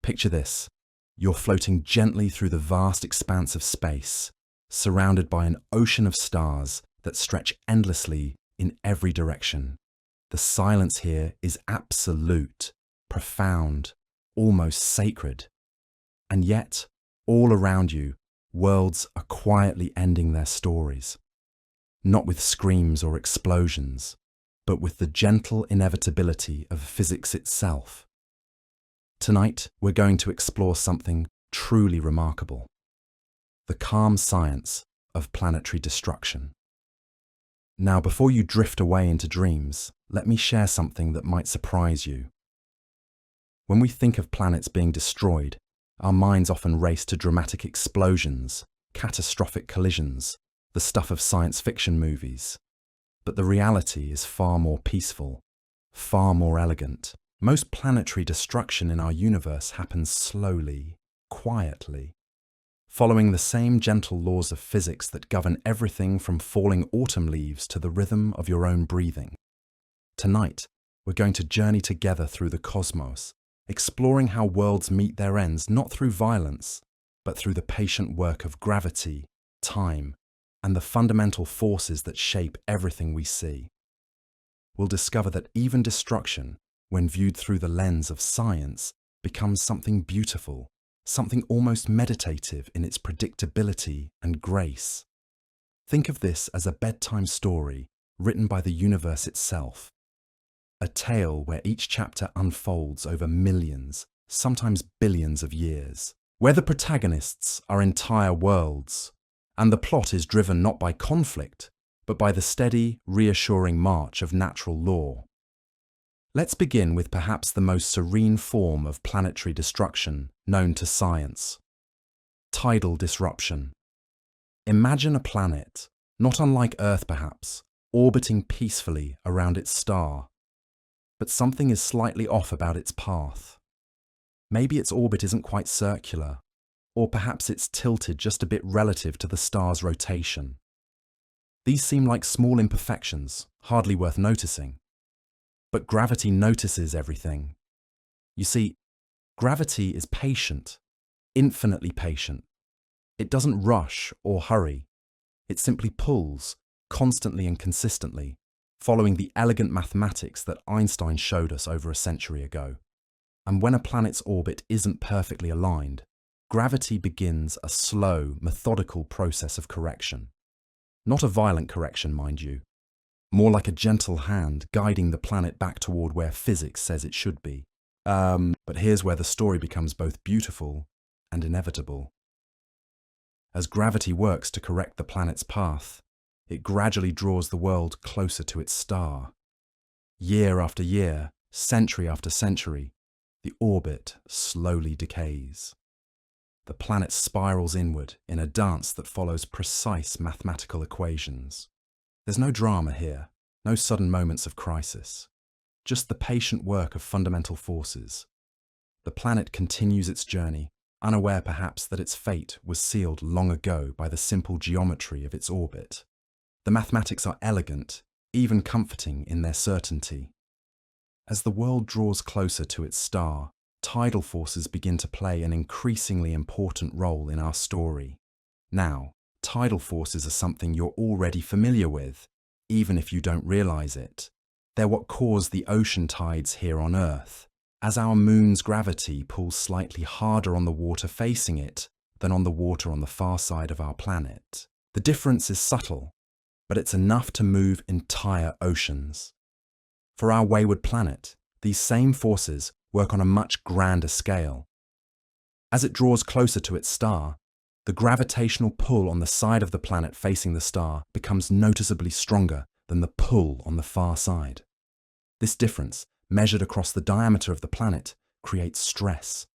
Picture this. You're floating gently through the vast expanse of space, surrounded by an ocean of stars that stretch endlessly in every direction. The silence here is absolute, profound, almost sacred. And yet, all around you, worlds are quietly ending their stories. Not with screams or explosions, but with the gentle inevitability of physics itself. Tonight, we're going to explore something truly remarkable: the calm science of planetary destruction. Now, before you drift away into dreams, let me share something that might surprise you. When we think of planets being destroyed, our minds often race to dramatic explosions, catastrophic collisions, the stuff of science fiction movies. But the reality is far more peaceful, far more elegant. Most planetary destruction in our universe happens slowly, quietly, following the same gentle laws of physics that govern everything from falling autumn leaves to the rhythm of your own breathing. Tonight, we're going to journey together through the cosmos, exploring how worlds meet their ends not through violence, but through the patient work of gravity, time, and the fundamental forces that shape everything we see. We'll discover that even destruction, when viewed through the lens of science, becomes something beautiful, something almost meditative in its predictability and grace. Think of this as a bedtime story written by the universe itself. A tale where each chapter unfolds over millions, sometimes billions of years, where the protagonists are entire worlds, and the plot is driven not by conflict, but by the steady, reassuring march of natural law. Let's begin with perhaps the most serene form of planetary destruction known to science: tidal disruption. Imagine a planet, not unlike Earth perhaps, orbiting peacefully around its star. But something is slightly off about its path. Maybe its orbit isn't quite circular, or perhaps it's tilted just a bit relative to the star's rotation. These seem like small imperfections, hardly worth noticing. But gravity notices everything. You see, gravity is patient, infinitely patient. It doesn't rush or hurry. It simply pulls, constantly and consistently, following the elegant mathematics that Einstein showed us over a century ago. And when a planet's orbit isn't perfectly aligned, gravity begins a slow, methodical process of correction. Not a violent correction, mind you. More like a gentle hand guiding the planet back toward where physics says it should be. But here's where the story becomes both beautiful and inevitable. As gravity works to correct the planet's path, it gradually draws the world closer to its star. Year after year, century after century, the orbit slowly decays. The planet spirals inward in a dance that follows precise mathematical equations. There's no drama here, no sudden moments of crisis, just the patient work of fundamental forces. The planet continues its journey, unaware perhaps that its fate was sealed long ago by the simple geometry of its orbit. The mathematics are elegant, even comforting in their certainty. As the world draws closer to its star, tidal forces begin to play an increasingly important role in our story. Now, tidal forces are something you're already familiar with, even if you don't realize it. They're what cause the ocean tides here on Earth, as our moon's gravity pulls slightly harder on the water facing it than on the water on the far side of our planet. The difference is subtle, but it's enough to move entire oceans. For our wayward planet, these same forces work on a much grander scale. As it draws closer to its star, the gravitational pull on the side of the planet facing the star becomes noticeably stronger than the pull on the far side. This difference, measured across the diameter of the planet, creates stress.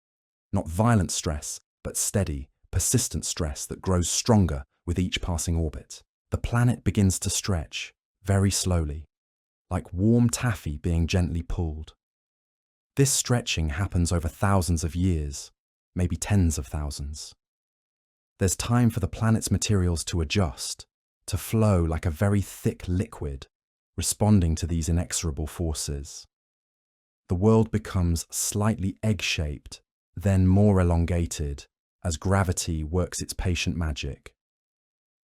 Not violent stress, but steady, persistent stress that grows stronger with each passing orbit. The planet begins to stretch, very slowly, like warm taffy being gently pulled. This stretching happens over thousands of years, maybe tens of thousands. There's time for the planet's materials to adjust, to flow like a very thick liquid, responding to these inexorable forces. The world becomes slightly egg-shaped, then more elongated as gravity works its patient magic.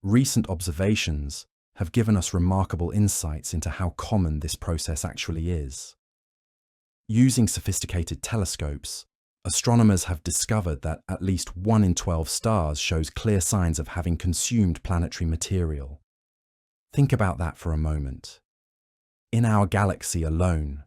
Recent observations have given us remarkable insights into how common this process actually is. Using sophisticated telescopes, astronomers have discovered that at least 1 in 12 stars shows clear signs of having consumed planetary material. Think about that for a moment. In our galaxy alone,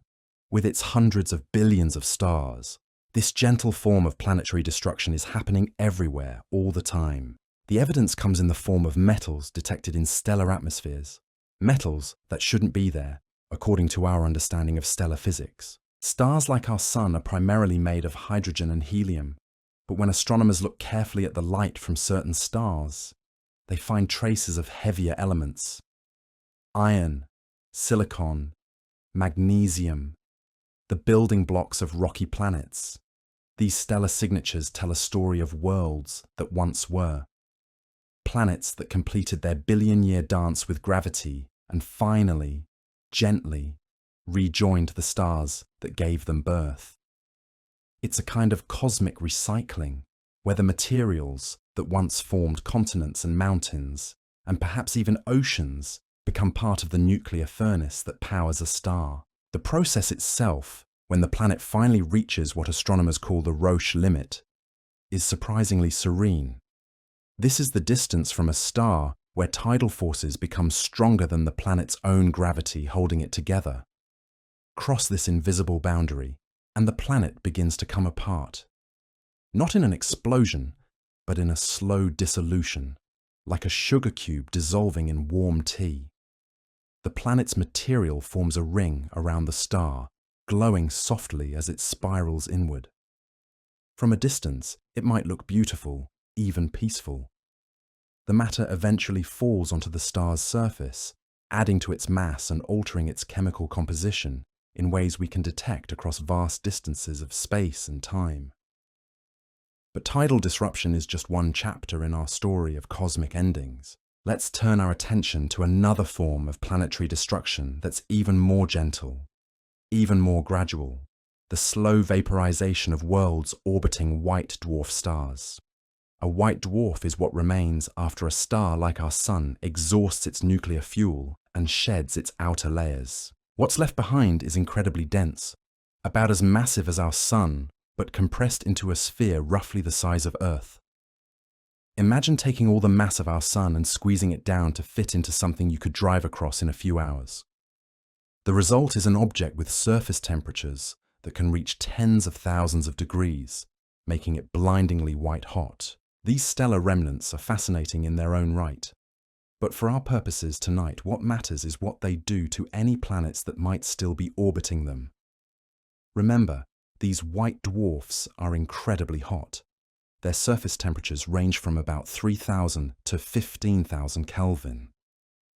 with its hundreds of billions of stars, this gentle form of planetary destruction is happening everywhere, all the time. The evidence comes in the form of metals detected in stellar atmospheres, metals that shouldn't be there, according to our understanding of stellar physics. Stars like our Sun are primarily made of hydrogen and helium, but when astronomers look carefully at the light from certain stars, they find traces of heavier elements: iron, silicon, magnesium, the building blocks of rocky planets. These stellar signatures tell a story of worlds that once were. Planets that completed their billion-year dance with gravity and finally, gently, rejoined the stars that gave them birth. It's a kind of cosmic recycling, where the materials that once formed continents and mountains, and perhaps even oceans, become part of the nuclear furnace that powers a star. The process itself, when the planet finally reaches what astronomers call the Roche limit, is surprisingly serene. This is the distance from a star where tidal forces become stronger than the planet's own gravity holding it together. Cross this invisible boundary, and the planet begins to come apart. Not in an explosion, but in a slow dissolution, like a sugar cube dissolving in warm tea. The planet's material forms a ring around the star, glowing softly as it spirals inward. From a distance, it might look beautiful, even peaceful. The matter eventually falls onto the star's surface, adding to its mass and altering its chemical composition in ways we can detect across vast distances of space and time. But tidal disruption is just one chapter in our story of cosmic endings. Let's turn our attention to another form of planetary destruction that's even more gentle, even more gradual: the slow vaporization of worlds orbiting white dwarf stars. A white dwarf is what remains after a star like our Sun exhausts its nuclear fuel and sheds its outer layers. What's left behind is incredibly dense, about as massive as our Sun, but compressed into a sphere roughly the size of Earth. Imagine taking all the mass of our Sun and squeezing it down to fit into something you could drive across in a few hours. The result is an object with surface temperatures that can reach tens of thousands of degrees, making it blindingly white hot. These stellar remnants are fascinating in their own right. But for our purposes tonight, what matters is what they do to any planets that might still be orbiting them. Remember, these white dwarfs are incredibly hot. Their surface temperatures range from about 3,000 to 15,000 Kelvin.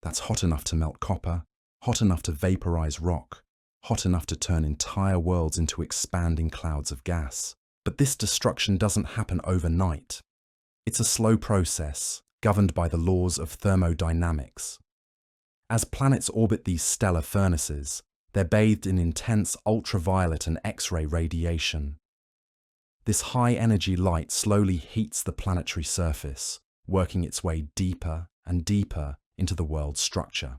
That's hot enough to melt copper, hot enough to vaporize rock, hot enough to turn entire worlds into expanding clouds of gas. But this destruction doesn't happen overnight. It's a slow process, governed by the laws of thermodynamics. As planets orbit these stellar furnaces, they're bathed in intense ultraviolet and X-ray radiation. This high-energy light slowly heats the planetary surface, working its way deeper and deeper into the world's structure.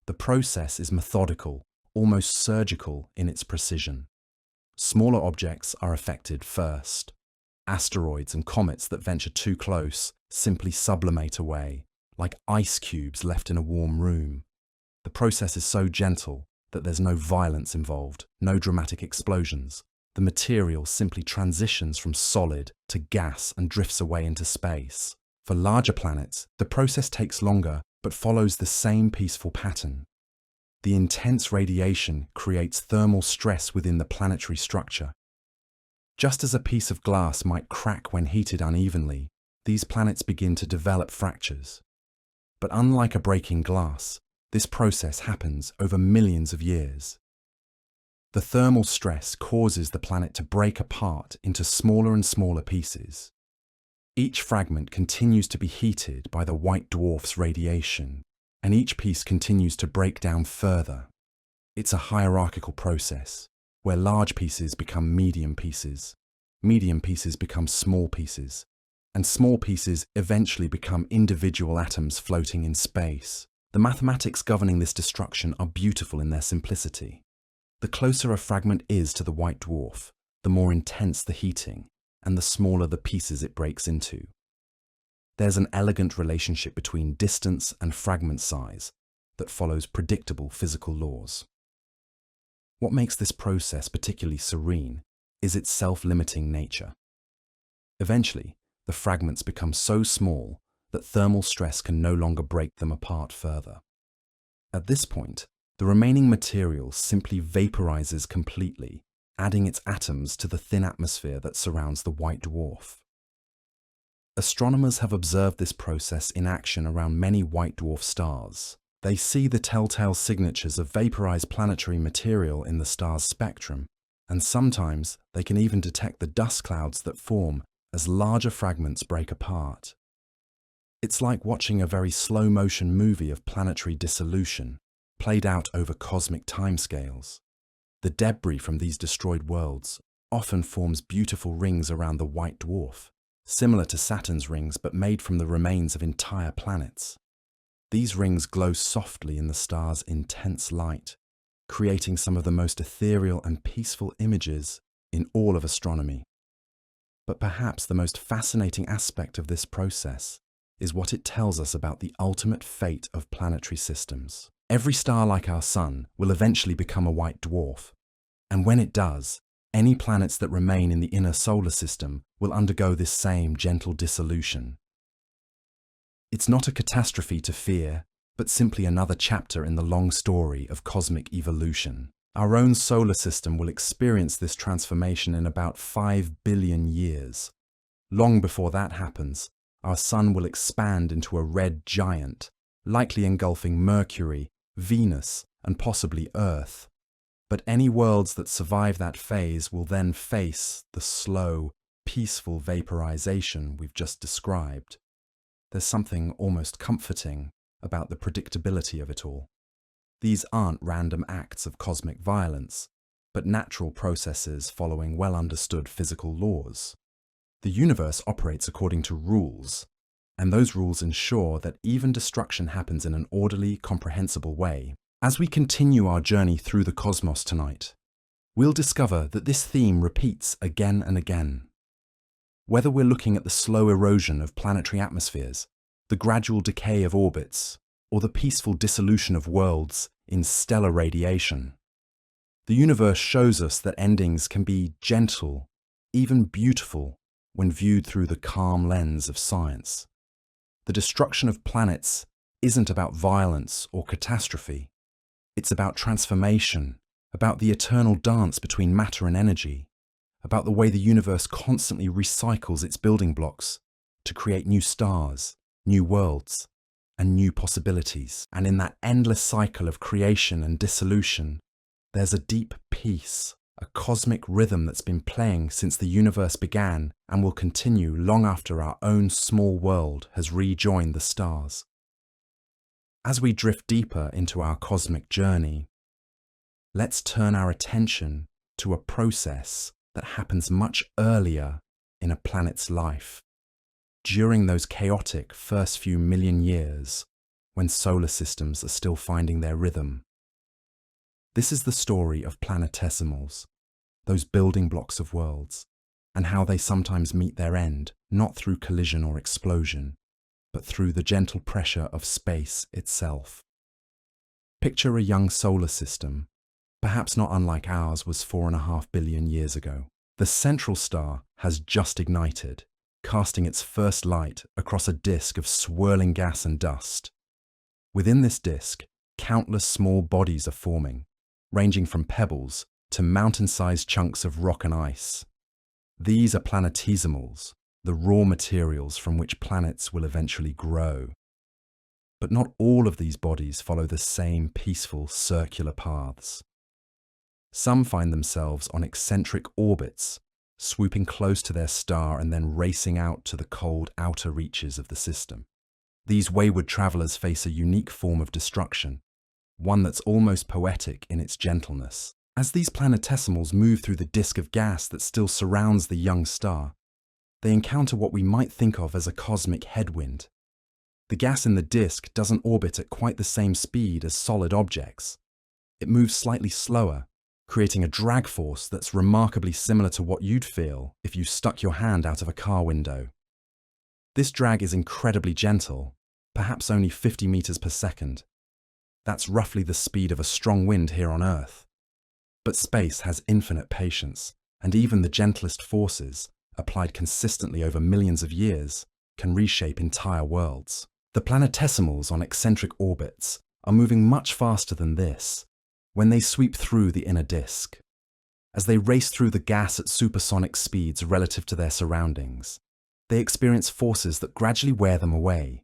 The process is methodical, almost surgical in its precision. Smaller objects are affected first. Asteroids and comets that venture too close simply sublimate away, like ice cubes left in a warm room. The process is so gentle that there's no violence involved, no dramatic explosions. The material simply transitions from solid to gas and drifts away into space. For larger planets, the process takes longer but follows the same peaceful pattern. The intense radiation creates thermal stress within the planetary structure. Just as a piece of glass might crack when heated unevenly, these planets begin to develop fractures. But unlike a breaking glass, this process happens over millions of years. The thermal stress causes the planet to break apart into smaller and smaller pieces. Each fragment continues to be heated by the white dwarf's radiation, and each piece continues to break down further. It's a hierarchical process, where large pieces become medium pieces, medium pieces become small pieces, and small pieces eventually become individual atoms floating in space. The mathematics governing this destruction are beautiful in their simplicity. The closer a fragment is to the white dwarf, the more intense the heating, and the smaller the pieces it breaks into. There's an elegant relationship between distance and fragment size that follows predictable physical laws. What makes this process particularly serene is its self-limiting nature. Eventually, the fragments become so small that thermal stress can no longer break them apart further. At this point, the remaining material simply vaporizes completely, adding its atoms to the thin atmosphere that surrounds the white dwarf. Astronomers have observed this process in action around many white dwarf stars. They see the telltale signatures of vaporized planetary material in the star's spectrum, and sometimes they can even detect the dust clouds that form as larger fragments break apart. It's like watching a very slow-motion movie of planetary dissolution, played out over cosmic timescales. The debris from these destroyed worlds often forms beautiful rings around the white dwarf, similar to Saturn's rings but made from the remains of entire planets. These rings glow softly in the star's intense light, creating some of the most ethereal and peaceful images in all of astronomy. But perhaps the most fascinating aspect of this process is what it tells us about the ultimate fate of planetary systems. Every star like our Sun will eventually become a white dwarf, and when it does, any planets that remain in the inner solar system will undergo this same gentle dissolution. It's not a catastrophe to fear, but simply another chapter in the long story of cosmic evolution. Our own solar system will experience this transformation in about 5 billion years. Long before that happens, our Sun will expand into a red giant, likely engulfing Mercury, Venus, and possibly Earth. But any worlds that survive that phase will then face the slow, peaceful vaporization we've just described. There's something almost comforting about the predictability of it all. These aren't random acts of cosmic violence, but natural processes following well-understood physical laws. The universe operates according to rules, and those rules ensure that even destruction happens in an orderly, comprehensible way. As we continue our journey through the cosmos tonight, we'll discover that this theme repeats again and again. Whether we're looking at the slow erosion of planetary atmospheres, the gradual decay of orbits, or the peaceful dissolution of worlds in stellar radiation, the universe shows us that endings can be gentle, even beautiful, when viewed through the calm lens of science. The destruction of planets isn't about violence or catastrophe. It's about transformation, about the eternal dance between matter and energy, about the way the universe constantly recycles its building blocks to create new stars, new worlds, and new possibilities. And in that endless cycle of creation and dissolution, there's a deep peace, a cosmic rhythm that's been playing since the universe began and will continue long after our own small world has rejoined the stars. As we drift deeper into our cosmic journey, let's turn our attention to a process that happens much earlier in a planet's life, during those chaotic first few million years when solar systems are still finding their rhythm. This is the story of planetesimals, those building blocks of worlds, and how they sometimes meet their end, not through collision or explosion, but through the gentle pressure of space itself. Picture a young solar system, perhaps not unlike ours was 4.5 billion years ago. The central star has just ignited, casting its first light across a disk of swirling gas and dust. Within this disk, countless small bodies are forming, ranging from pebbles to mountain-sized chunks of rock and ice. These are planetesimals, the raw materials from which planets will eventually grow. But not all of these bodies follow the same peaceful circular paths. Some find themselves on eccentric orbits, swooping close to their star and then racing out to the cold outer reaches of the system. These wayward travelers face a unique form of destruction, one that's almost poetic in its gentleness. As these planetesimals move through the disk of gas that still surrounds the young star, they encounter what we might think of as a cosmic headwind. The gas in the disk doesn't orbit at quite the same speed as solid objects. It moves slightly slower, creating a drag force that's remarkably similar to what you'd feel if you stuck your hand out of a car window. This drag is incredibly gentle, perhaps only 50 meters per second. That's roughly the speed of a strong wind here on Earth. But space has infinite patience, and even the gentlest forces, applied consistently over millions of years, can reshape entire worlds. The planetesimals on eccentric orbits are moving much faster than this when they sweep through the inner disk. As they race through the gas at supersonic speeds relative to their surroundings, they experience forces that gradually wear them away.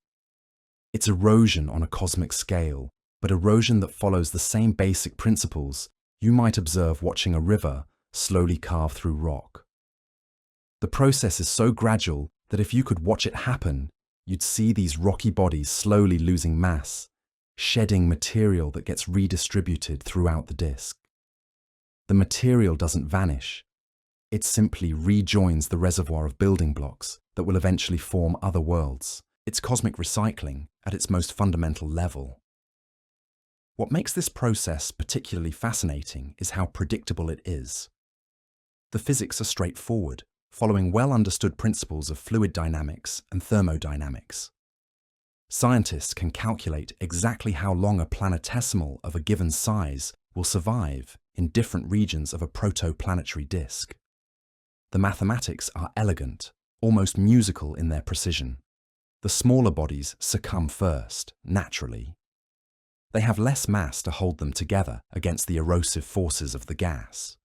It's erosion on a cosmic scale, but erosion that follows the same basic principles you might observe watching a river slowly carve through rock. The process is so gradual that if you could watch it happen, you'd see these rocky bodies slowly losing mass, shedding material that gets redistributed throughout the disk. The material doesn't vanish. It simply rejoins the reservoir of building blocks that will eventually form other worlds. It's cosmic recycling at its most fundamental level. What makes this process particularly fascinating is how predictable it is. The physics are straightforward, following well-understood principles of fluid dynamics and thermodynamics. Scientists can calculate exactly how long a planetesimal of a given size will survive in different regions of a protoplanetary disk. The mathematics are elegant, almost musical in their precision. The smaller bodies succumb first, naturally. They have less mass to hold them together against the erosive forces of the gas.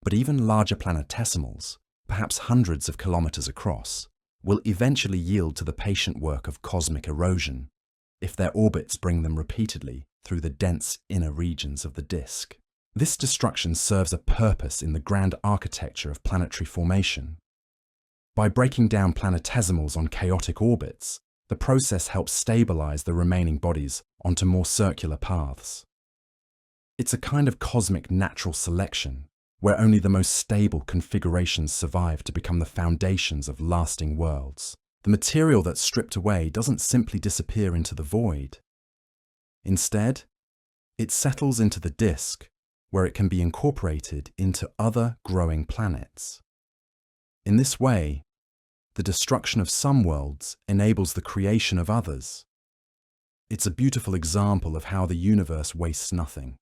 But even larger planetesimals, perhaps hundreds of kilometers across, will eventually yield to the patient work of cosmic erosion, if their orbits bring them repeatedly through the dense inner regions of the disk. This destruction serves a purpose in the grand architecture of planetary formation. By breaking down planetesimals on chaotic orbits, the process helps stabilize the remaining bodies onto more circular paths. It's a kind of cosmic natural selection, where only the most stable configurations survive to become the foundations of lasting worlds. The material that's stripped away doesn't simply disappear into the void. Instead, it settles into the disk, where it can be incorporated into other growing planets. In this way, the destruction of some worlds enables the creation of others. It's a beautiful example of how the universe wastes nothing,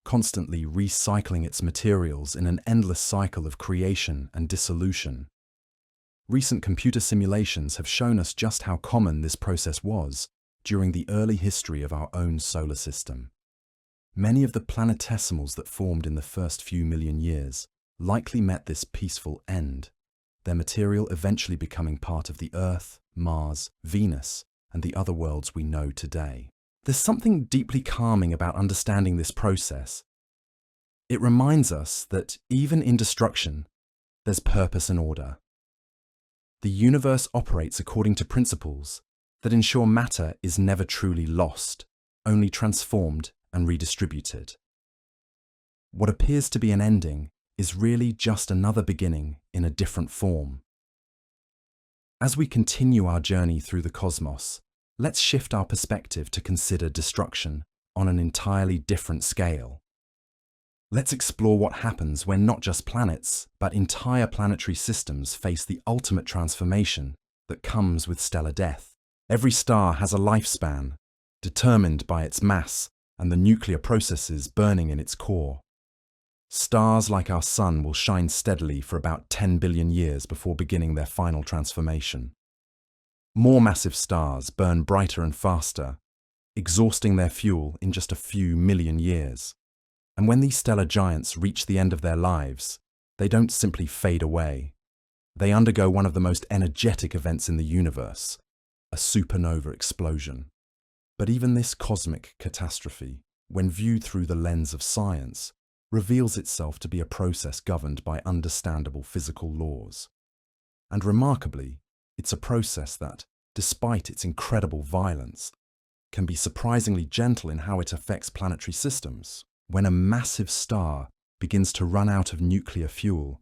constantly recycling its materials in an endless cycle of creation and dissolution. Recent computer simulations have shown us just how common this process was during the early history of our own solar system. Many of the planetesimals that formed in the first few million years likely met this peaceful end, their material eventually becoming part of the Earth, Mars, Venus, and the other worlds we know today. There's something deeply calming about understanding this process. It reminds us that even in destruction, there's purpose and order. The universe operates according to principles that ensure matter is never truly lost, only transformed and redistributed. What appears to be an ending is really just another beginning in a different form. As we continue our journey through the cosmos, let's shift our perspective to consider destruction on an entirely different scale. Let's explore what happens when not just planets, but entire planetary systems face the ultimate transformation that comes with stellar death. Every star has a lifespan, determined by its mass and the nuclear processes burning in its core. Stars like our Sun will shine steadily for about 10 billion years before beginning their final transformation. More massive stars burn brighter and faster, exhausting their fuel in just a few million years. And when these stellar giants reach the end of their lives, they don't simply fade away. They undergo one of the most energetic events in the universe, a supernova explosion. But even this cosmic catastrophe, when viewed through the lens of science, reveals itself to be a process governed by understandable physical laws. And remarkably, it's a process that, despite its incredible violence, can be surprisingly gentle in how it affects planetary systems. When a massive star begins to run out of nuclear fuel,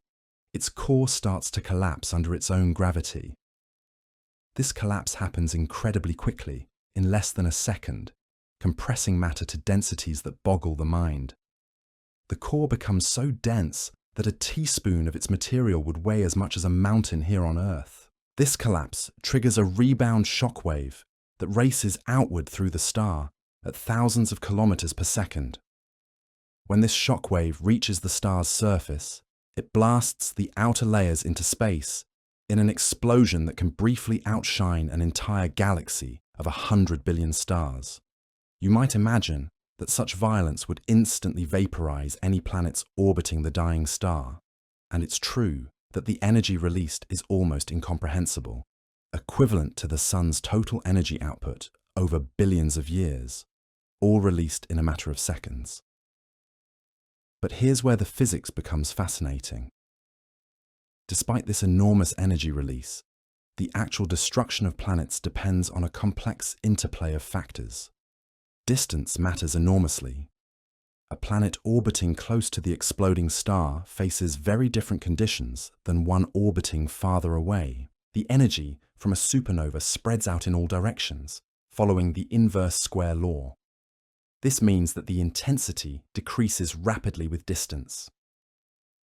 its core starts to collapse under its own gravity. This collapse happens incredibly quickly, in less than a second, compressing matter to densities that boggle the mind. The core becomes so dense that a teaspoon of its material would weigh as much as a mountain here on Earth. This collapse triggers a rebound shockwave that races outward through the star at thousands of kilometers per second. When this shockwave reaches the star's surface, it blasts the outer layers into space in an explosion that can briefly outshine an entire galaxy of 100 billion stars. You might imagine that such violence would instantly vaporize any planets orbiting the dying star, and it's true that the energy released is almost incomprehensible, equivalent to the sun's total energy output over billions of years, all released in a matter of seconds. But here's where the physics becomes fascinating. Despite this enormous energy release, the actual destruction of planets depends on a complex interplay of factors. Distance matters enormously. A planet orbiting close to the exploding star faces very different conditions than one orbiting farther away. The energy from a supernova spreads out in all directions, following the inverse square law. This means that the intensity decreases rapidly with distance.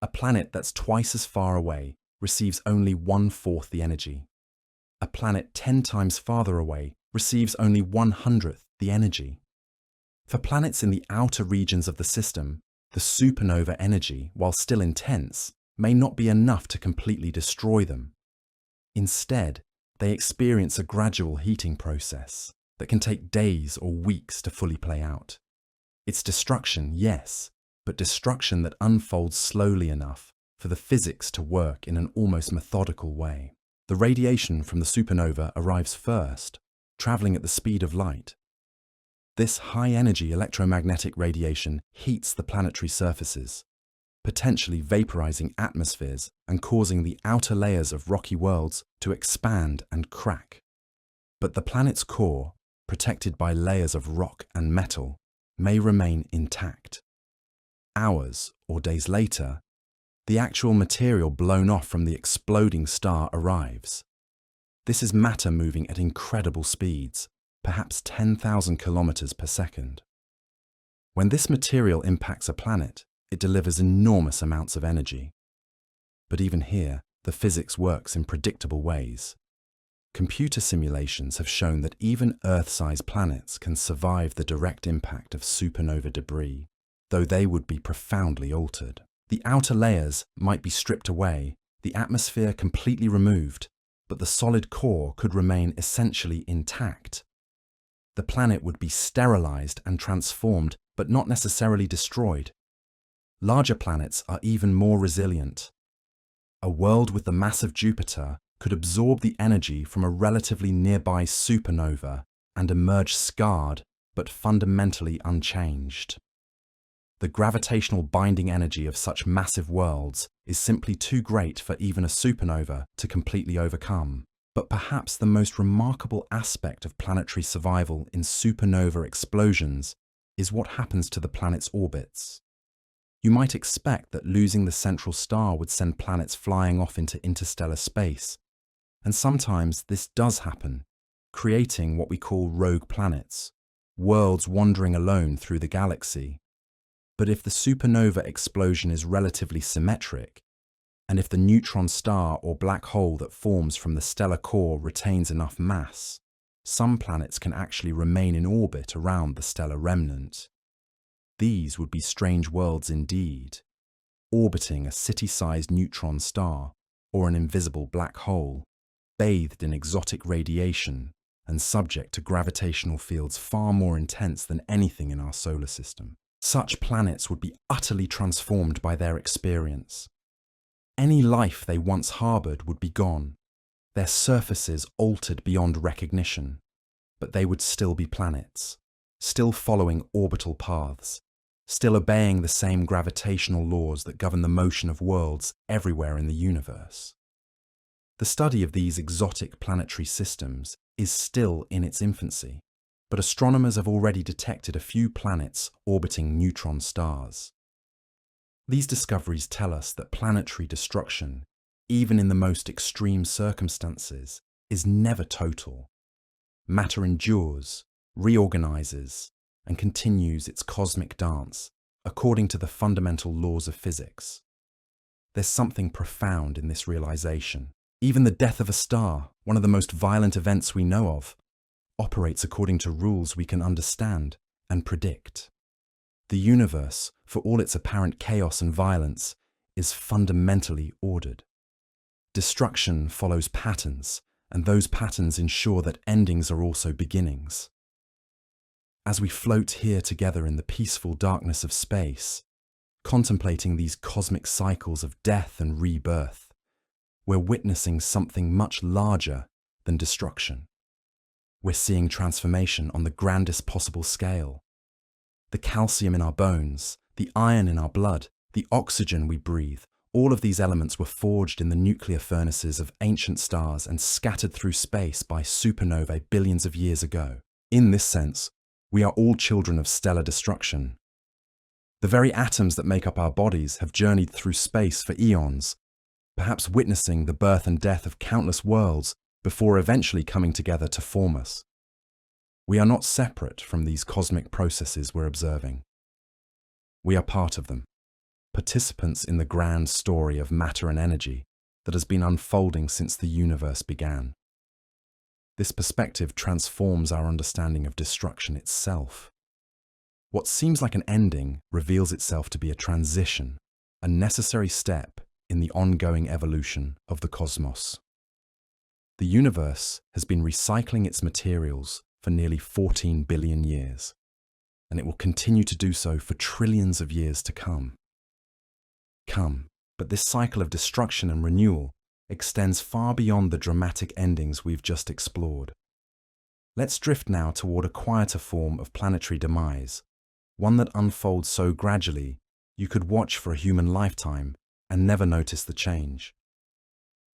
A planet that's twice as far away receives only 1/4 the energy. A planet 10 times farther away receives only 1/100th the energy. For planets in the outer regions of the system, the supernova energy, while still intense, may not be enough to completely destroy them. Instead, they experience a gradual heating process that can take days or weeks to fully play out. It's destruction, yes, but destruction that unfolds slowly enough for the physics to work in an almost methodical way. The radiation from the supernova arrives first, traveling at the speed of light. This high-energy electromagnetic radiation heats the planetary surfaces, potentially vaporizing atmospheres and causing the outer layers of rocky worlds to expand and crack. But the planet's core, protected by layers of rock and metal, may remain intact. Hours or days later, the actual material blown off from the exploding star arrives. This is matter moving at incredible speeds, perhaps 10,000 kilometers per second. When this material impacts a planet, it delivers enormous amounts of energy. But even here, the physics works in predictable ways. Computer simulations have shown that even Earth-sized planets can survive the direct impact of supernova debris, though they would be profoundly altered. The outer layers might be stripped away, the atmosphere completely removed, but the solid core could remain essentially intact. The planet would be sterilized and transformed, but not necessarily destroyed. Larger planets are even more resilient. A world with the mass of Jupiter could absorb the energy from a relatively nearby supernova and emerge scarred, but fundamentally unchanged. The gravitational binding energy of such massive worlds is simply too great for even a supernova to completely overcome. But perhaps the most remarkable aspect of planetary survival in supernova explosions is what happens to the planet's orbits. You might expect that losing the central star would send planets flying off into interstellar space, and sometimes this does happen, creating what we call rogue planets, worlds wandering alone through the galaxy. But if the supernova explosion is relatively symmetric, and if the neutron star or black hole that forms from the stellar core retains enough mass, some planets can actually remain in orbit around the stellar remnant. These would be strange worlds indeed, orbiting a city-sized neutron star or an invisible black hole, bathed in exotic radiation and subject to gravitational fields far more intense than anything in our solar system. Such planets would be utterly transformed by their experience. Any life they once harbored would be gone, their surfaces altered beyond recognition, but they would still be planets, still following orbital paths, still obeying the same gravitational laws that govern the motion of worlds everywhere in the universe. The study of these exotic planetary systems is still in its infancy, but astronomers have already detected a few planets orbiting neutron stars. These discoveries tell us that planetary destruction, even in the most extreme circumstances, is never total. Matter endures, reorganizes, and continues its cosmic dance according to the fundamental laws of physics. There's something profound in this realization. Even the death of a star, one of the most violent events we know of, operates according to rules we can understand and predict. The universe, for all its apparent chaos and violence, is fundamentally ordered. Destruction follows patterns, and those patterns ensure that endings are also beginnings. As we float here together in the peaceful darkness of space, contemplating these cosmic cycles of death and rebirth, we're witnessing something much larger than destruction. We're seeing transformation on the grandest possible scale. The calcium in our bones, the iron in our blood, the oxygen we breathe, all of these elements were forged in the nuclear furnaces of ancient stars and scattered through space by supernovae billions of years ago. In this sense, we are all children of stellar destruction. The very atoms that make up our bodies have journeyed through space for eons, perhaps witnessing the birth and death of countless worlds before eventually coming together to form us. We are not separate from these cosmic processes we're observing. We are part of them, participants in the grand story of matter and energy that has been unfolding since the universe began. This perspective transforms our understanding of destruction itself. What seems like an ending reveals itself to be a transition, a necessary step in the ongoing evolution of the cosmos. The universe has been recycling its materials for nearly 14 billion years, and it will continue to do so for trillions of years to come. But this cycle of destruction and renewal extends far beyond the dramatic endings we've just explored. Let's drift now toward a quieter form of planetary demise, one that unfolds so gradually you could watch for a human lifetime and never notice the change.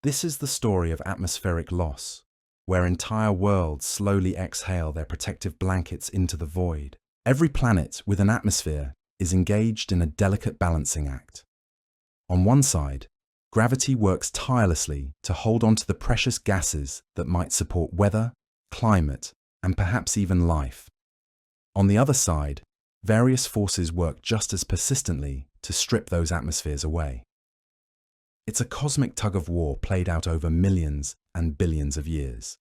This is the story of atmospheric loss, where entire worlds slowly exhale their protective blankets into the void. Every planet with an atmosphere is engaged in a delicate balancing act. On one side, gravity works tirelessly to hold on to the precious gases that might support weather, climate, and perhaps even life. On the other side, various forces work just as persistently to strip those atmospheres away. It's a cosmic tug-of-war played out over millions and billions of years.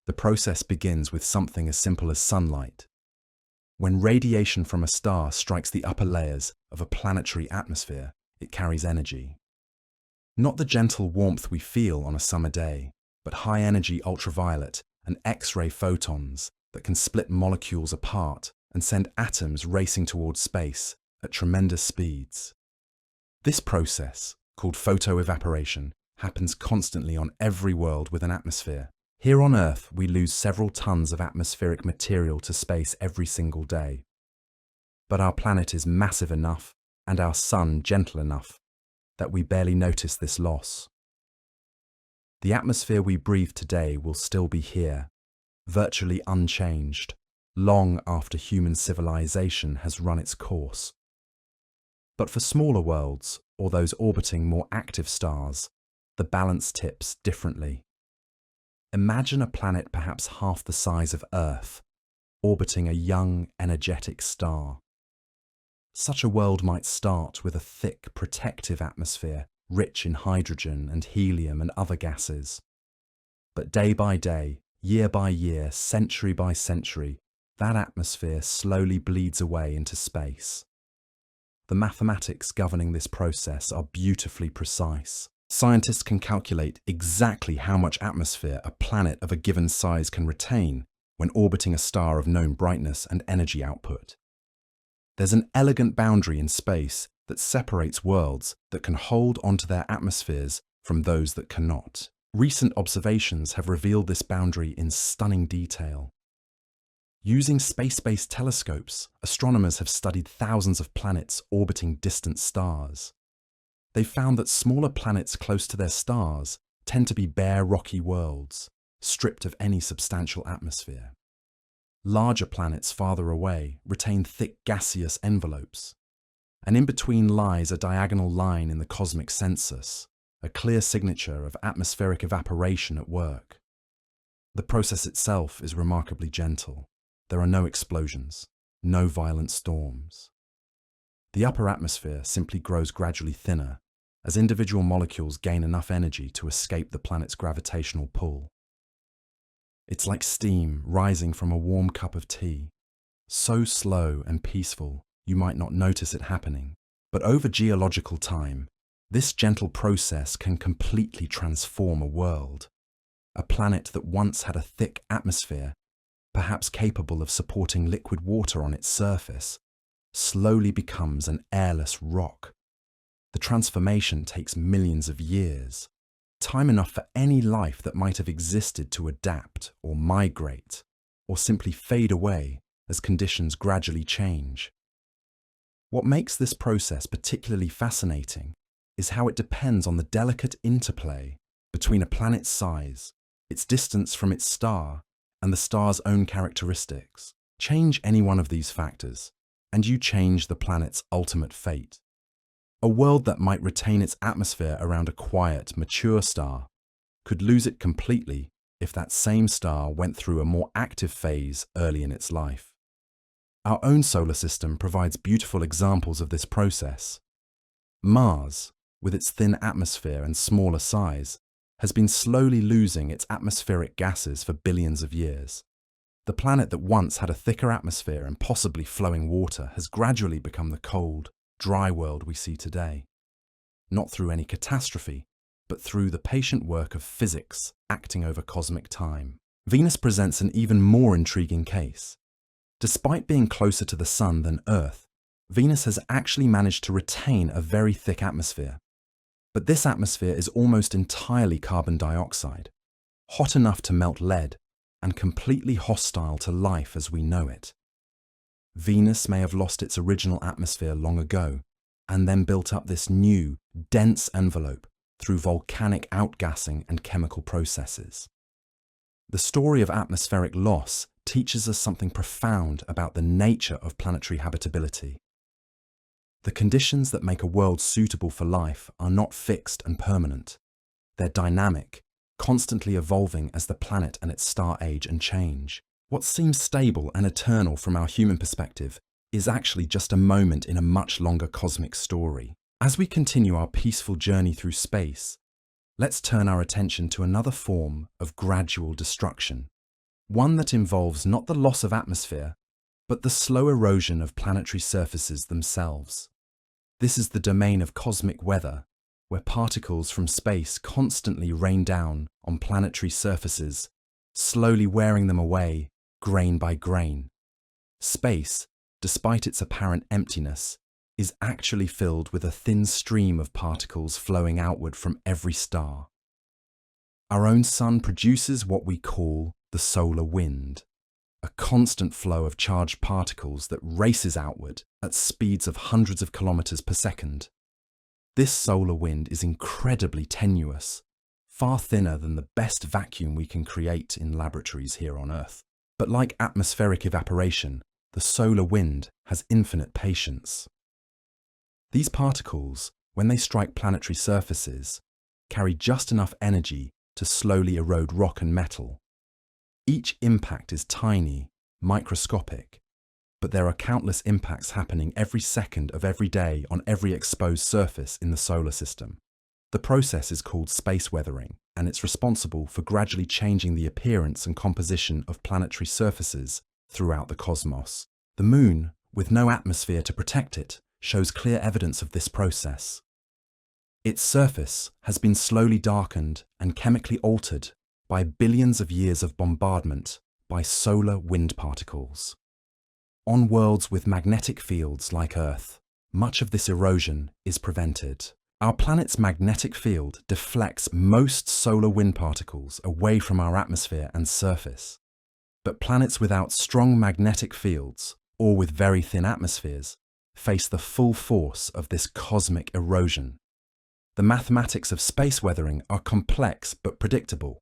The process begins with something as simple as sunlight. When radiation from a star strikes the upper layers of a planetary atmosphere, it carries energy. Not the gentle warmth we feel on a summer day, but high-energy ultraviolet and X-ray photons that can split molecules apart and send atoms racing towards space at tremendous speeds. This process, called photoevaporation, happens constantly on every world with an atmosphere. Here on Earth, we lose several tons of atmospheric material to space every single day. But our planet is massive enough, and our sun gentle enough, that we barely notice this loss. The atmosphere we breathe today will still be here, virtually unchanged, long after human civilization has run its course. But for smaller worlds, or those orbiting more active stars, the balance tips differently. Imagine a planet perhaps half the size of Earth, orbiting a young, energetic star. Such a world might start with a thick, protective atmosphere, rich in hydrogen and helium and other gases. But day by day, year by year, century by century, that atmosphere slowly bleeds away into space. The mathematics governing this process are beautifully precise. Scientists can calculate exactly how much atmosphere a planet of a given size can retain when orbiting a star of known brightness and energy output. There's an elegant boundary in space that separates worlds that can hold onto their atmospheres from those that cannot. Recent observations have revealed this boundary in stunning detail. Using space-based telescopes, astronomers have studied thousands of planets orbiting distant stars. They've found that smaller planets close to their stars tend to be bare, rocky worlds, stripped of any substantial atmosphere. Larger planets farther away retain thick gaseous envelopes. and in between lies a diagonal line in the cosmic census, a clear signature of atmospheric evaporation at work. The process itself is remarkably gentle. There are no explosions, no violent storms. The upper atmosphere simply grows gradually thinner as individual molecules gain enough energy to escape the planet's gravitational pull. It's like steam rising from a warm cup of tea, so slow and peaceful you might not notice it happening. But over geological time, this gentle process can completely transform a world. A planet that once had a thick atmosphere, perhaps capable of supporting liquid water on its surface, slowly becomes an airless rock. The transformation takes millions of years, time enough for any life that might have existed to adapt or migrate, or simply fade away as conditions gradually change. What makes this process particularly fascinating is how it depends on the delicate interplay between a planet's size, its distance from its star, and the star's own characteristics. Change any one of these factors, and you change the planet's ultimate fate. A world that might retain its atmosphere around a quiet, mature star could lose it completely if that same star went through a more active phase early in its life. Our own solar system provides beautiful examples of this process. Mars, with its thin atmosphere and smaller size, has been slowly losing its atmospheric gases for billions of years. The planet that once had a thicker atmosphere and possibly flowing water has gradually become the cold, dry world we see today. Not through any catastrophe, but through the patient work of physics acting over cosmic time. Venus presents an even more intriguing case. Despite being closer to the Sun than Earth, Venus has actually managed to retain a very thick atmosphere. But this atmosphere is almost entirely carbon dioxide, hot enough to melt lead, and completely hostile to life as we know it. Venus may have lost its original atmosphere long ago, and then built up this new, dense envelope through volcanic outgassing and chemical processes. The story of atmospheric loss teaches us something profound about the nature of planetary habitability. The conditions that make a world suitable for life are not fixed and permanent. They're dynamic, constantly evolving as the planet and its star age and change. What seems stable and eternal from our human perspective is actually just a moment in a much longer cosmic story. As we continue our peaceful journey through space, let's turn our attention to another form of gradual destruction. One that involves not the loss of atmosphere, but the slow erosion of planetary surfaces themselves. This is the domain of cosmic weather, where particles from space constantly rain down on planetary surfaces, slowly wearing them away, grain by grain. Space, despite its apparent emptiness, is actually filled with a thin stream of particles flowing outward from every star. Our own Sun produces what we call the solar wind, a constant flow of charged particles that races outward at speeds of hundreds of kilometers per second. This solar wind is incredibly tenuous, far thinner than the best vacuum we can create in laboratories here on Earth. But like atmospheric evaporation, the solar wind has infinite patience. These particles, when they strike planetary surfaces, carry just enough energy to slowly erode rock and metal. Each impact is tiny, microscopic, but there are countless impacts happening every second of every day on every exposed surface in the solar system. The process is called space weathering, and it's responsible for gradually changing the appearance and composition of planetary surfaces throughout the cosmos. The Moon, with no atmosphere to protect it, shows clear evidence of this process. Its surface has been slowly darkened and chemically altered by billions of years of bombardment by solar wind particles. On worlds with magnetic fields like Earth, much of this erosion is prevented. Our planet's magnetic field deflects most solar wind particles away from our atmosphere and surface. But planets without strong magnetic fields, or with very thin atmospheres, face the full force of this cosmic erosion. The mathematics of space weathering are complex but predictable.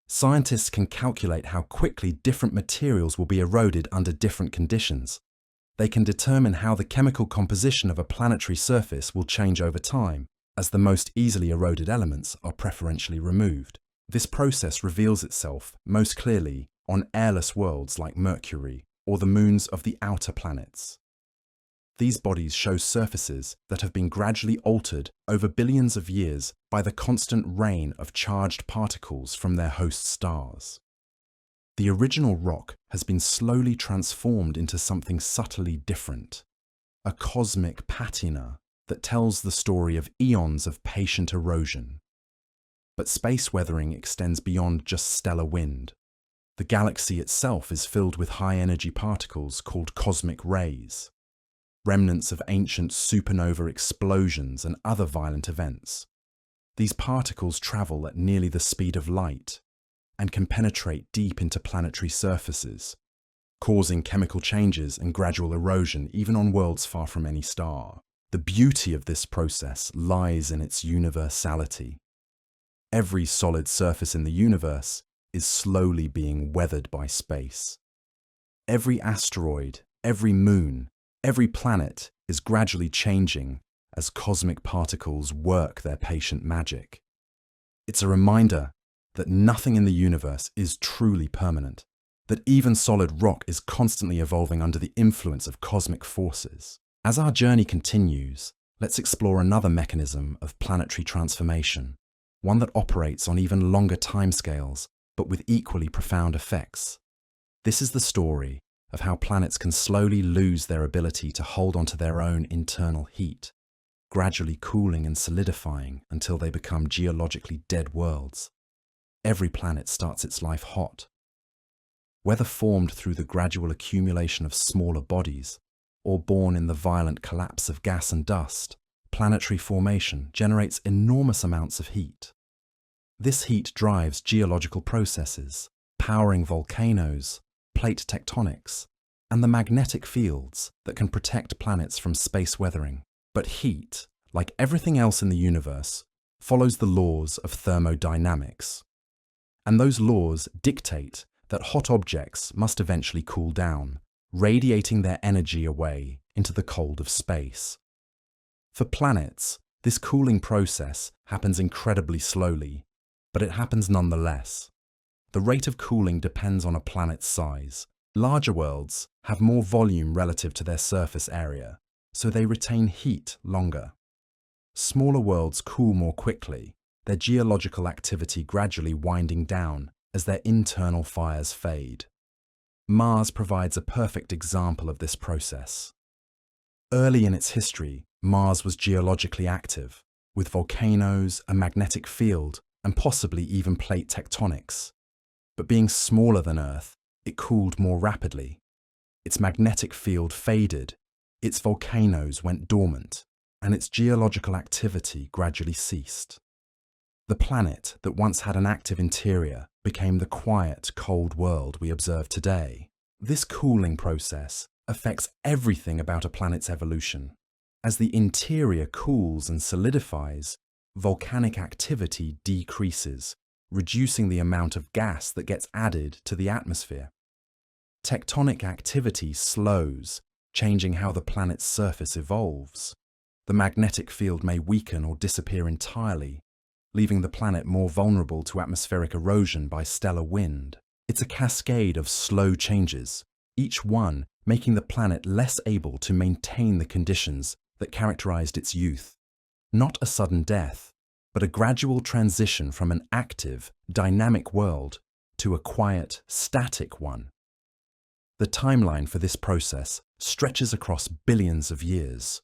Scientists can calculate how quickly different materials will be eroded under different conditions. They can determine how the chemical composition of a planetary surface will change over time, as the most easily eroded elements are preferentially removed. This process reveals itself most clearly on airless worlds like Mercury or the moons of the outer planets. These bodies show surfaces that have been gradually altered over billions of years by the constant rain of charged particles from their host stars. The original rock has been slowly transformed into something subtly different, a cosmic patina that tells the story of eons of patient erosion. But space weathering extends beyond just stellar wind. The galaxy itself is filled with high-energy particles called cosmic rays, remnants of ancient supernova explosions and other violent events. These particles travel at nearly the speed of light and can penetrate deep into planetary surfaces, causing chemical changes and gradual erosion even on worlds far from any star. The beauty of this process lies in its universality. Every solid surface in the universe is slowly being weathered by space. Every asteroid, every moon, every planet is gradually changing as cosmic particles work their patient magic. It's a reminder that nothing in the universe is truly permanent, that even solid rock is constantly evolving under the influence of cosmic forces. As our journey continues, let's explore another mechanism of planetary transformation, one that operates on even longer timescales, but with equally profound effects. This is the story of how planets can slowly lose their ability to hold onto their own internal heat, gradually cooling and solidifying until they become geologically dead worlds. Every planet starts its life hot. Whether formed through the gradual accumulation of smaller bodies or born in the violent collapse of gas and dust, planetary formation generates enormous amounts of heat. This heat drives geological processes, powering volcanoes, plate tectonics, and the magnetic fields that can protect planets from space weathering. But heat, like everything else in the universe, follows the laws of thermodynamics. And those laws dictate that hot objects must eventually cool down, radiating their energy away into the cold of space. For planets, this cooling process happens incredibly slowly, but it happens nonetheless. The rate of cooling depends on a planet's size. Larger worlds have more volume relative to their surface area, so they retain heat longer. Smaller worlds cool more quickly, their geological activity gradually winding down as their internal fires fade. Mars provides a perfect example of this process. Early in its history, Mars was geologically active, with volcanoes, a magnetic field, and possibly even plate tectonics. But being smaller than Earth, it cooled more rapidly. Its magnetic field faded, its volcanoes went dormant, and its geological activity gradually ceased. The planet that once had an active interior became the quiet, cold world we observe today. This cooling process affects everything about a planet's evolution. As the interior cools and solidifies, volcanic activity decreases, reducing the amount of gas that gets added to the atmosphere. Tectonic activity slows, changing how the planet's surface evolves. The magnetic field may weaken or disappear entirely, leaving the planet more vulnerable to atmospheric erosion by stellar wind. It's a cascade of slow changes, each one making the planet less able to maintain the conditions that characterized its youth. Not a sudden death, but a gradual transition from an active, dynamic world to a quiet, static one. The timeline for this process stretches across billions of years.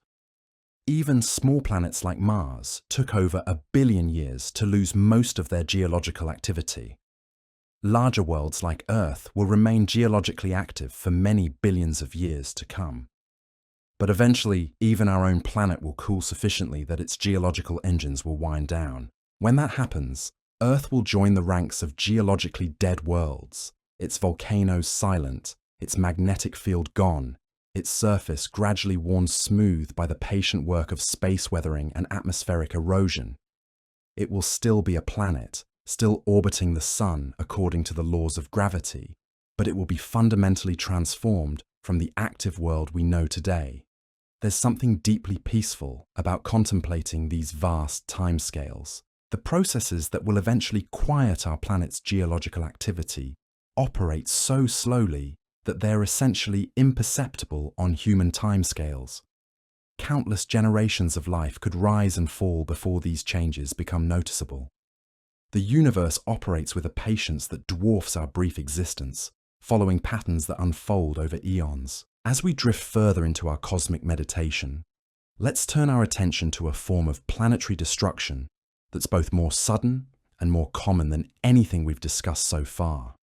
Even small planets like Mars took over 1 billion years to lose most of their geological activity. Larger worlds like Earth will remain geologically active for many billions of years to come. But eventually, even our own planet will cool sufficiently that its geological engines will wind down. When that happens, Earth will join the ranks of geologically dead worlds, its volcanoes silent, its magnetic field gone, its surface gradually worn smooth by the patient work of space weathering and atmospheric erosion. It will still be a planet, still orbiting the sun according to the laws of gravity, but it will be fundamentally transformed from the active world we know today. There's something deeply peaceful about contemplating these vast timescales. The processes that will eventually quiet our planet's geological activity operate so slowly that they're essentially imperceptible on human timescales. Countless generations of life could rise and fall before these changes become noticeable. The universe operates with a patience that dwarfs our brief existence, following patterns that unfold over eons. As we drift further into our cosmic meditation, let's turn our attention to a form of planetary destruction that's both more sudden and more common than anything we've discussed so far.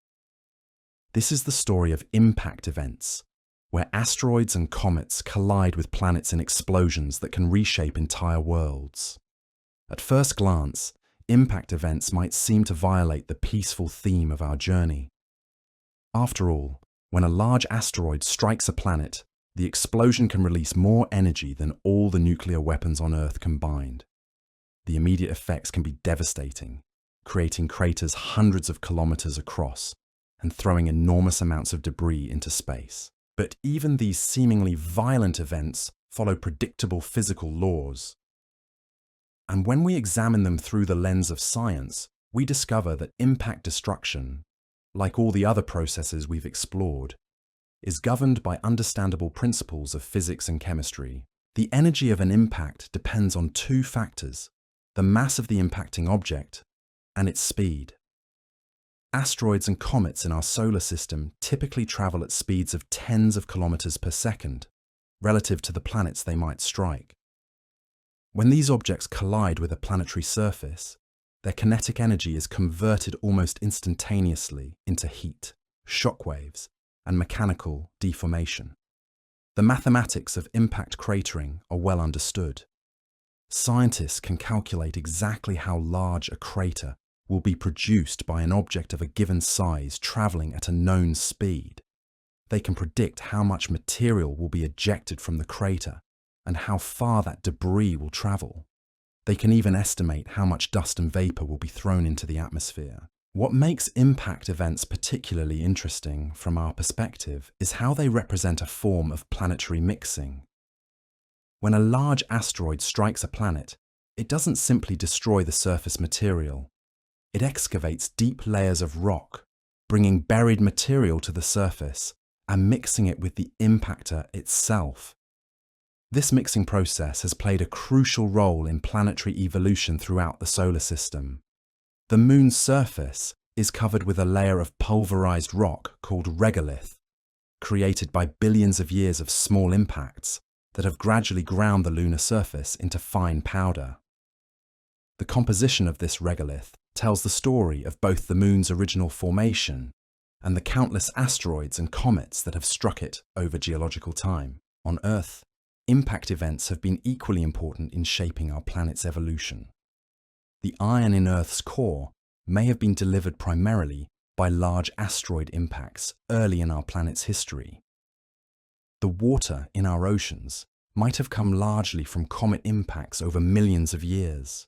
This is the story of impact events, where asteroids and comets collide with planets in explosions that can reshape entire worlds. At first glance, impact events might seem to violate the peaceful theme of our journey. After all, when a large asteroid strikes a planet, the explosion can release more energy than all the nuclear weapons on Earth combined. The immediate effects can be devastating, creating craters hundreds of kilometers across and throwing enormous amounts of debris into space. But even these seemingly violent events follow predictable physical laws. And when we examine them through the lens of science, we discover that impact destruction, like all the other processes we've explored, is governed by understandable principles of physics and chemistry. The energy of an impact depends on two factors: the mass of the impacting object and its speed. Asteroids and comets in our solar system typically travel at speeds of tens of kilometers per second, relative to the planets they might strike. When these objects collide with a planetary surface, their kinetic energy is converted almost instantaneously into heat, shock waves, and mechanical deformation. The mathematics of impact cratering are well understood. Scientists can calculate exactly how large a crater will be produced by an object of a given size traveling at a known speed. They can predict how much material will be ejected from the crater and how far that debris will travel. They can even estimate how much dust and vapor will be thrown into the atmosphere. What makes impact events particularly interesting from our perspective is how they represent a form of planetary mixing. When a large asteroid strikes a planet, it doesn't simply destroy the surface material. It excavates deep layers of rock, bringing buried material to the surface and mixing it with the impactor itself. This mixing process has played a crucial role in planetary evolution throughout the solar system. The Moon's surface is covered with a layer of pulverized rock called regolith, created by billions of years of small impacts that have gradually ground the lunar surface into fine powder. The composition of this regolith tells the story of both the Moon's original formation and the countless asteroids and comets that have struck it over geological time. On Earth, impact events have been equally important in shaping our planet's evolution. The iron in Earth's core may have been delivered primarily by large asteroid impacts early in our planet's history. The water in our oceans might have come largely from comet impacts over millions of years.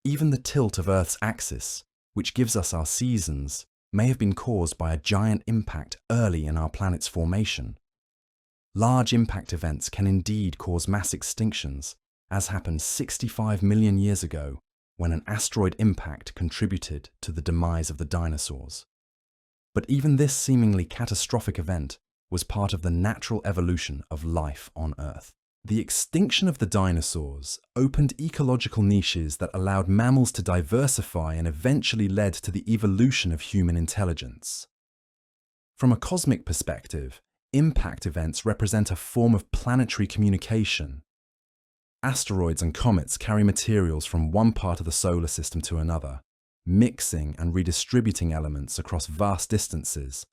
Even the tilt of Earth's axis, which gives us our seasons, may have been caused by a giant impact early in our planet's formation. Large impact events can indeed cause mass extinctions, as happened 65 million years ago when an asteroid impact contributed to the demise of the dinosaurs. But even this seemingly catastrophic event was part of the natural evolution of life on Earth. The extinction of the dinosaurs opened ecological niches that allowed mammals to diversify and eventually led to the evolution of human intelligence. From a cosmic perspective, impact events represent a form of planetary communication. Asteroids and comets carry materials from one part of the solar system to another, mixing and redistributing elements across vast distances.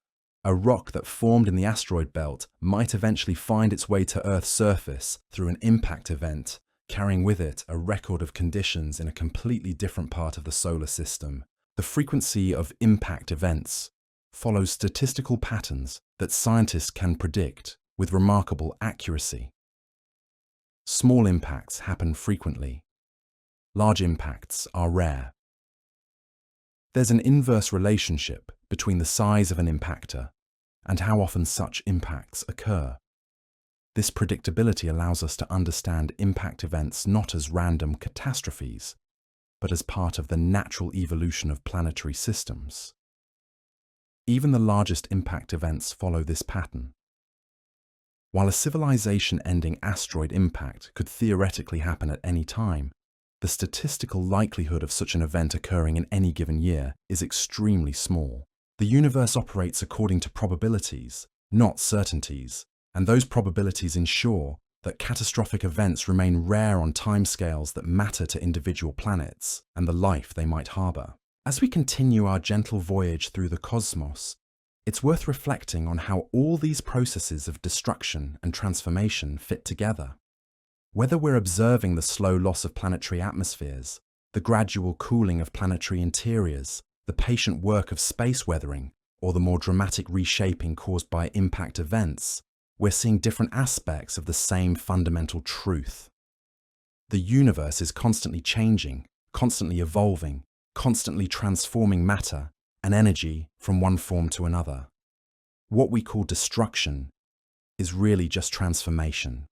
A rock that formed in the asteroid belt might eventually find its way to Earth's surface through an impact event, carrying with it a record of conditions in a completely different part of the solar system. The frequency of impact events follows statistical patterns that scientists can predict with remarkable accuracy. Small impacts happen frequently. Large impacts are rare. There's an inverse relationship between the size of an impactor and how often such impacts occur. This predictability allows us to understand impact events not as random catastrophes, but as part of the natural evolution of planetary systems. Even the largest impact events follow this pattern. While a civilization-ending asteroid impact could theoretically happen at any time, the statistical likelihood of such an event occurring in any given year is extremely small. The universe operates according to probabilities, not certainties, and those probabilities ensure that catastrophic events remain rare on timescales that matter to individual planets and the life they might harbour. As we continue our gentle voyage through the cosmos, it's worth reflecting on how all these processes of destruction and transformation fit together. Whether we're observing the slow loss of planetary atmospheres, the gradual cooling of planetary interiors, the patient work of space weathering, or the more dramatic reshaping caused by impact events, we're seeing different aspects of the same fundamental truth. The universe is constantly changing, constantly evolving, constantly transforming matter and energy from one form to another. What we call destruction is really just transformation,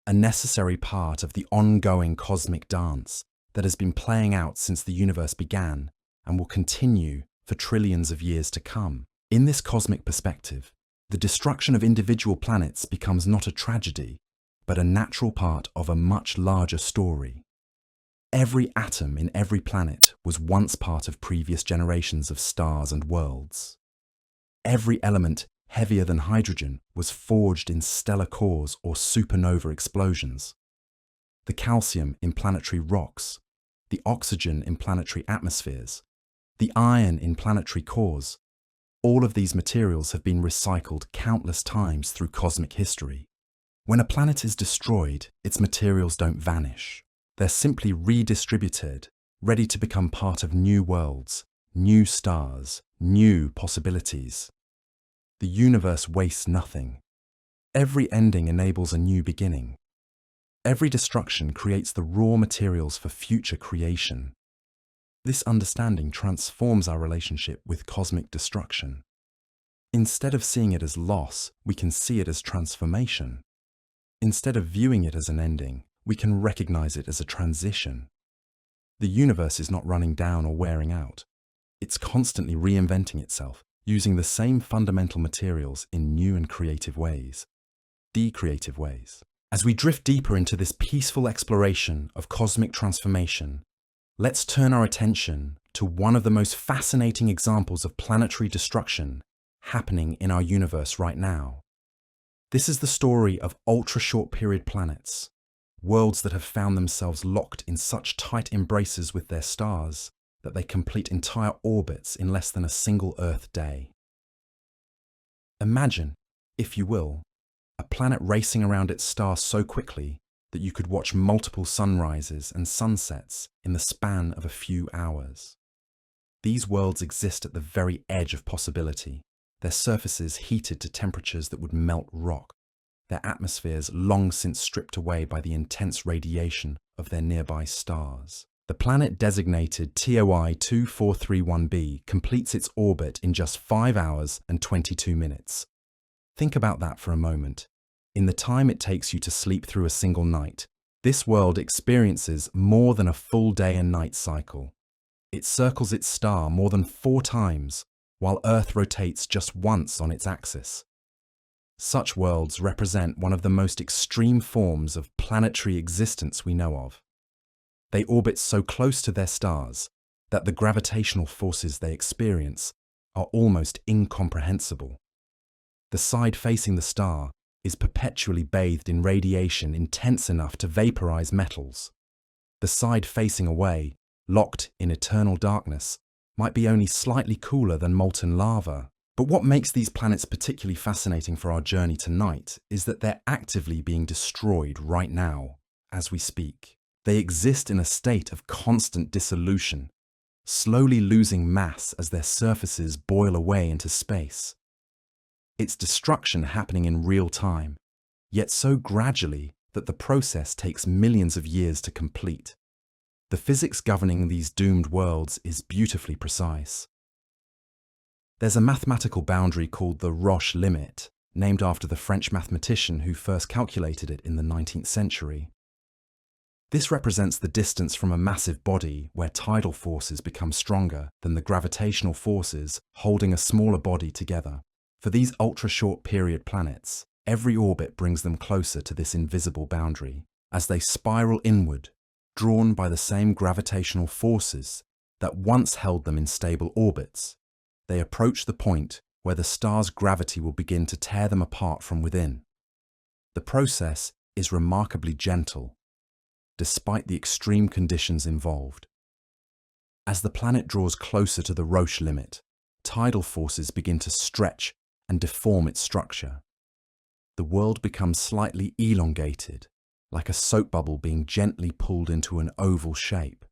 a necessary part of the ongoing cosmic dance that has been playing out since the universe began and will continue for trillions of years to come. In this cosmic perspective, the destruction of individual planets becomes not a tragedy, but a natural part of a much larger story. Every atom in every planet was once part of previous generations of stars and worlds. Every element heavier than hydrogen was forged in stellar cores or supernova explosions. The calcium in planetary rocks, the oxygen in planetary atmospheres, the iron in planetary cores, all of these materials have been recycled countless times through cosmic history. When a planet is destroyed, its materials don't vanish. They're simply redistributed, ready to become part of new worlds, new stars, new possibilities. The universe wastes nothing. Every ending enables a new beginning. Every destruction creates the raw materials for future creation. This understanding transforms our relationship with cosmic destruction. Instead of seeing it as loss, we can see it as transformation. Instead of viewing it as an ending, we can recognize it as a transition. The universe is not running down or wearing out. It's constantly reinventing itself, using the same fundamental materials in new and creative ways. Decreative ways. As we drift deeper into this peaceful exploration of cosmic transformation, let's turn our attention to one of the most fascinating examples of planetary destruction happening in our universe right now. This is the story of ultra-short period planets, worlds that have found themselves locked in such tight embraces with their stars that they complete entire orbits in less than a single Earth day. Imagine, if you will, a planet racing around its star so quickly that you could watch multiple sunrises and sunsets in the span of a few hours. These worlds exist at the very edge of possibility, their surfaces heated to temperatures that would melt rock, their atmospheres long since stripped away by the intense radiation of their nearby stars. The planet designated TOI 2431b completes its orbit in just 5 hours and 22 minutes. Think about that for a moment. In the time it takes you to sleep through a single night, this world experiences more than a full day and night cycle. It circles its star more than 4 times, while Earth rotates just once on its axis. Such worlds represent one of the most extreme forms of planetary existence we know of. They orbit so close to their stars that the gravitational forces they experience are almost incomprehensible. The side facing the star is perpetually bathed in radiation intense enough to vaporize metals. The side facing away, locked in eternal darkness, might be only slightly cooler than molten lava. But what makes these planets particularly fascinating for our journey tonight is that they're actively being destroyed right now, as we speak. They exist in a state of constant dissolution, slowly losing mass as their surfaces boil away into space. It's destruction happening in real time, yet so gradually that the process takes millions of years to complete. The physics governing these doomed worlds is beautifully precise. There's a mathematical boundary called the Roche limit, named after the French mathematician who first calculated it in the 19th century. This represents the distance from a massive body where tidal forces become stronger than the gravitational forces holding a smaller body together. For these ultra-short period planets, every orbit brings them closer to this invisible boundary, as they spiral inward, drawn by the same gravitational forces that once held them in stable orbits. They approach the point where the star's gravity will begin to tear them apart from within. The process is remarkably gentle, despite the extreme conditions involved. As the planet draws closer to the Roche limit, tidal forces begin to stretch and deform its structure. The world becomes slightly elongated, like a soap bubble being gently pulled into an oval shape.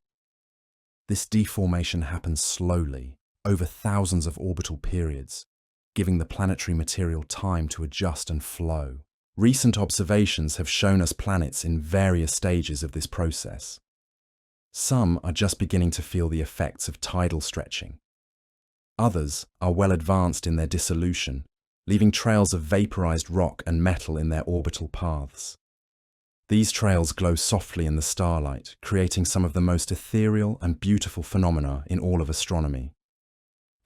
This deformation happens slowly, over thousands of orbital periods, giving the planetary material time to adjust and flow. Recent observations have shown us planets in various stages of this process. Some are just beginning to feel the effects of tidal stretching. Others are well advanced in their dissolution, leaving trails of vaporized rock and metal in their orbital paths. These trails glow softly in the starlight, creating some of the most ethereal and beautiful phenomena in all of astronomy.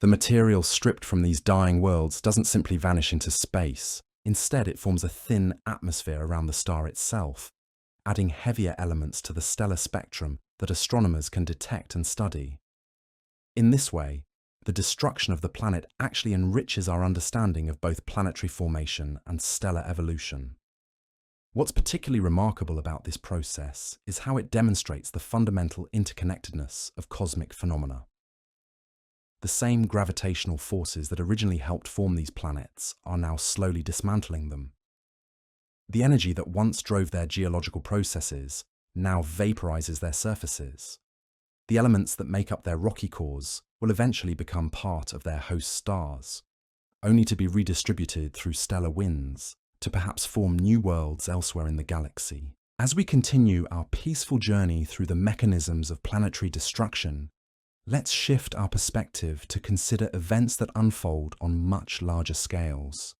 The material stripped from these dying worlds doesn't simply vanish into space. Instead, it forms a thin atmosphere around the star itself, adding heavier elements to the stellar spectrum that astronomers can detect and study. In this way, the destruction of the planet actually enriches our understanding of both planetary formation and stellar evolution. What's particularly remarkable about this process is how it demonstrates the fundamental interconnectedness of cosmic phenomena. The same gravitational forces that originally helped form these planets are now slowly dismantling them. The energy that once drove their geological processes now vaporizes their surfaces. The elements that make up their rocky cores will eventually become part of their host stars, only to be redistributed through stellar winds to perhaps form new worlds elsewhere in the galaxy. As we continue our peaceful journey through the mechanisms of planetary destruction, let's shift our perspective to consider events that unfold on much larger scales.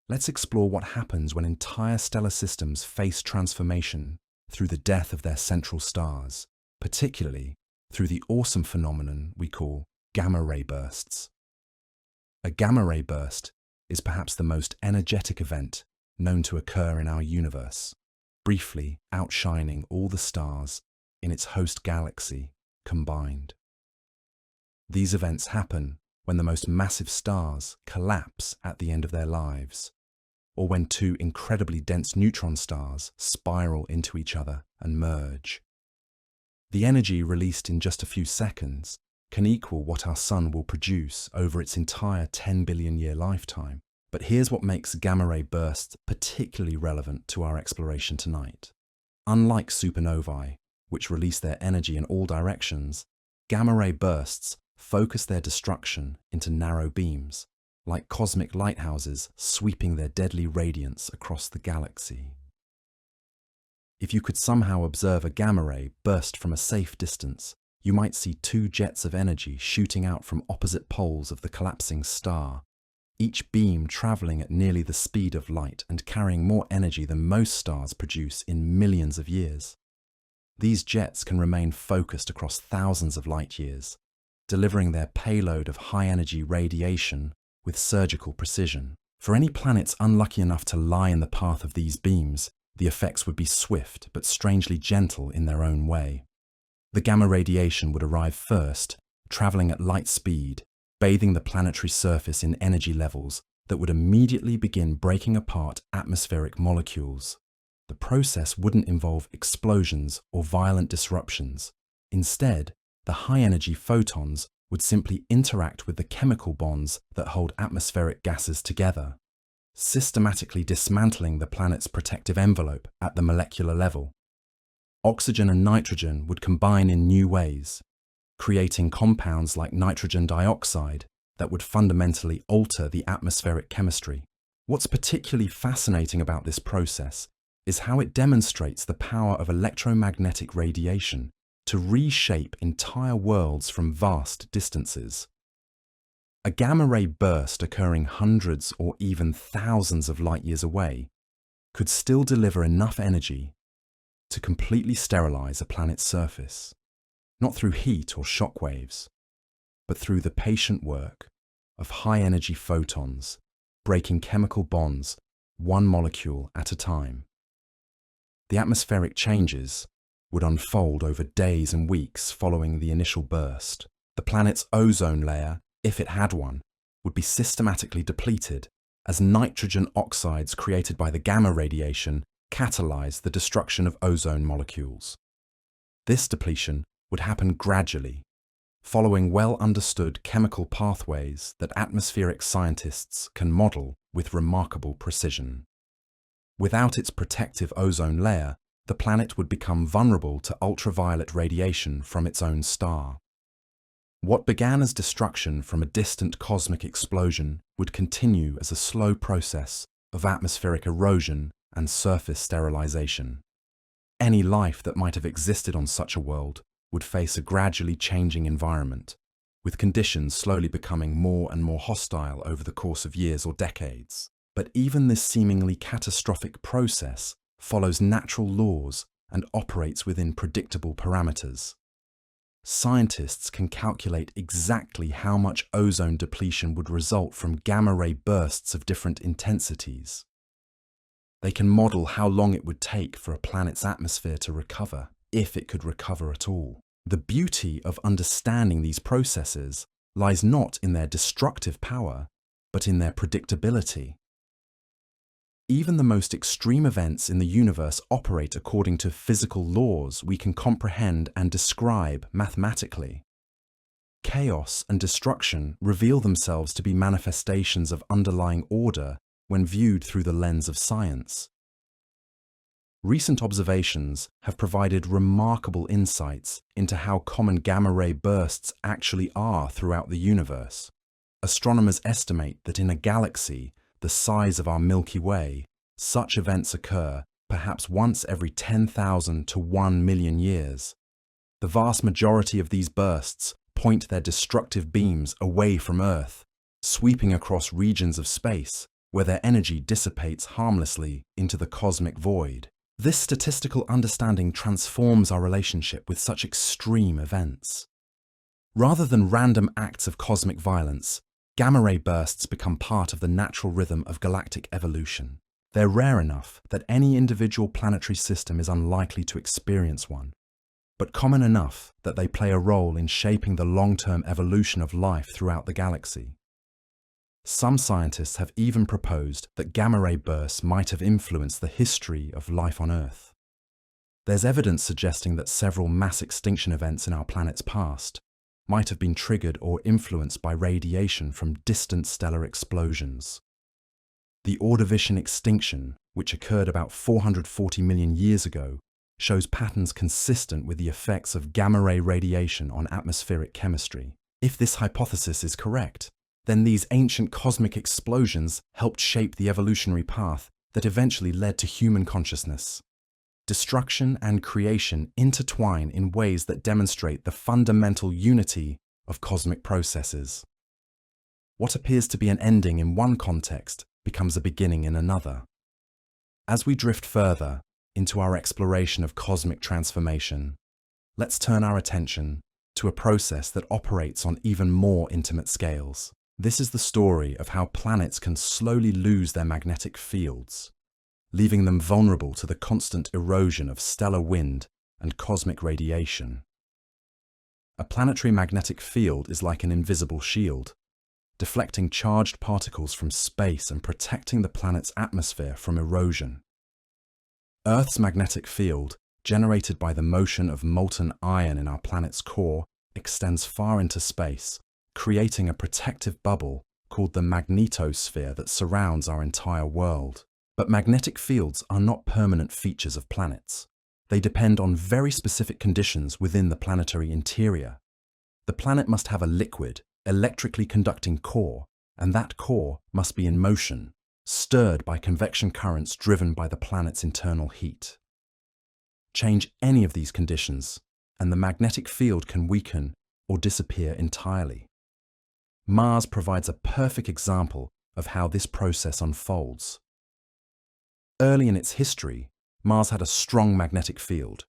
Let's explore what happens when entire stellar systems face transformation through the death of their central stars, particularly through the awesome phenomenon we call gamma-ray bursts. A gamma-ray burst is perhaps the most energetic event known to occur in our universe, briefly outshining all the stars in its host galaxy combined. These events happen when the most massive stars collapse at the end of their lives, or when two incredibly dense neutron stars spiral into each other and merge. The energy released in just a few seconds can equal what our sun will produce over its entire 10 billion year lifetime. But here's what makes gamma-ray bursts particularly relevant to our exploration tonight. Unlike supernovae, which release their energy in all directions, gamma-ray bursts focus their destruction into narrow beams, like cosmic lighthouses sweeping their deadly radiance across the galaxy. If you could somehow observe a gamma-ray burst from a safe distance, you might see two jets of energy shooting out from opposite poles of the collapsing star, each beam traveling at nearly the speed of light and carrying more energy than most stars produce in millions of years. These jets can remain focused across thousands of light years, delivering their payload of high-energy radiation with surgical precision. For any planets unlucky enough to lie in the path of these beams, the effects would be swift but strangely gentle in their own way. The gamma radiation would arrive first, traveling at light speed, bathing the planetary surface in energy levels that would immediately begin breaking apart atmospheric molecules. The process wouldn't involve explosions or violent disruptions. Instead, the high-energy photons would simply interact with the chemical bonds that hold atmospheric gases together, systematically dismantling the planet's protective envelope at the molecular level. Oxygen and nitrogen would combine in new ways, creating compounds like nitrogen dioxide that would fundamentally alter the atmospheric chemistry. What's particularly fascinating about this process is how it demonstrates the power of electromagnetic radiation to reshape entire worlds from vast distances. A gamma-ray burst occurring hundreds or even thousands of light-years away could still deliver enough energy to completely sterilize a planet's surface, not through heat or shock waves, but through the patient work of high-energy photons breaking chemical bonds one molecule at a time. The atmospheric changes would unfold over days and weeks following the initial burst. The planet's ozone layer, if it had one, would be systematically depleted as nitrogen oxides created by the gamma radiation catalyze the destruction of ozone molecules. This depletion would happen gradually, following well-understood chemical pathways that atmospheric scientists can model with remarkable precision. Without its protective ozone layer, the planet would become vulnerable to ultraviolet radiation from its own star. What began as destruction from a distant cosmic explosion would continue as a slow process of atmospheric erosion and surface sterilization. Any life that might have existed on such a world would face a gradually changing environment, with conditions slowly becoming more and more hostile over the course of years or decades. But even this seemingly catastrophic process follows natural laws and operates within predictable parameters. Scientists can calculate exactly how much ozone depletion would result from gamma-ray bursts of different intensities. They can model how long it would take for a planet's atmosphere to recover, if it could recover at all. The beauty of understanding these processes lies not in their destructive power, but in their predictability. Even the most extreme events in the universe operate according to physical laws we can comprehend and describe mathematically. Chaos and destruction reveal themselves to be manifestations of underlying order when viewed through the lens of science. Recent observations have provided remarkable insights into how common gamma-ray bursts actually are throughout the universe. Astronomers estimate that in a galaxy the size of our Milky Way, such events occur perhaps once every 10,000 to 1 million years. The vast majority of these bursts point their destructive beams away from Earth, sweeping across regions of space where their energy dissipates harmlessly into the cosmic void. This statistical understanding transforms our relationship with such extreme events. Rather than random acts of cosmic violence, gamma-ray bursts become part of the natural rhythm of galactic evolution. They're rare enough that any individual planetary system is unlikely to experience one, but common enough that they play a role in shaping the long-term evolution of life throughout the galaxy. Some scientists have even proposed that gamma-ray bursts might have influenced the history of life on Earth. There's evidence suggesting that several mass extinction events in our planet's past might have been triggered or influenced by radiation from distant stellar explosions. The Ordovician extinction, which occurred about 440 million years ago, shows patterns consistent with the effects of gamma-ray radiation on atmospheric chemistry. If this hypothesis is correct, then these ancient cosmic explosions helped shape the evolutionary path that eventually led to human consciousness. Destruction and creation intertwine in ways that demonstrate the fundamental unity of cosmic processes. What appears to be an ending in one context becomes a beginning in another. As we drift further into our exploration of cosmic transformation, let's turn our attention to a process that operates on even more intimate scales. This is the story of how planets can slowly lose their magnetic fields, leaving them vulnerable to the constant erosion of stellar wind and cosmic radiation. A planetary magnetic field is like an invisible shield, deflecting charged particles from space and protecting the planet's atmosphere from erosion. Earth's magnetic field, generated by the motion of molten iron in our planet's core, extends far into space, creating a protective bubble called the magnetosphere that surrounds our entire world. But magnetic fields are not permanent features of planets. They depend on very specific conditions within the planetary interior. The planet must have a liquid, electrically conducting core, and that core must be in motion, stirred by convection currents driven by the planet's internal heat. Change any of these conditions, and the magnetic field can weaken or disappear entirely. Mars provides a perfect example of how this process unfolds. Early in its history, Mars had a strong magnetic field,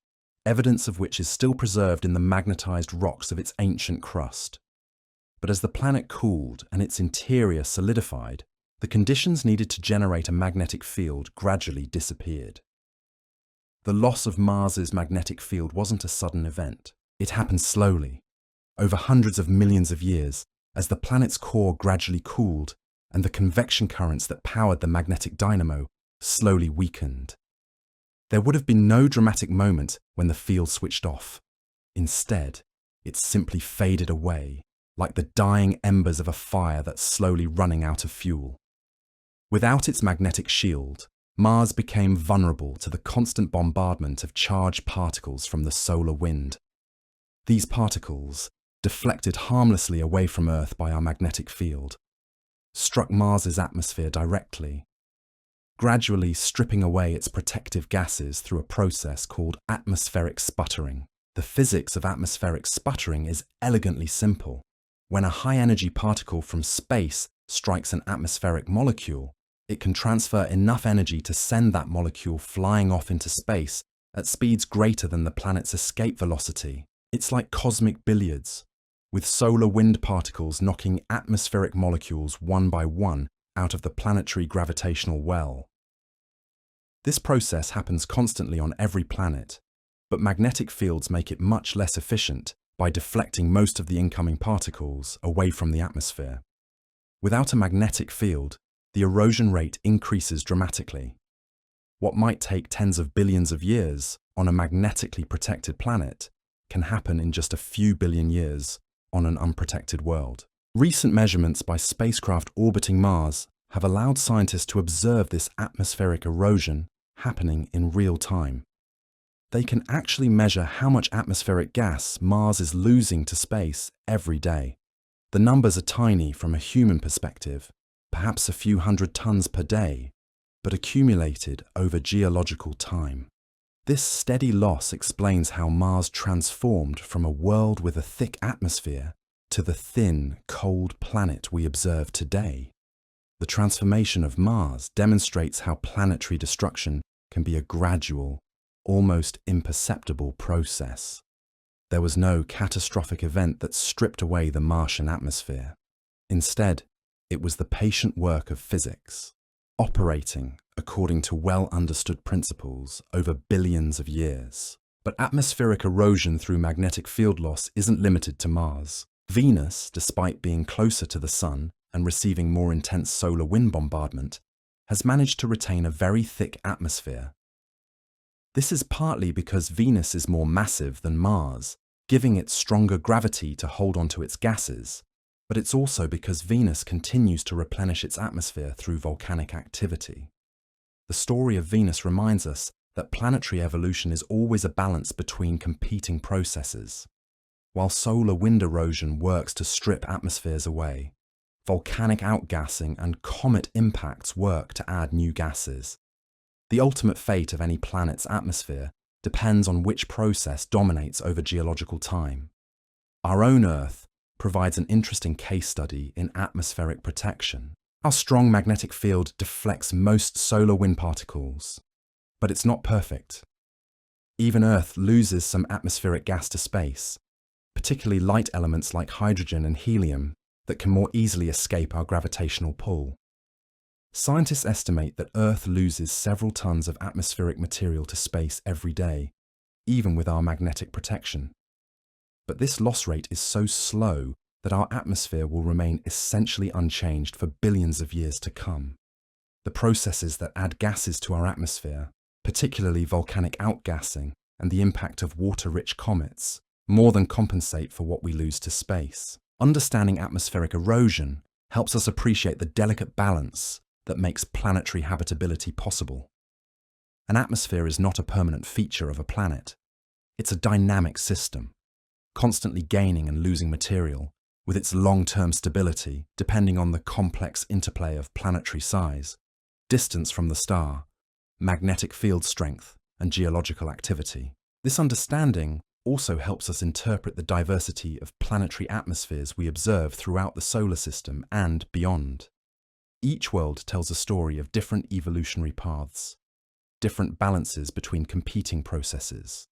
evidence of which is still preserved in the magnetized rocks of its ancient crust. But as the planet cooled and its interior solidified, the conditions needed to generate a magnetic field gradually disappeared. The loss of Mars's magnetic field wasn't a sudden event. It happened slowly, over hundreds of millions of years, as the planet's core gradually cooled and the convection currents that powered the magnetic dynamo slowly weakened. There would have been no dramatic moment when the field switched off. Instead, it simply faded away, like the dying embers of a fire that's slowly running out of fuel. Without its magnetic shield, Mars became vulnerable to the constant bombardment of charged particles from the solar wind. These particles, deflected harmlessly away from Earth by our magnetic field, struck Mars's atmosphere directly, gradually stripping away its protective gases through a process called atmospheric sputtering. The physics of atmospheric sputtering is elegantly simple. When a high-energy particle from space strikes an atmospheric molecule, it can transfer enough energy to send that molecule flying off into space at speeds greater than the planet's escape velocity. It's like cosmic billiards, with solar wind particles knocking atmospheric molecules one by one out of the planetary gravitational well. This process happens constantly on every planet, but magnetic fields make it much less efficient by deflecting most of the incoming particles away from the atmosphere. Without a magnetic field, the erosion rate increases dramatically. What might take tens of billions of years on a magnetically protected planet can happen in just a few billion years on an unprotected world. Recent measurements by spacecraft orbiting Mars have allowed scientists to observe this atmospheric erosion happening in real time. They can actually measure how much atmospheric gas Mars is losing to space every day. The numbers are tiny from a human perspective, perhaps a few hundred tons per day, but accumulated over geological time. This steady loss explains how Mars transformed from a world with a thick atmosphere to the thin, cold planet we observe today. The transformation of Mars demonstrates how planetary destruction can be a gradual, almost imperceptible process. There was no catastrophic event that stripped away the Martian atmosphere. Instead, it was the patient work of physics, operating according to well-understood principles over billions of years. But atmospheric erosion through magnetic field loss isn't limited to Mars. Venus, despite being closer to the Sun and receiving more intense solar wind bombardment, has managed to retain a very thick atmosphere. This is partly because Venus is more massive than Mars, giving it stronger gravity to hold onto its gases, but it's also because Venus continues to replenish its atmosphere through volcanic activity. The story of Venus reminds us that planetary evolution is always a balance between competing processes. While solar wind erosion works to strip atmospheres away, volcanic outgassing and comet impacts work to add new gases. The ultimate fate of any planet's atmosphere depends on which process dominates over geological time. Our own Earth provides an interesting case study in atmospheric protection. Our strong magnetic field deflects most solar wind particles, but it's not perfect. Even Earth loses some atmospheric gas to space, particularly light elements like hydrogen and helium that can more easily escape our gravitational pull. Scientists estimate that Earth loses several tons of atmospheric material to space every day, even with our magnetic protection. But this loss rate is so slow that our atmosphere will remain essentially unchanged for billions of years to come. The processes that add gases to our atmosphere, particularly volcanic outgassing and the impact of water-rich comets, more than compensate for what we lose to space. Understanding atmospheric erosion helps us appreciate the delicate balance that makes planetary habitability possible. An atmosphere is not a permanent feature of a planet. It's a dynamic system, constantly gaining and losing material, with its long-term stability depending on the complex interplay of planetary size, distance from the star, magnetic field strength, and geological activity. This understanding also helps us interpret the diversity of planetary atmospheres we observe throughout the solar system and beyond. Each world tells a story of different evolutionary paths, different balances between competing processes,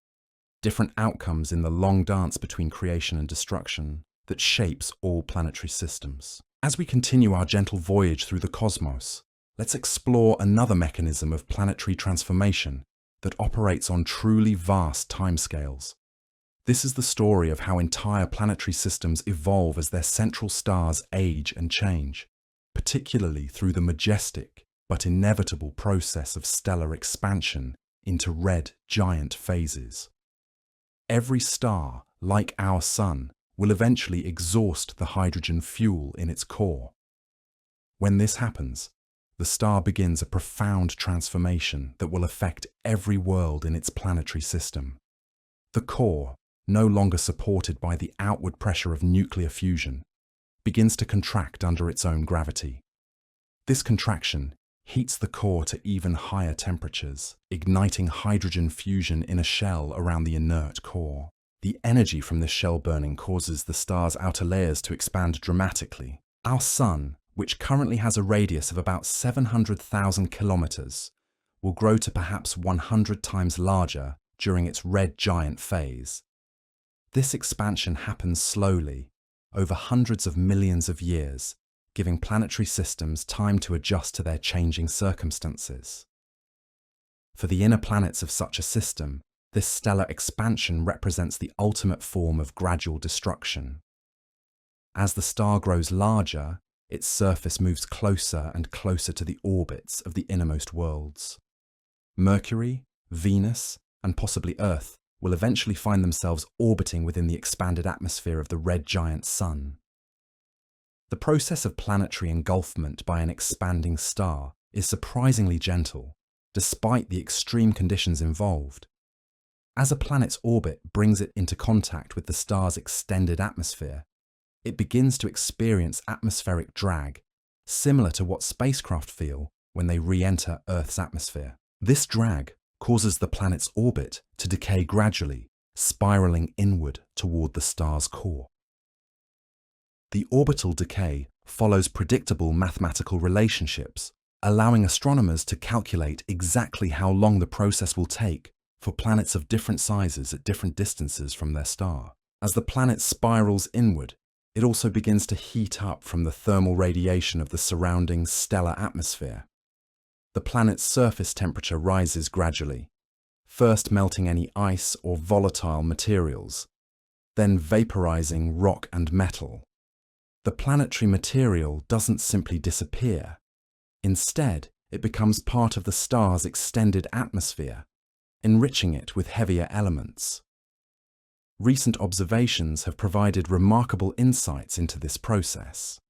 different outcomes in the long dance between creation and destruction that shapes all planetary systems. As we continue our gentle voyage through the cosmos, let's explore another mechanism of planetary transformation that operates on truly vast timescales. This is the story of how entire planetary systems evolve as their central stars age and change, particularly through the majestic but inevitable process of stellar expansion into red giant phases. Every star, like our Sun, will eventually exhaust the hydrogen fuel in its core. When this happens, the star begins a profound transformation that will affect every world in its planetary system. The core, no longer supported by the outward pressure of nuclear fusion, begins to contract under its own gravity. This contraction heats the core to even higher temperatures, igniting hydrogen fusion in a shell around the inert core. The energy from this shell burning causes the star's outer layers to expand dramatically. Our Sun, which currently has a radius of about 700,000 kilometers, will grow to perhaps 100 times larger during its red giant phase. This expansion happens slowly, over hundreds of millions of years, giving planetary systems time to adjust to their changing circumstances. For the inner planets of such a system, this stellar expansion represents the ultimate form of gradual destruction. As the star grows larger, its surface moves closer and closer to the orbits of the innermost worlds. Mercury, Venus, and possibly Earth will eventually find themselves orbiting within the expanded atmosphere of the red giant Sun. The process of planetary engulfment by an expanding star is surprisingly gentle, despite the extreme conditions involved. As a planet's orbit brings it into contact with the star's extended atmosphere, it begins to experience atmospheric drag, similar to what spacecraft feel when they re-enter Earth's atmosphere. This drag causes the planet's orbit to decay gradually, spiraling inward toward the star's core. The orbital decay follows predictable mathematical relationships, allowing astronomers to calculate exactly how long the process will take for planets of different sizes at different distances from their star. As the planet spirals inward, it also begins to heat up from the thermal radiation of the surrounding stellar atmosphere. The planet's surface temperature rises gradually, first melting any ice or volatile materials, then vaporizing rock and metal. The planetary material doesn't simply disappear. Instead, it becomes part of the star's extended atmosphere, enriching it with heavier elements. Recent observations have provided remarkable insights into this process.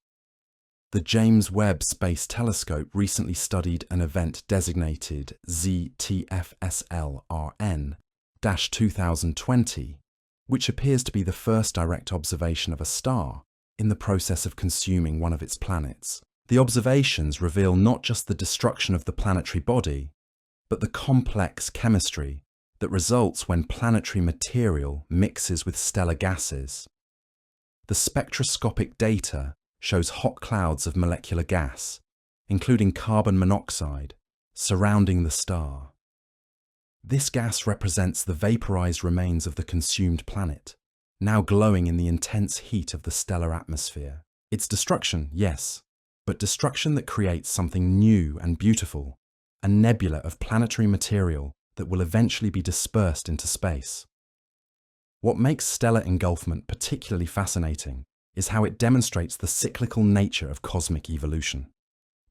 The James Webb Space Telescope recently studied an event designated ZTFSLRN-2020, which appears to be the first direct observation of a star in the process of consuming one of its planets. The observations reveal not just the destruction of the planetary body, but the complex chemistry that results when planetary material mixes with stellar gases. The spectroscopic data shows hot clouds of molecular gas, including carbon monoxide, surrounding the star. This gas represents the vaporized remains of the consumed planet, now glowing in the intense heat of the stellar atmosphere. It's destruction, yes, but destruction that creates something new and beautiful, a nebula of planetary material that will eventually be dispersed into space. What makes stellar engulfment particularly fascinating is how it demonstrates the cyclical nature of cosmic evolution.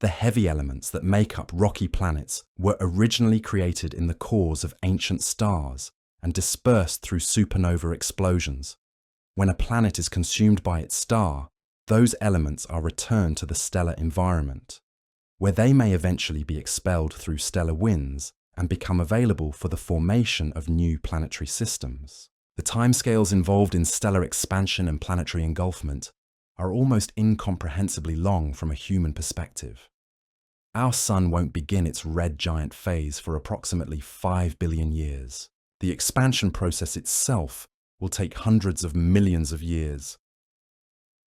The heavy elements that make up rocky planets were originally created in the cores of ancient stars and dispersed through supernova explosions. When a planet is consumed by its star, those elements are returned to the stellar environment, where they may eventually be expelled through stellar winds and become available for the formation of new planetary systems. The timescales involved in stellar expansion and planetary engulfment are almost incomprehensibly long from a human perspective. Our Sun won't begin its red giant phase for approximately 5 billion years. The expansion process itself will take hundreds of millions of years.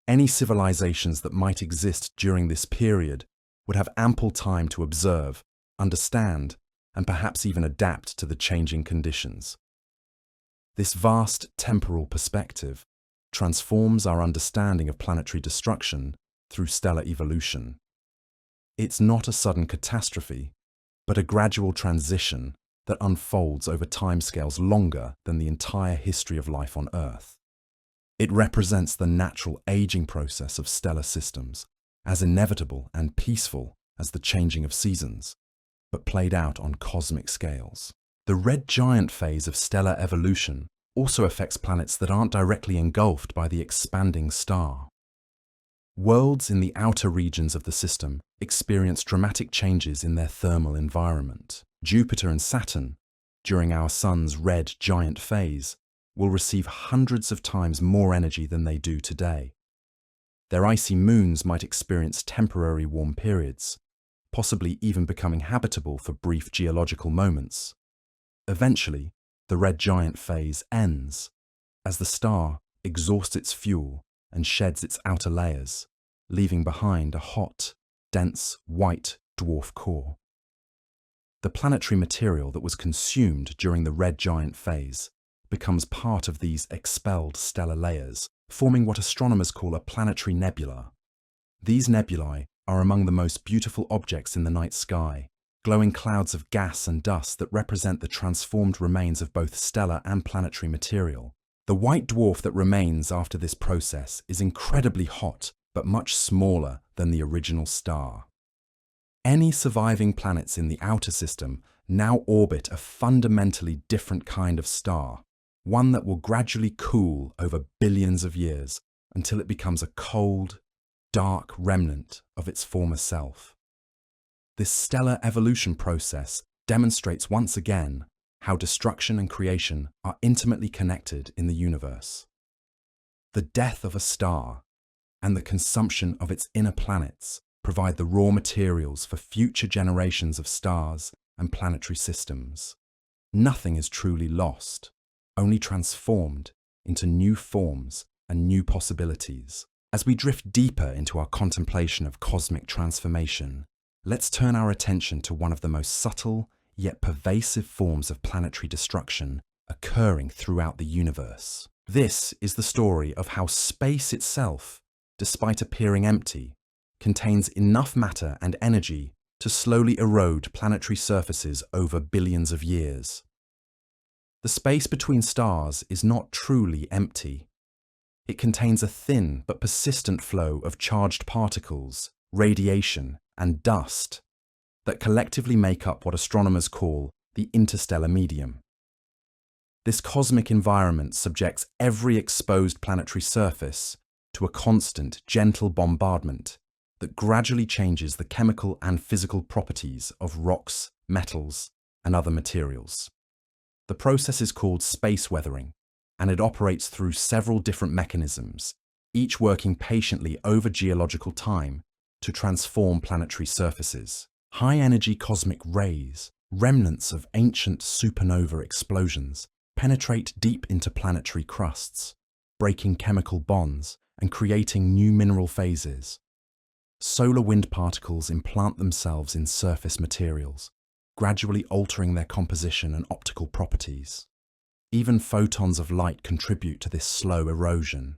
Any civilizations that might exist during this period would have ample time to observe, understand, and perhaps even adapt to the changing conditions. This vast temporal perspective transforms our understanding of planetary destruction through stellar evolution. It's not a sudden catastrophe, but a gradual transition that unfolds over timescales longer than the entire history of life on Earth. It represents the natural aging process of stellar systems, as inevitable and peaceful as the changing of seasons, but played out on cosmic scales. The red giant phase of stellar evolution also affects planets that aren't directly engulfed by the expanding star. Worlds in the outer regions of the system experience dramatic changes in their thermal environment. Jupiter and Saturn, during our Sun's red giant phase, will receive hundreds of times more energy than they do today. Their icy moons might experience temporary warm periods, possibly even becoming habitable for brief geological moments. Eventually, the red giant phase ends, as the star exhausts its fuel and sheds its outer layers, leaving behind a hot, dense, white dwarf core. The planetary material that was consumed during the red giant phase becomes part of these expelled stellar layers, forming what astronomers call a planetary nebula. These nebulae are among the most beautiful objects in the night sky, glowing clouds of gas and dust that represent the transformed remains of both stellar and planetary material. The white dwarf that remains after this process is incredibly hot, but much smaller than the original star. Any surviving planets in the outer system now orbit a fundamentally different kind of star, one that will gradually cool over billions of years until it becomes a cold, dark remnant of its former self. This stellar evolution process demonstrates once again how destruction and creation are intimately connected in the universe. The death of a star and the consumption of its inner planets provide the raw materials for future generations of stars and planetary systems. Nothing is truly lost, only transformed into new forms and new possibilities. As we drift deeper into our contemplation of cosmic transformation, let's turn our attention to one of the most subtle yet pervasive forms of planetary destruction occurring throughout the universe. This is the story of how space itself, despite appearing empty, contains enough matter and energy to slowly erode planetary surfaces over billions of years. The space between stars is not truly empty. It contains a thin but persistent flow of charged particles, radiation, and dust that collectively make up what astronomers call the interstellar medium. This cosmic environment subjects every exposed planetary surface to a constant, gentle bombardment that gradually changes the chemical and physical properties of rocks, metals, and other materials. The process is called space weathering, and it operates through several different mechanisms, each working patiently over geological time to transform planetary surfaces. High-energy cosmic rays, remnants of ancient supernova explosions, penetrate deep into planetary crusts, breaking chemical bonds and creating new mineral phases. Solar wind particles implant themselves in surface materials, gradually altering their composition and optical properties. Even photons of light contribute to this slow erosion.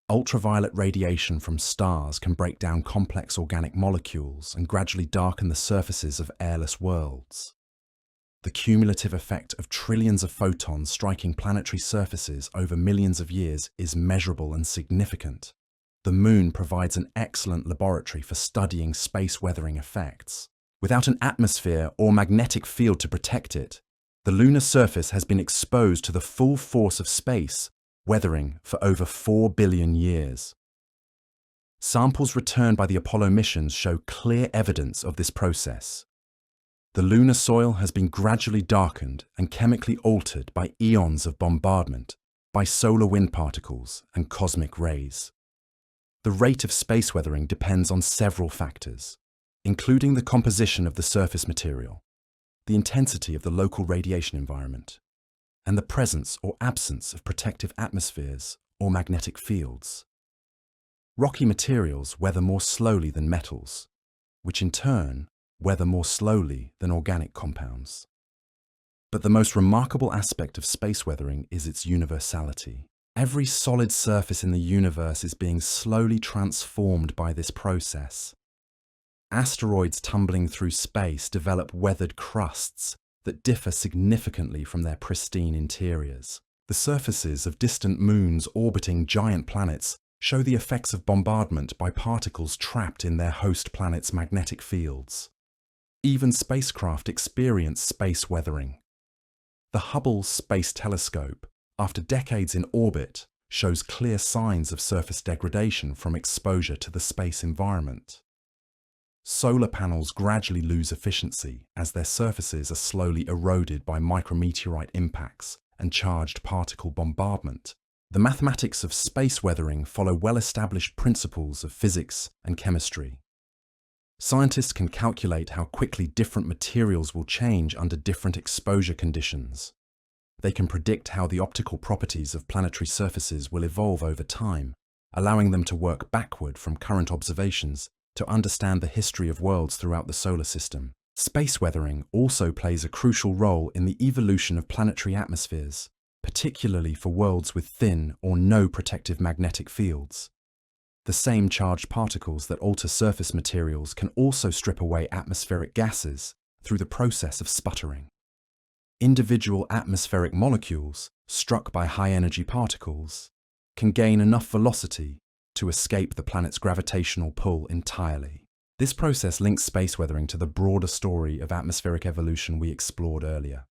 Ultraviolet radiation from stars can break down complex organic molecules and gradually darken the surfaces of airless worlds. The cumulative effect of trillions of photons striking planetary surfaces over millions of years is measurable and significant. The Moon provides an excellent laboratory for studying space weathering effects. Without an atmosphere or magnetic field to protect it, the lunar surface has been exposed to the full force of space weathering for over 4 billion years. Samples returned by the Apollo missions show clear evidence of this process. The lunar soil has been gradually darkened and chemically altered by eons of bombardment, by solar wind particles and cosmic rays. The rate of space weathering depends on several factors, including the composition of the surface material, the intensity of the local radiation environment, and the presence or absence of protective atmospheres or magnetic fields. Rocky materials weather more slowly than metals, which in turn weather more slowly than organic compounds. But the most remarkable aspect of space weathering is its universality. Every solid surface in the universe is being slowly transformed by this process. Asteroids tumbling through space develop weathered crusts that differ significantly from their pristine interiors. The surfaces of distant moons orbiting giant planets show the effects of bombardment by particles trapped in their host planet's magnetic fields. Even spacecraft experience space weathering. The Hubble Space Telescope, after decades in orbit, shows clear signs of surface degradation from exposure to the space environment. Solar panels gradually lose efficiency as their surfaces are slowly eroded by micrometeorite impacts and charged particle bombardment. The mathematics of space weathering follow well-established principles of physics and chemistry. Scientists can calculate how quickly different materials will change under different exposure conditions. They can predict how the optical properties of planetary surfaces will evolve over time, allowing them to work backward from current observations to understand the history of worlds throughout the solar system. Space weathering also plays a crucial role in the evolution of planetary atmospheres, particularly for worlds with thin or no protective magnetic fields. The same charged particles that alter surface materials can also strip away atmospheric gases through the process of sputtering. Individual atmospheric molecules, struck by high-energy particles, can gain enough velocity to escape the planet's gravitational pull entirely. This process links space weathering to the broader story of atmospheric evolution we explored earlier.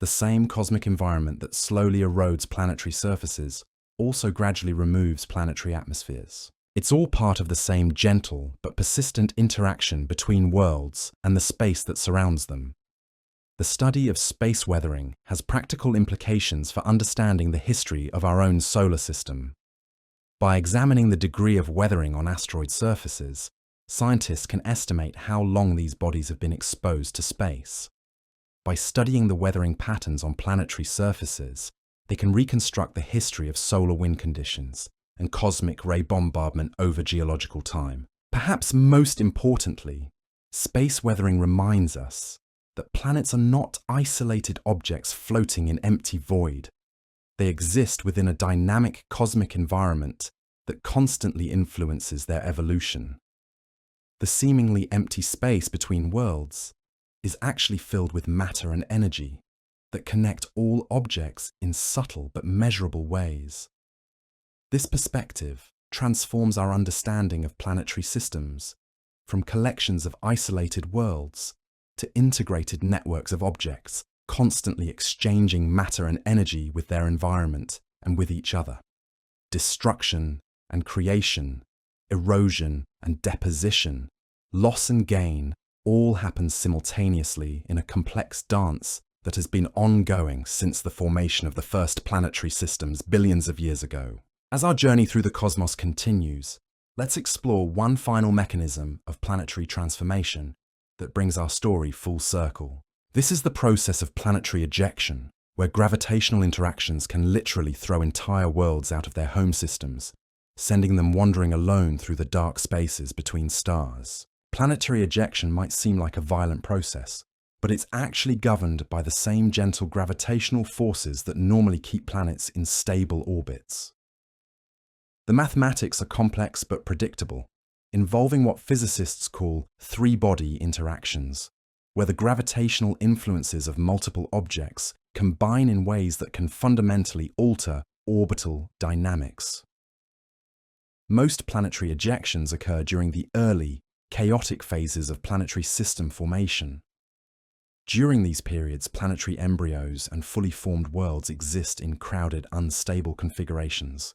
The same cosmic environment that slowly erodes planetary surfaces also gradually removes planetary atmospheres. It's all part of the same gentle but persistent interaction between worlds and the space that surrounds them. The study of space weathering has practical implications for understanding the history of our own solar system. By examining the degree of weathering on asteroid surfaces, scientists can estimate how long these bodies have been exposed to space. By studying the weathering patterns on planetary surfaces, they can reconstruct the history of solar wind conditions and cosmic ray bombardment over geological time. Perhaps most importantly, space weathering reminds us that planets are not isolated objects floating in empty void. They exist within a dynamic cosmic environment that constantly influences their evolution. The seemingly empty space between worlds is actually filled with matter and energy that connect all objects in subtle but measurable ways. This perspective transforms our understanding of planetary systems from collections of isolated worlds to integrated networks of objects constantly exchanging matter and energy with their environment and with each other. Destruction and creation, erosion and deposition, loss and gain all happen simultaneously in a complex dance that has been ongoing since the formation of the first planetary systems billions of years ago. As our journey through the cosmos continues, let's explore one final mechanism of planetary transformation that brings our story full circle. This is the process of planetary ejection, where gravitational interactions can literally throw entire worlds out of their home systems, sending them wandering alone through the dark spaces between stars. Planetary ejection might seem like a violent process, but it's actually governed by the same gentle gravitational forces that normally keep planets in stable orbits. The mathematics are complex but predictable, involving what physicists call three-body interactions, where the gravitational influences of multiple objects combine in ways that can fundamentally alter orbital dynamics. Most planetary ejections occur during the early, chaotic phases of planetary system formation. During these periods, planetary embryos and fully formed worlds exist in crowded, unstable configurations.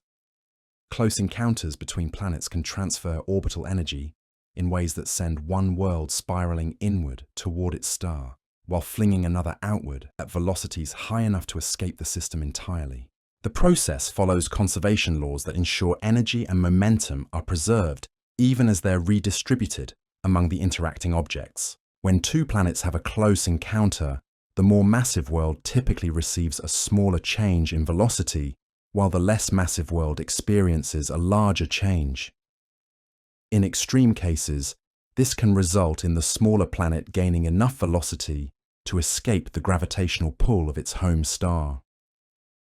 Close encounters between planets can transfer orbital energy in ways that send one world spiraling inward toward its star, while flinging another outward at velocities high enough to escape the system entirely. The process follows conservation laws that ensure energy and momentum are preserved even as they're redistributed among the interacting objects. When two planets have a close encounter, the The more massive world typically receives a smaller change in velocity, while the less massive world experiences a larger change. In extreme cases, this can result in the smaller planet gaining enough velocity to escape the gravitational pull of its home star.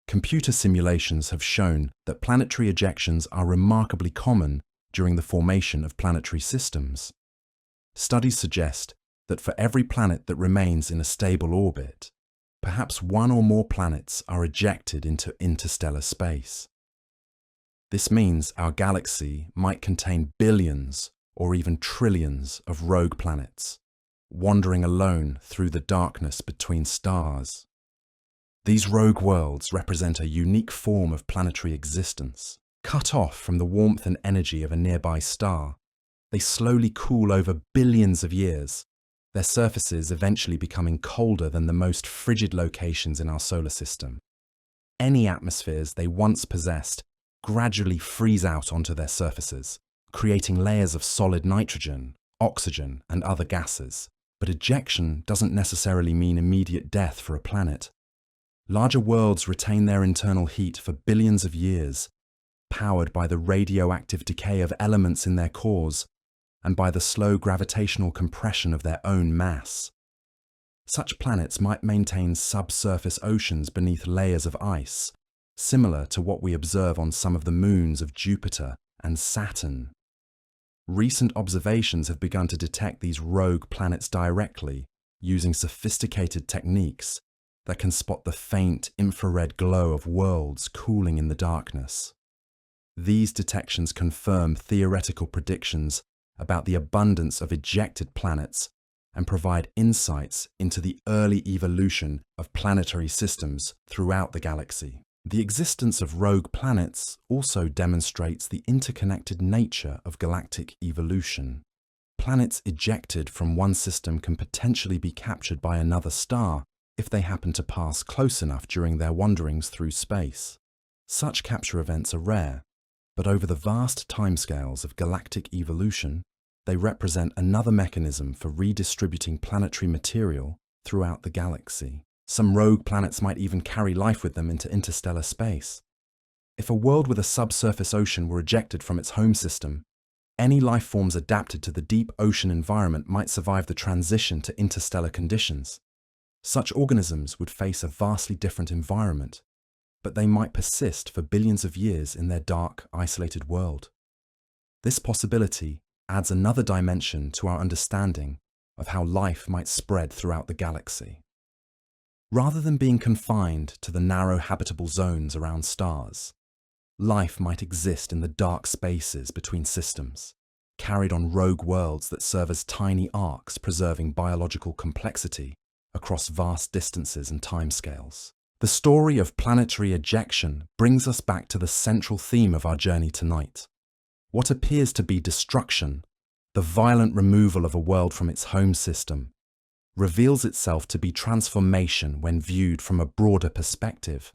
Computer simulations have shown that planetary ejections are remarkably common during the formation of planetary systems. Studies suggest that for every planet that remains in a stable orbit, perhaps one or more planets are ejected into interstellar space. This means our galaxy might contain billions or even trillions of rogue planets, wandering alone through the darkness between stars. These rogue worlds represent a unique form of planetary existence. Cut off from the warmth and energy of a nearby star, they slowly cool over billions of years, their surfaces eventually becoming colder than the most frigid locations in our solar system. Any atmospheres they once possessed gradually freeze out onto their surfaces, creating layers of solid nitrogen, oxygen, and other gases. But ejection doesn't necessarily mean immediate death for a planet. Larger worlds retain their internal heat for billions of years, powered by the radioactive decay of elements in their cores and by the slow gravitational compression of their own mass. Such planets might maintain subsurface oceans beneath layers of ice, similar to what we observe on some of the moons of Jupiter and Saturn. Recent observations have begun to detect these rogue planets directly, using sophisticated techniques that can spot the faint infrared glow of worlds cooling in the darkness. These detections confirm theoretical predictions about the abundance of ejected planets and provide insights into the early evolution of planetary systems throughout the galaxy. The existence of rogue planets also demonstrates the interconnected nature of galactic evolution. Planets ejected from one system can potentially be captured by another star if they happen to pass close enough during their wanderings through space. Such capture events are rare, but over the vast timescales of galactic evolution, they represent another mechanism for redistributing planetary material throughout the galaxy. Some rogue planets might even carry life with them into interstellar space. If a world with a subsurface ocean were ejected from its home system, any life forms adapted to the deep ocean environment might survive the transition to interstellar conditions. Such organisms would face a vastly different environment, but they might persist for billions of years in their dark, isolated world. This possibility adds another dimension to our understanding of how life might spread throughout the galaxy. Rather than being confined to the narrow habitable zones around stars, life might exist in the dark spaces between systems, carried on rogue worlds that serve as tiny arcs preserving biological complexity across vast distances and timescales. The story of planetary ejection brings us back to the central theme of our journey tonight. What appears to be destruction, the violent removal of a world from its home system, reveals itself to be transformation when viewed from a broader perspective.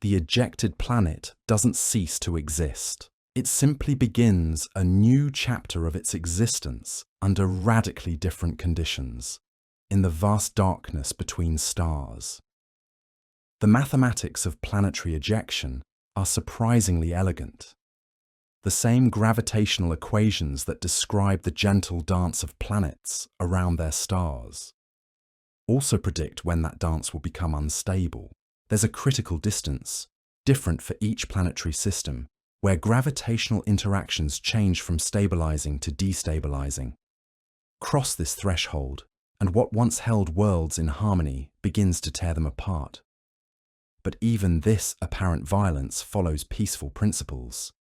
The ejected planet doesn't cease to exist. It simply begins a new chapter of its existence under radically different conditions, in the vast darkness between stars. The mathematics of planetary ejection are surprisingly elegant. The same gravitational equations that describe the gentle dance of planets around their stars also predict when that dance will become unstable. There's a critical distance, different for each planetary system, where gravitational interactions change from stabilizing to destabilizing. Cross this threshold, and what once held worlds in harmony begins to tear them apart. But even this apparent violence follows peaceful principles.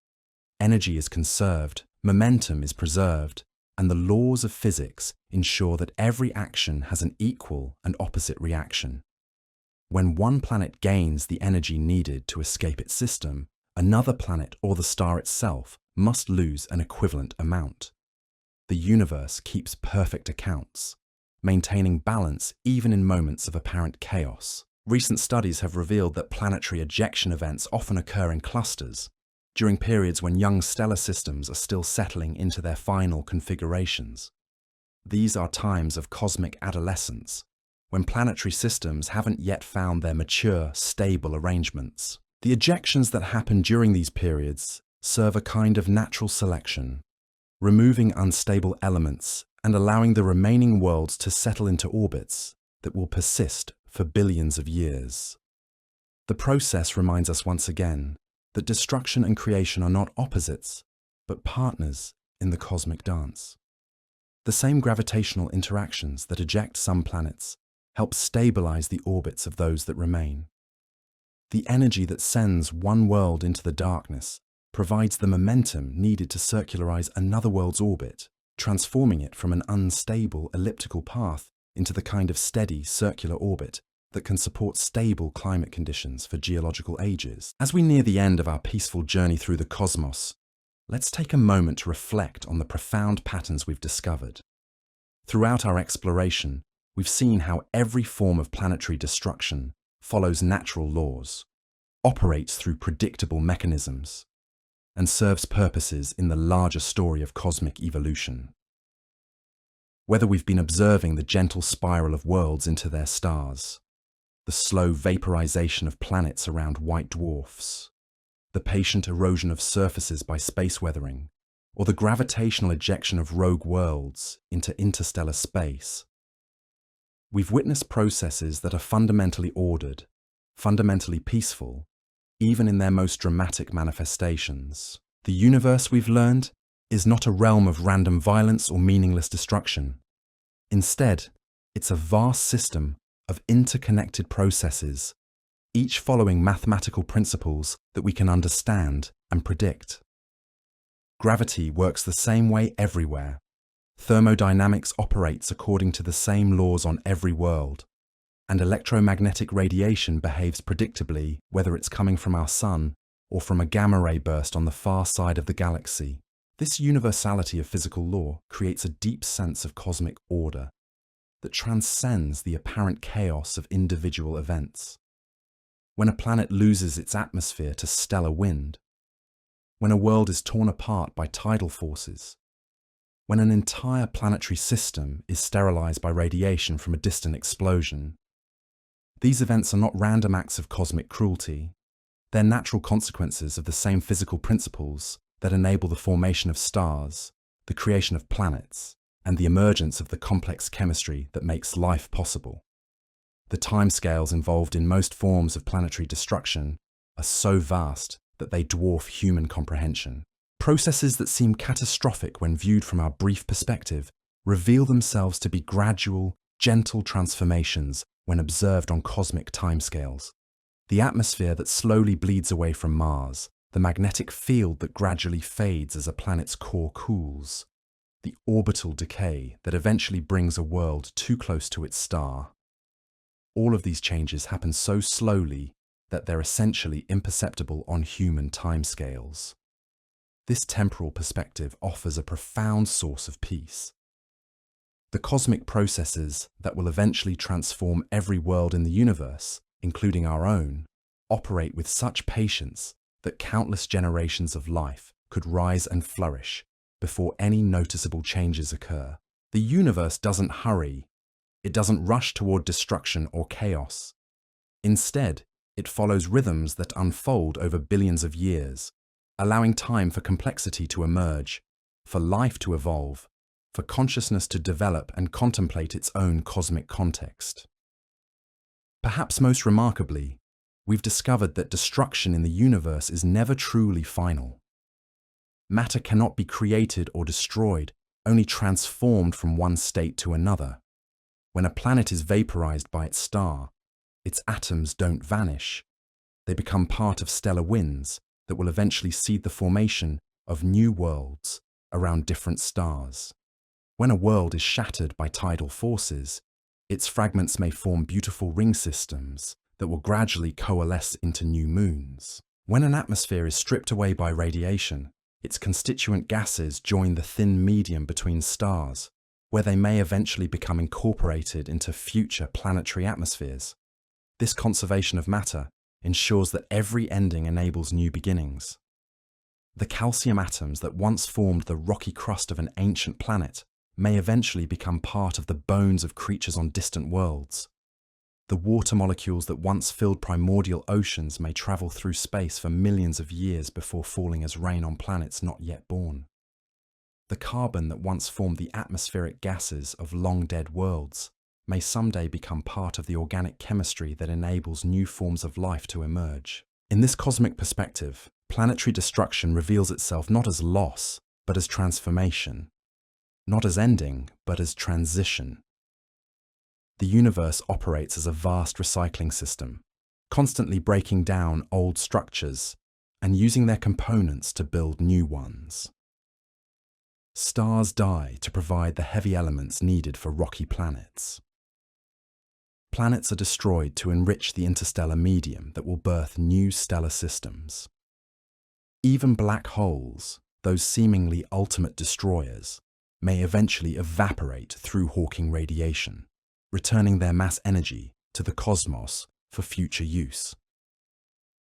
Energy is conserved, momentum is preserved, and the laws of physics ensure that every action has an equal and opposite reaction. When one planet gains the energy needed to escape its system, another planet or the star itself must lose an equivalent amount. The universe keeps perfect accounts, maintaining balance even in moments of apparent chaos. Recent studies have revealed that planetary ejection events often occur in clusters, during periods when young stellar systems are still settling into their final configurations. These are times of cosmic adolescence, when planetary systems haven't yet found their mature, stable arrangements. The ejections that happen during these periods serve a kind of natural selection, removing unstable elements and allowing the remaining worlds to settle into orbits that will persist for billions of years. The process reminds us once again that destruction and creation are not opposites, but partners in the cosmic dance. The same gravitational interactions that eject some planets help stabilize the orbits of those that remain. The energy that sends one world into the darkness provides the momentum needed to circularize another world's orbit, transforming it from an unstable elliptical path into the kind of steady circular orbit that can support stable climate conditions for geological ages. As we near the end of our peaceful journey through the cosmos, let's take a moment to reflect on the profound patterns we've discovered. Throughout our exploration, we've seen how every form of planetary destruction follows natural laws, operates through predictable mechanisms, and serves purposes in the larger story of cosmic evolution. Whether we've been observing the gentle spiral of worlds into their stars, the slow vaporization of planets around white dwarfs, the patient erosion of surfaces by space weathering, or the gravitational ejection of rogue worlds into interstellar space, we've witnessed processes that are fundamentally ordered, fundamentally peaceful, even in their most dramatic manifestations. The universe, we've learned, is not a realm of random violence or meaningless destruction. Instead, it's a vast system of interconnected processes, each following mathematical principles that we can understand and predict. Gravity works the same way everywhere. Thermodynamics operates according to the same laws on every world, and electromagnetic radiation behaves predictably whether it's coming from our sun or from a gamma ray burst on the far side of the galaxy. This universality of physical law creates a deep sense of cosmic order that transcends the apparent chaos of individual events. When a planet loses its atmosphere to stellar wind, when a world is torn apart by tidal forces, when an entire planetary system is sterilized by radiation from a distant explosion, these events are not random acts of cosmic cruelty. They're natural consequences of the same physical principles that enable the formation of stars, the creation of planets, and the emergence of the complex chemistry that makes life possible. The timescales involved in most forms of planetary destruction are so vast that they dwarf human comprehension. Processes that seem catastrophic when viewed from our brief perspective reveal themselves to be gradual, gentle transformations when observed on cosmic timescales. The atmosphere that slowly bleeds away from Mars, the magnetic field that gradually fades as a planet's core cools, the orbital decay that eventually brings a world too close to its star. All of these changes happen so slowly that they're essentially imperceptible on human timescales. This temporal perspective offers a profound source of peace. The cosmic processes that will eventually transform every world in the universe, including our own, operate with such patience that countless generations of life could rise and flourish before any noticeable changes occur. The universe doesn't hurry. It doesn't rush toward destruction or chaos. Instead, it follows rhythms that unfold over billions of years, allowing time for complexity to emerge, for life to evolve, for consciousness to develop and contemplate its own cosmic context. Perhaps most remarkably, we've discovered that destruction in the universe is never truly final. Matter cannot be created or destroyed, only transformed from one state to another. When a planet is vaporized by its star, its atoms don't vanish. They become part of stellar winds that will eventually seed the formation of new worlds around different stars. When a world is shattered by tidal forces, its fragments may form beautiful ring systems that will gradually coalesce into new moons. When an atmosphere is stripped away by radiation, its constituent gases join the thin medium between stars, where they may eventually become incorporated into future planetary atmospheres. This conservation of matter ensures that every ending enables new beginnings. The calcium atoms that once formed the rocky crust of an ancient planet may eventually become part of the bones of creatures on distant worlds, The water molecules that once filled primordial oceans may travel through space for millions of years before falling as rain on planets not yet born. The carbon that once formed the atmospheric gases of long-dead worlds may someday become part of the organic chemistry that enables new forms of life to emerge. In this cosmic perspective, planetary destruction reveals itself not as loss, but as transformation. Not as ending, but as transition. The universe operates as a vast recycling system, constantly breaking down old structures and using their components to build new ones. Stars die to provide the heavy elements needed for rocky planets. Planets are destroyed to enrich the interstellar medium that will birth new stellar systems. Even black holes, those seemingly ultimate destroyers, may eventually evaporate through Hawking radiation, returning their mass energy to the cosmos for future use.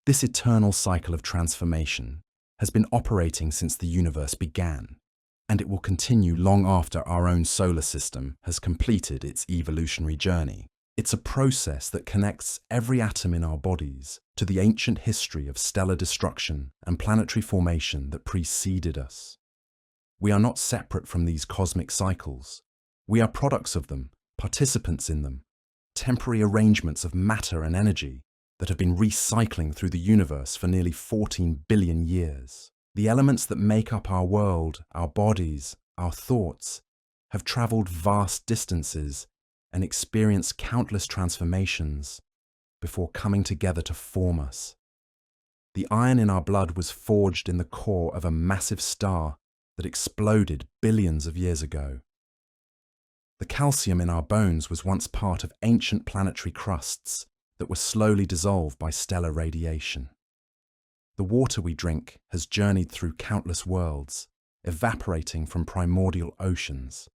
This eternal cycle of transformation has been operating since the universe began, and it will continue long after our own solar system has completed its evolutionary journey. It's a process that connects every atom in our bodies to the ancient history of stellar destruction and planetary formation that preceded us. We are not separate from these cosmic cycles. We are products of them, participants in them, temporary arrangements of matter and energy that have been recycling through the universe for nearly 14 billion years. The elements that make up our world, our bodies, our thoughts, have traveled vast distances and experienced countless transformations before coming together to form us. The iron in our blood was forged in the core of a massive star that exploded billions of years ago. The calcium in our bones was once part of ancient planetary crusts that were slowly dissolved by stellar radiation. The water we drink has journeyed through countless worlds, evaporating from primordial oceans,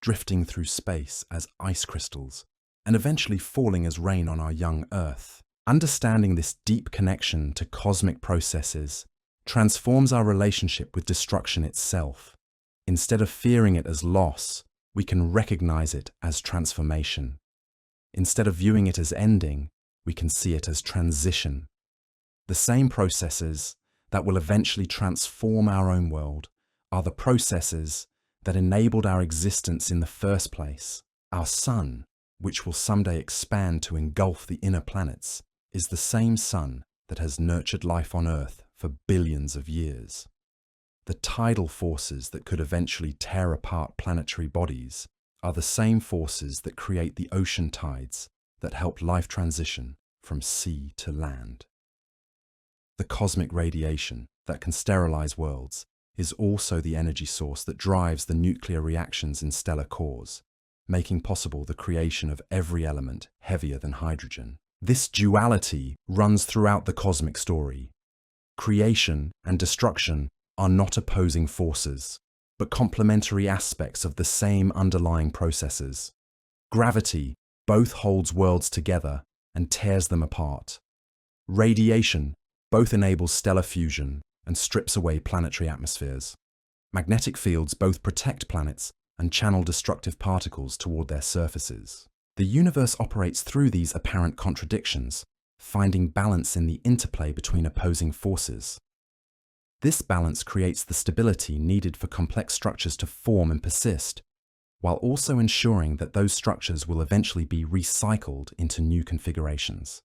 drifting through space as ice crystals, and eventually falling as rain on our young Earth. Understanding this deep connection to cosmic processes transforms our relationship with destruction itself. Instead of fearing it as loss, we can recognize it as transformation. Instead of viewing it as ending, we can see it as transition. The same processes that will eventually transform our own world are the processes that enabled our existence in the first place. Our sun, which will someday expand to engulf the inner planets, is the same sun that has nurtured life on Earth for billions of years. The tidal forces that could eventually tear apart planetary bodies are the same forces that create the ocean tides that help life transition from sea to land. The cosmic radiation that can sterilize worlds is also the energy source that drives the nuclear reactions in stellar cores, making possible the creation of every element heavier than hydrogen. This duality runs throughout the cosmic story. Creation and destruction are not opposing forces, but complementary aspects of the same underlying processes. Gravity both holds worlds together and tears them apart. Radiation both enables stellar fusion and strips away planetary atmospheres. Magnetic fields both protect planets and channel destructive particles toward their surfaces. The universe operates through these apparent contradictions, finding balance in the interplay between opposing forces. This balance creates the stability needed for complex structures to form and persist, while also ensuring that those structures will eventually be recycled into new configurations.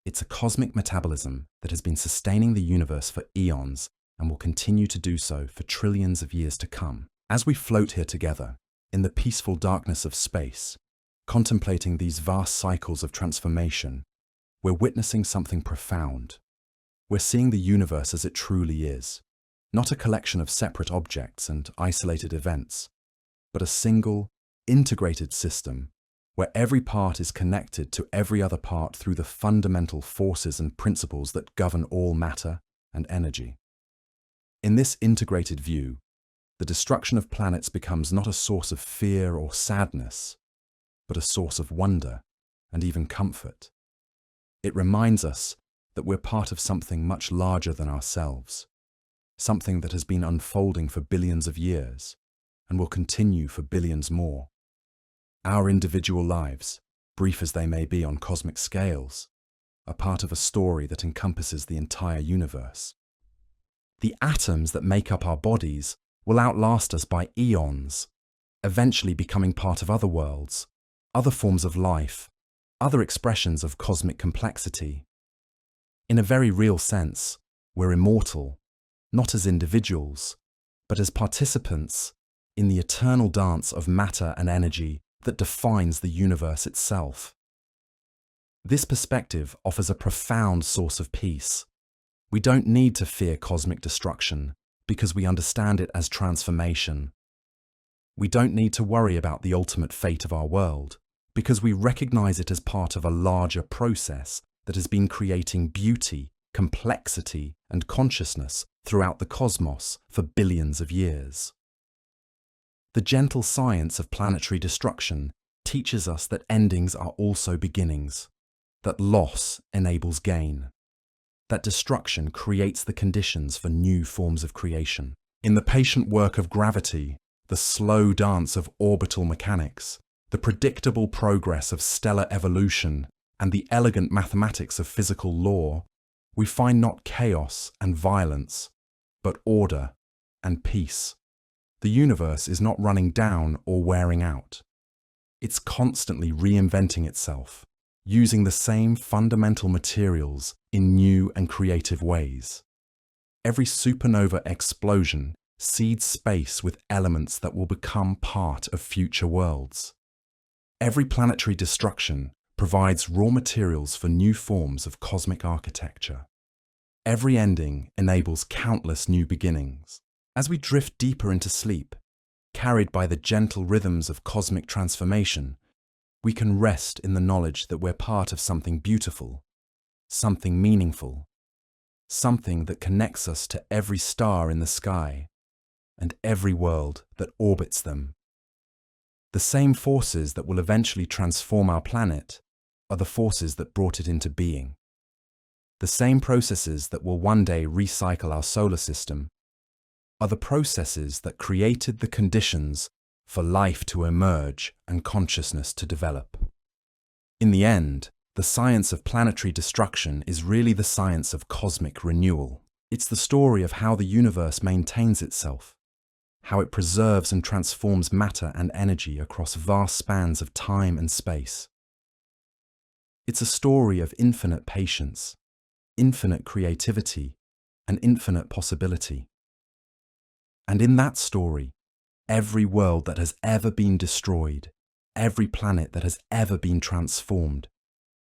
It's a cosmic metabolism that has been sustaining the universe for eons and will continue to do so for trillions of years to come. As we float here together, in the peaceful darkness of space, contemplating these vast cycles of transformation, we're witnessing something profound. We're seeing the universe as it truly is, not a collection of separate objects and isolated events, but a single, integrated system where every part is connected to every other part through the fundamental forces and principles that govern all matter and energy. In this integrated view, the destruction of planets becomes not a source of fear or sadness, but a source of wonder and even comfort. It reminds us that we're part of something much larger than ourselves, something that has been unfolding for billions of years and will continue for billions more. Our individual lives, brief as they may be on cosmic scales, are part of a story that encompasses the entire universe. The atoms that make up our bodies will outlast us by eons, eventually becoming part of other worlds, other forms of life, other expressions of cosmic complexity. In a very real sense, we're immortal, not as individuals, but as participants in the eternal dance of matter and energy that defines the universe itself. This perspective offers a profound source of peace. We don't need to fear cosmic destruction because we understand it as transformation. We don't need to worry about the ultimate fate of our world because we recognize it as part of a larger process that has been creating beauty, complexity, and consciousness throughout the cosmos for billions of years. The gentle science of planetary destruction teaches us that endings are also beginnings, that loss enables gain, that destruction creates the conditions for new forms of creation. In the patient work of gravity, the slow dance of orbital mechanics, the predictable progress of stellar evolution, and the elegant mathematics of physical law, we find not chaos and violence, but order and peace. The universe is not running down or wearing out. It's constantly reinventing itself, using the same fundamental materials in new and creative ways. Every supernova explosion seeds space with elements that will become part of future worlds. Every planetary destruction provides raw materials for new forms of cosmic architecture. Every ending enables countless new beginnings. As we drift deeper into sleep, carried by the gentle rhythms of cosmic transformation, we can rest in the knowledge that we're part of something beautiful, something meaningful, something that connects us to every star in the sky and every world that orbits them. The same forces that will eventually transform our planet are the forces that brought it into being. The same processes that will one day recycle our solar system are the processes that created the conditions for life to emerge and consciousness to develop. In the end, the science of planetary destruction is really the science of cosmic renewal. It's the story of how the universe maintains itself, how it preserves and transforms matter and energy across vast spans of time and space. It's a story of infinite patience, infinite creativity, and infinite possibility. And in that story, every world that has ever been destroyed, every planet that has ever been transformed,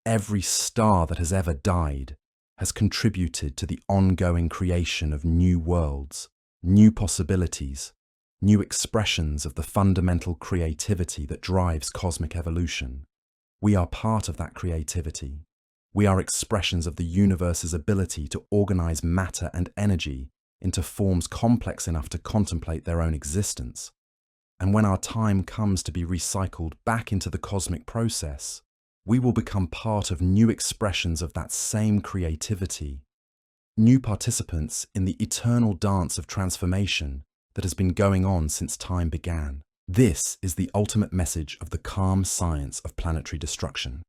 every star that has ever died, has contributed to the ongoing creation of new worlds, new possibilities, new expressions of the fundamental creativity that drives cosmic evolution. We are part of that creativity. We are expressions of the universe's ability to organize matter and energy into forms complex enough to contemplate their own existence. And when our time comes to be recycled back into the cosmic process, we will become part of new expressions of that same creativity, new participants in the eternal dance of transformation that has been going on since time began. This is the ultimate message of the calm science of planetary destruction.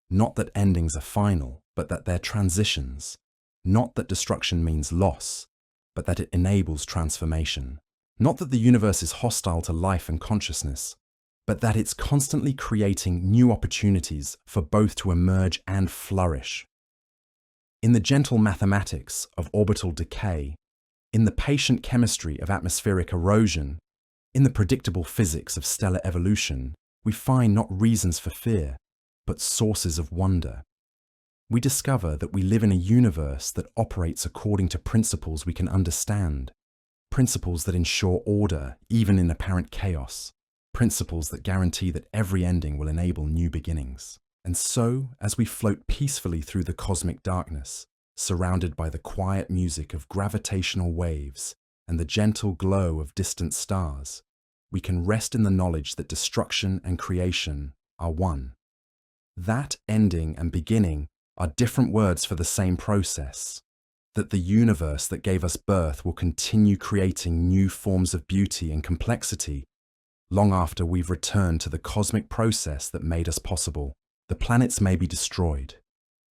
Not that endings are final, but that they're transitions. Not that destruction means loss, but that it enables transformation. Not that the universe is hostile to life and consciousness, but that it's constantly creating new opportunities for both to emerge and flourish. In the gentle mathematics of orbital decay, in the patient chemistry of atmospheric erosion, in the predictable physics of stellar evolution, we find not reasons for fear, but sources of wonder. We discover that we live in a universe that operates according to principles we can understand, principles that ensure order even in apparent chaos, principles that guarantee that every ending will enable new beginnings. And so, as we float peacefully through the cosmic darkness, surrounded by the quiet music of gravitational waves and the gentle glow of distant stars, we can rest in the knowledge that destruction and creation are one. That ending and beginning are different words for the same process, that the universe that gave us birth will continue creating new forms of beauty and complexity long after we've returned to the cosmic process that made us possible. The planets may be destroyed,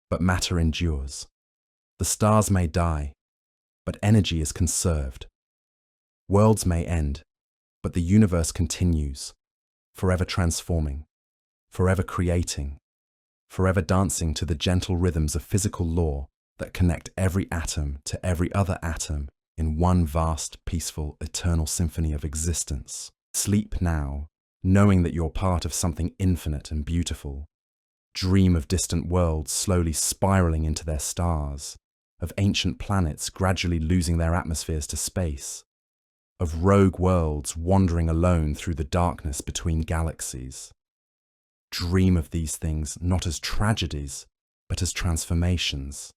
but matter endures. The stars may die, but energy is conserved. Worlds may end, but the universe continues, forever transforming, forever creating, forever dancing to the gentle rhythms of physical law that connect every atom to every other atom in one vast, peaceful, eternal symphony of existence. Sleep now, knowing that you're part of something infinite and beautiful. Dream of distant worlds slowly spiraling into their stars, of ancient planets gradually losing their atmospheres to space, of rogue worlds wandering alone through the darkness between galaxies. Dream of these things not as tragedies, but as transformations.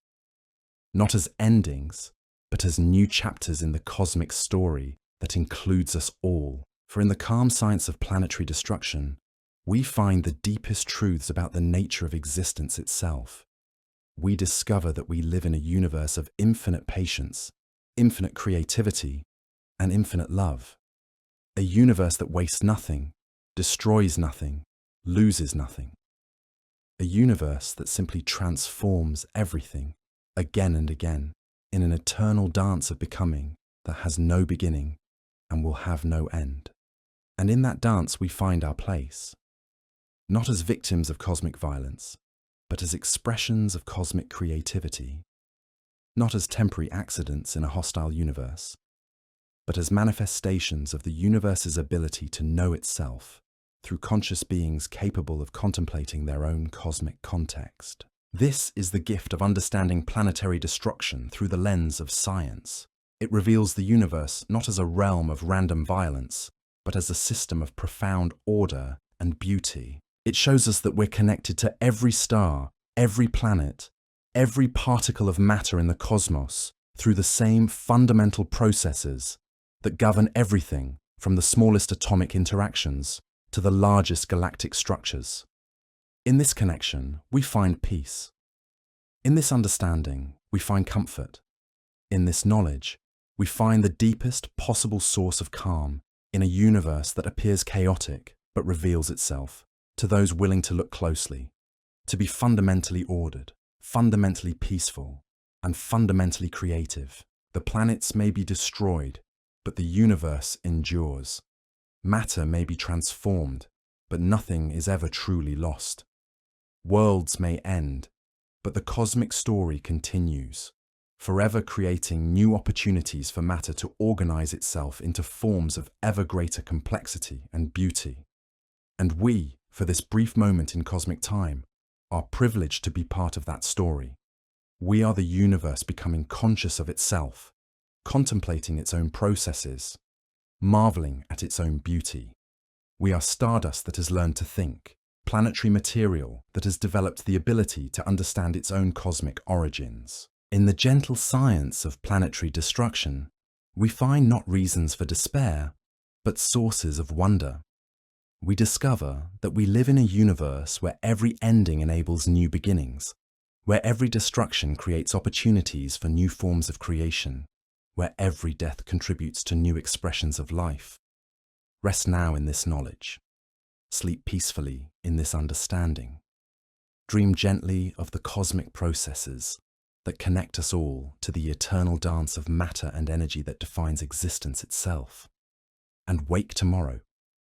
Not as endings, but as new chapters in the cosmic story that includes us all. For in the calm science of planetary destruction, we find the deepest truths about the nature of existence itself. We discover that we live in a universe of infinite patience, infinite creativity, and infinite love. A universe that wastes nothing, destroys nothing, loses nothing. A universe that simply transforms everything again and again in an eternal dance of becoming that has no beginning and will have no end. And in that dance we find our place, not as victims of cosmic violence, but as expressions of cosmic creativity, not as temporary accidents in a hostile universe, but as manifestations of the universe's ability to know itself through conscious beings capable of contemplating their own cosmic context. This is the gift of understanding planetary destruction through the lens of science. It reveals the universe not as a realm of random violence, but as a system of profound order and beauty. It shows us that we're connected to every star, every planet, every particle of matter in the cosmos through the same fundamental processes that govern everything from the smallest atomic interactions to the largest galactic structures. In this connection, we find peace. In this understanding, we find comfort. In this knowledge, we find the deepest possible source of calm in a universe that appears chaotic but reveals itself to those willing to look closely, to be fundamentally ordered, fundamentally peaceful, and fundamentally creative. The planets may be destroyed, but the universe endures. Matter may be transformed, but nothing is ever truly lost. Worlds may end, but the cosmic story continues, forever creating new opportunities for matter to organize itself into forms of ever greater complexity and beauty. And we, for this brief moment in cosmic time, are privileged to be part of that story. We are the universe becoming conscious of itself, contemplating its own processes, marveling at its own beauty. We are stardust that has learned to think, planetary material that has developed the ability to understand its own cosmic origins. In the gentle science of planetary destruction, we find not reasons for despair, but sources of wonder. We discover that we live in a universe where every ending enables new beginnings, where every destruction creates opportunities for new forms of creation, where every death contributes to new expressions of life. Rest now in this knowledge. Sleep peacefully in this understanding. Dream gently of the cosmic processes that connect us all to the eternal dance of matter and energy that defines existence itself. And wake tomorrow,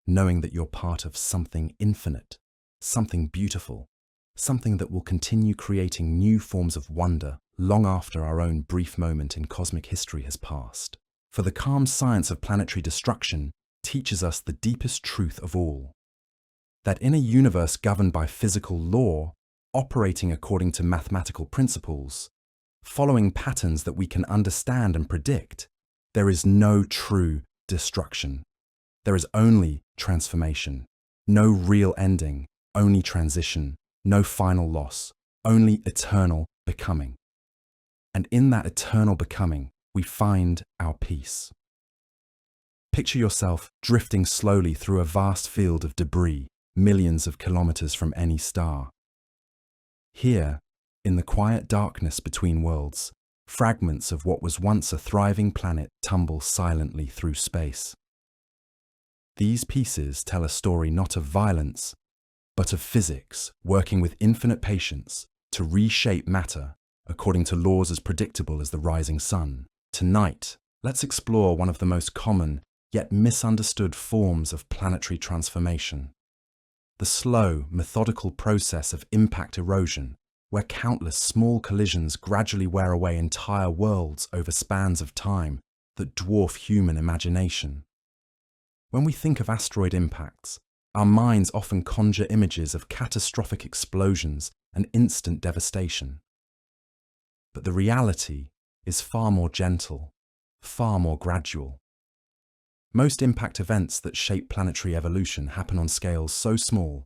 knowing that you're part of something infinite, something beautiful, something that will continue creating new forms of wonder long after our own brief moment in cosmic history has passed. For the calm science of planetary destruction teaches us the deepest truth of all, that in a universe governed by physical law, operating according to mathematical principles, following patterns that we can understand and predict, there is no true destruction. There is only transformation, no real ending, only transition, no final loss, only eternal becoming. And in that eternal becoming, we find our peace. Picture yourself drifting slowly through a vast field of debris, millions of kilometers from any star. Here, in the quiet darkness between worlds, fragments of what was once a thriving planet tumble silently through space. These pieces tell a story not of violence, but of physics working with infinite patience to reshape matter according to laws as predictable as the rising sun. Tonight, let's explore one of the most common yet misunderstood forms of planetary transformation: the slow, methodical process of impact erosion, where countless small collisions gradually wear away entire worlds over spans of time that dwarf human imagination. When we think of asteroid impacts, our minds often conjure images of catastrophic explosions and instant devastation. But the reality is far more gentle, far more gradual. Most impact events that shape planetary evolution happen on scales so small,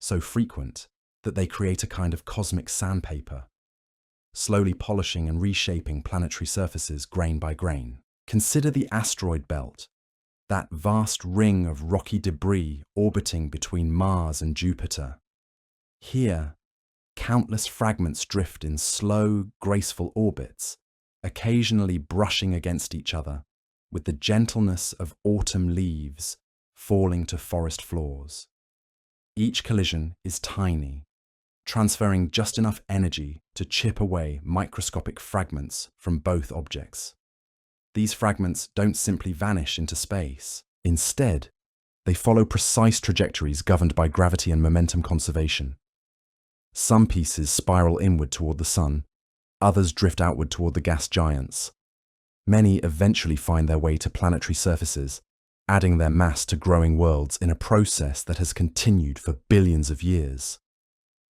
so frequent, that they create a kind of cosmic sandpaper, slowly polishing and reshaping planetary surfaces grain by grain. Consider the asteroid belt, that vast ring of rocky debris orbiting between Mars and Jupiter. Here, countless fragments drift in slow, graceful orbits, occasionally brushing against each other with the gentleness of autumn leaves falling to forest floors. Each collision is tiny, transferring just enough energy to chip away microscopic fragments from both objects. These fragments don't simply vanish into space. Instead, they follow precise trajectories governed by gravity and momentum conservation. Some pieces spiral inward toward the sun, others drift outward toward the gas giants. Many eventually find their way to planetary surfaces, adding their mass to growing worlds in a process that has continued for billions of years.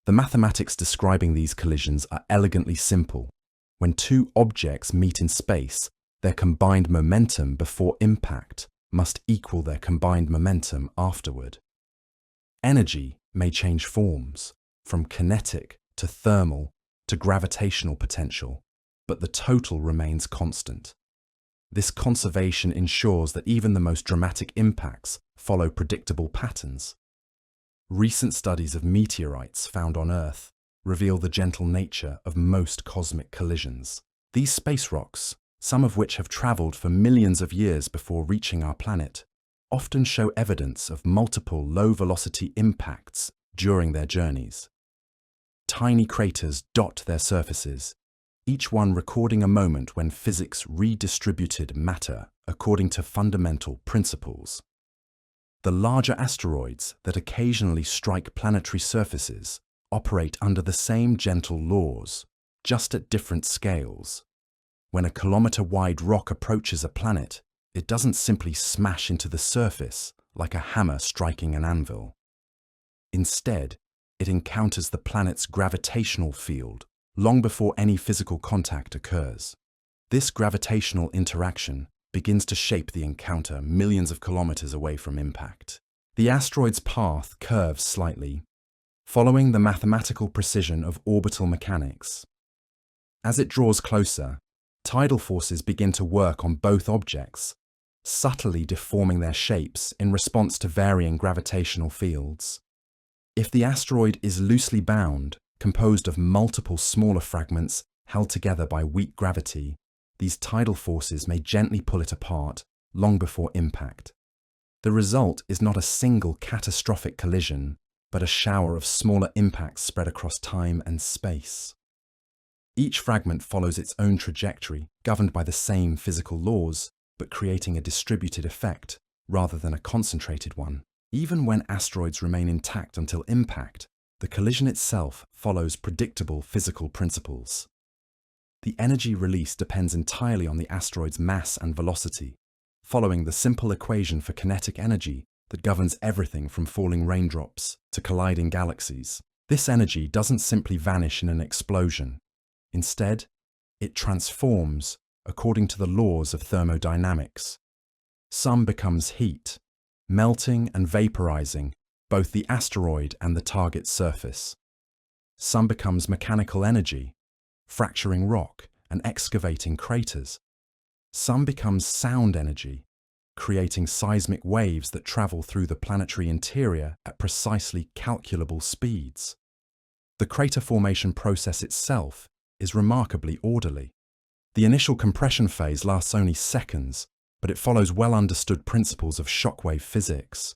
The mathematics describing these collisions are elegantly simple. When two objects meet in space, their combined momentum before impact must equal their combined momentum afterward. Energy may change forms, from kinetic to thermal to gravitational potential, but the total remains constant. This conservation ensures that even the most dramatic impacts follow predictable patterns. Recent studies of meteorites found on Earth reveal the gentle nature of most cosmic collisions. These space rocks, some of which have traveled for millions of years before reaching our planet, often show evidence of multiple low-velocity impacts during their journeys. Tiny craters dot their surfaces, each one recording a moment when physics redistributed matter according to fundamental principles. The larger asteroids that occasionally strike planetary surfaces operate under the same gentle laws, just at different scales. When a kilometer-wide rock approaches a planet, it doesn't simply smash into the surface like a hammer striking an anvil. Instead, it encounters the planet's gravitational field long before any physical contact occurs. This gravitational interaction begins to shape the encounter millions of kilometers away from impact. The asteroid's path curves slightly, following the mathematical precision of orbital mechanics. As it draws closer, tidal forces begin to work on both objects, subtly deforming their shapes in response to varying gravitational fields. If the asteroid is loosely bound, composed of multiple smaller fragments held together by weak gravity, these tidal forces may gently pull it apart long before impact. The result is not a single catastrophic collision, but a shower of smaller impacts spread across time and space. Each fragment follows its own trajectory, governed by the same physical laws, but creating a distributed effect rather than a concentrated one. Even when asteroids remain intact until impact, the collision itself follows predictable physical principles. The energy release depends entirely on the asteroid's mass and velocity, following the simple equation for kinetic energy that governs everything from falling raindrops to colliding galaxies. This energy doesn't simply vanish in an explosion. Instead, it transforms according to the laws of thermodynamics. Some becomes heat, melting and vaporizing both the asteroid and the target's surface. Some becomes mechanical energy, fracturing rock and excavating craters. Some becomes sound energy, creating seismic waves that travel through the planetary interior at precisely calculable speeds. The crater formation process itself is remarkably orderly. The initial compression phase lasts only seconds, but it follows well-understood principles of shockwave physics.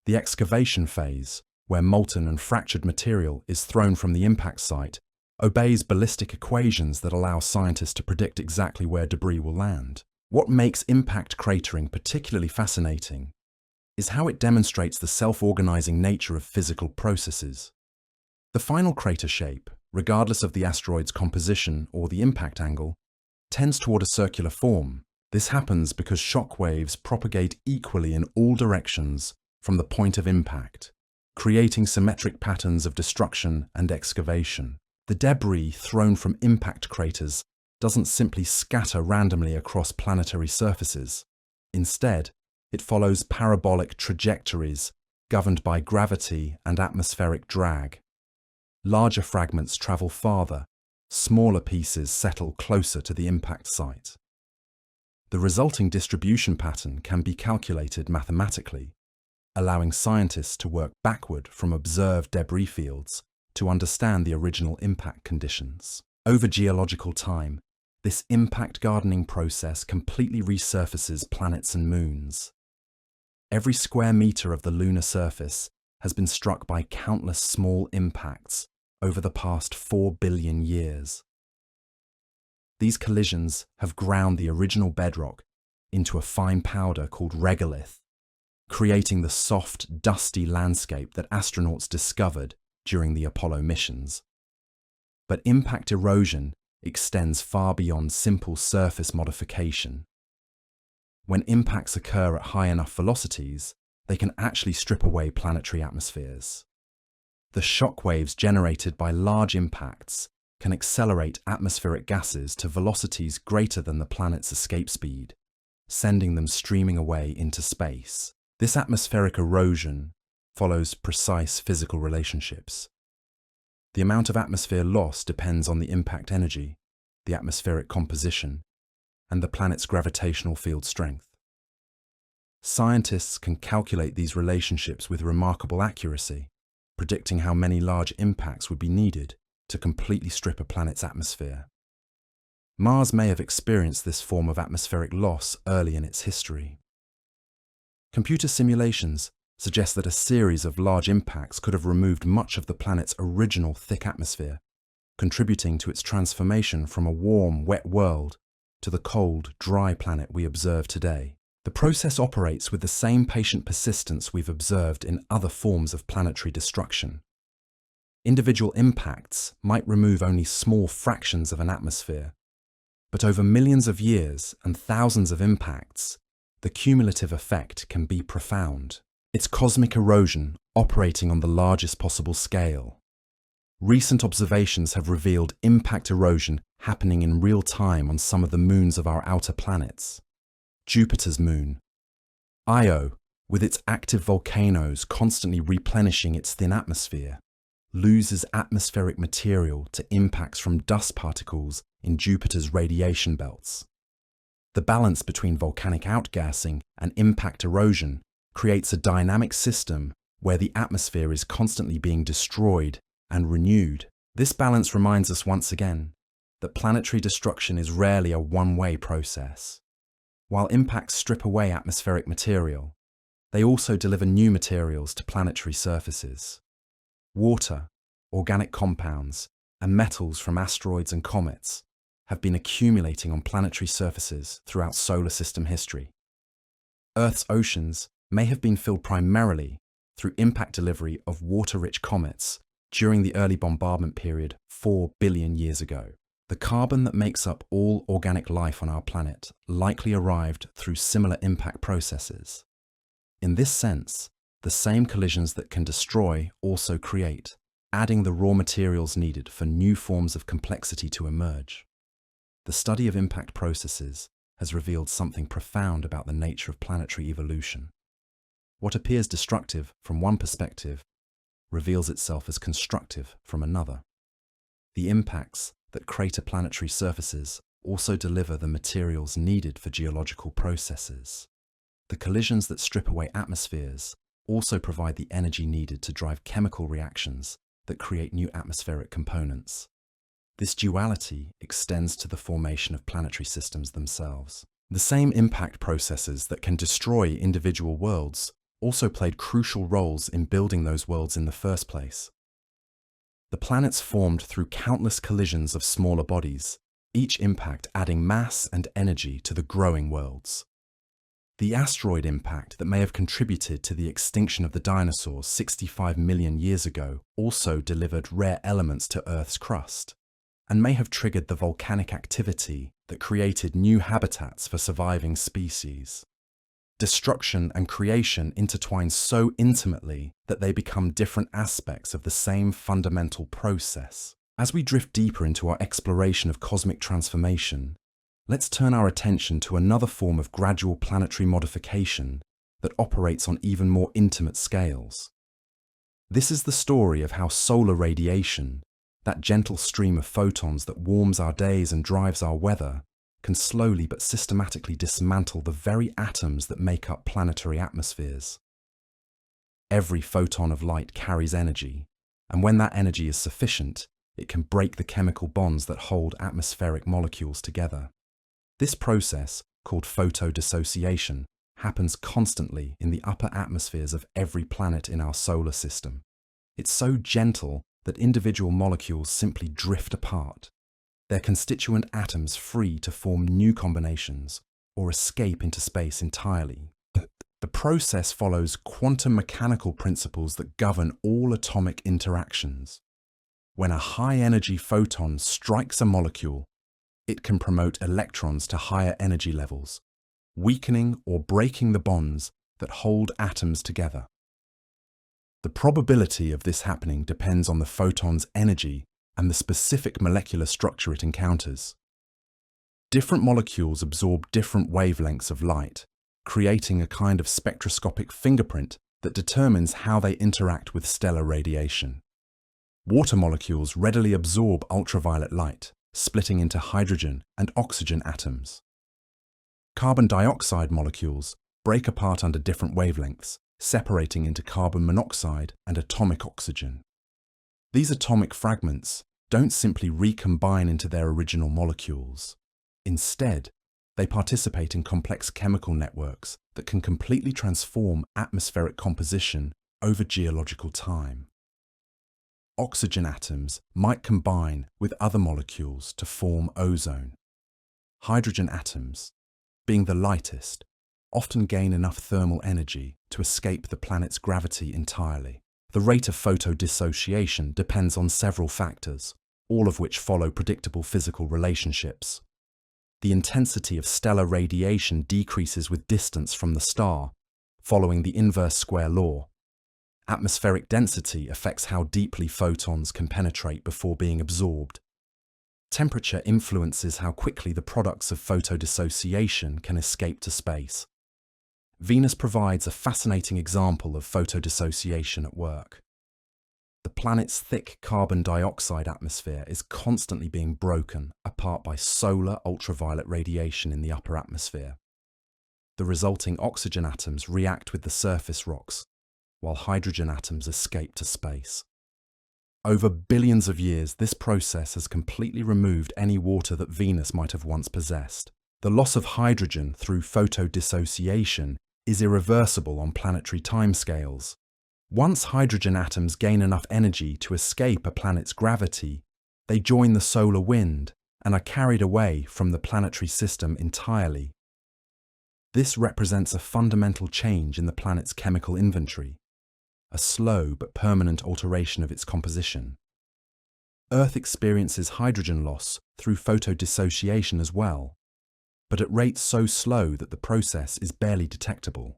The excavation phase, where molten and fractured material is thrown from the impact site, obeys ballistic equations that allow scientists to predict exactly where debris will land. What makes impact cratering particularly fascinating is how it demonstrates the self-organizing nature of physical processes. The final crater shape, regardless of the asteroid's composition or the impact angle, tends toward a circular form. This happens because shock waves propagate equally in all directions from the point of impact, creating symmetric patterns of destruction and excavation. The debris thrown from impact craters doesn't simply scatter randomly across planetary surfaces. Instead, it follows parabolic trajectories governed by gravity and atmospheric drag. Larger fragments travel farther, smaller pieces settle closer to the impact site. The resulting distribution pattern can be calculated mathematically, allowing scientists to work backward from observed debris fields to understand the original impact conditions. Over geological time, this impact gardening process completely resurfaces planets and moons. Every square meter of the lunar surface has been struck by countless small impacts over the past 4 billion years. These collisions have ground the original bedrock into a fine powder called regolith, creating the soft, dusty landscape that astronauts discovered during the Apollo missions. But impact erosion extends far beyond simple surface modification. When impacts occur at high enough velocities, they can actually strip away planetary atmospheres. The shock waves generated by large impacts can accelerate atmospheric gases to velocities greater than the planet's escape speed, sending them streaming away into space. This atmospheric erosion follows precise physical relationships. The amount of atmosphere lost depends on the impact energy, the atmospheric composition, and the planet's gravitational field strength. Scientists can calculate these relationships with remarkable accuracy, predicting how many large impacts would be needed to completely strip a planet's atmosphere. Mars may have experienced this form of atmospheric loss early in its history. Computer simulations suggest that a series of large impacts could have removed much of the planet's original thick atmosphere, contributing to its transformation from a warm, wet world to the cold, dry planet we observe today. The process operates with the same patient persistence we've observed in other forms of planetary destruction. Individual impacts might remove only small fractions of an atmosphere, but over millions of years and thousands of impacts, the cumulative effect can be profound. It's cosmic erosion operating on the largest possible scale. Recent observations have revealed impact erosion happening in real time on some of the moons of our outer planets. Jupiter's moon, Io, with its active volcanoes constantly replenishing its thin atmosphere, loses atmospheric material to impacts from dust particles in Jupiter's radiation belts. The balance between volcanic outgassing and impact erosion creates a dynamic system where the atmosphere is constantly being destroyed and renewed. This balance reminds us once again that planetary destruction is rarely a one-way process. While impacts strip away atmospheric material, they also deliver new materials to planetary surfaces. Water, organic compounds, and metals from asteroids and comets have been accumulating on planetary surfaces throughout solar system history. Earth's oceans may have been filled primarily through impact delivery of water-rich comets during the early bombardment period 4 billion years ago. The carbon that makes up all organic life on our planet likely arrived through similar impact processes. In this sense, the same collisions that can destroy also create, adding the raw materials needed for new forms of complexity to emerge. The study of impact processes has revealed something profound about the nature of planetary evolution. What appears destructive from one perspective reveals itself as constructive from another. The impacts that crater planetary surfaces also deliver the materials needed for geological processes. The collisions that strip away atmospheres also provide the energy needed to drive chemical reactions that create new atmospheric components. This duality extends to the formation of planetary systems themselves. The same impact processes that can destroy individual worlds also played crucial roles in building those worlds in the first place. The planets formed through countless collisions of smaller bodies, each impact adding mass and energy to the growing worlds. The asteroid impact that may have contributed to the extinction of the dinosaurs 65 million years ago also delivered rare elements to Earth's crust, and may have triggered the volcanic activity that created new habitats for surviving species. Destruction and creation intertwine so intimately that they become different aspects of the same fundamental process. As we drift deeper into our exploration of cosmic transformation, let's turn our attention to another form of gradual planetary modification that operates on even more intimate scales. This is the story of how solar radiation, that gentle stream of photons that warms our days and drives our weather, can slowly but systematically dismantle the very atoms that make up planetary atmospheres. Every photon of light carries energy, and when that energy is sufficient, it can break the chemical bonds that hold atmospheric molecules together. This process, called photodissociation, happens constantly in the upper atmospheres of every planet in our solar system. It's so gentle that individual molecules simply drift apart, their constituent atoms free to form new combinations or escape into space entirely. The process follows quantum mechanical principles that govern all atomic interactions. When a high-energy photon strikes a molecule, it can promote electrons to higher energy levels, weakening or breaking the bonds that hold atoms together. The probability of this happening depends on the photon's energy and the specific molecular structure it encounters. Different molecules absorb different wavelengths of light, creating a kind of spectroscopic fingerprint that determines how they interact with stellar radiation. Water molecules readily absorb ultraviolet light, splitting into hydrogen and oxygen atoms. Carbon dioxide molecules break apart under different wavelengths, separating into carbon monoxide and atomic oxygen. These atomic fragments don't simply recombine into their original molecules. Instead, they participate in complex chemical networks that can completely transform atmospheric composition over geological time. Oxygen atoms might combine with other molecules to form ozone. Hydrogen atoms, being the lightest, often gain enough thermal energy to escape the planet's gravity entirely. The rate of photodissociation depends on several factors, all of which follow predictable physical relationships. The intensity of stellar radiation decreases with distance from the star, following the inverse square law. Atmospheric density affects how deeply photons can penetrate before being absorbed. Temperature influences how quickly the products of photodissociation can escape to space. Venus provides a fascinating example of photodissociation at work. The planet's thick carbon dioxide atmosphere is constantly being broken apart by solar ultraviolet radiation in the upper atmosphere. The resulting oxygen atoms react with the surface rocks, while hydrogen atoms escape to space. Over billions of years, this process has completely removed any water that Venus might have once possessed. The loss of hydrogen through photodissociation is irreversible on planetary timescales. Once hydrogen atoms gain enough energy to escape a planet's gravity, they join the solar wind and are carried away from the planetary system entirely. This represents a fundamental change in the planet's chemical inventory, a slow but permanent alteration of its composition. Earth experiences hydrogen loss through photodissociation as well, but at rates so slow that the process is barely detectable.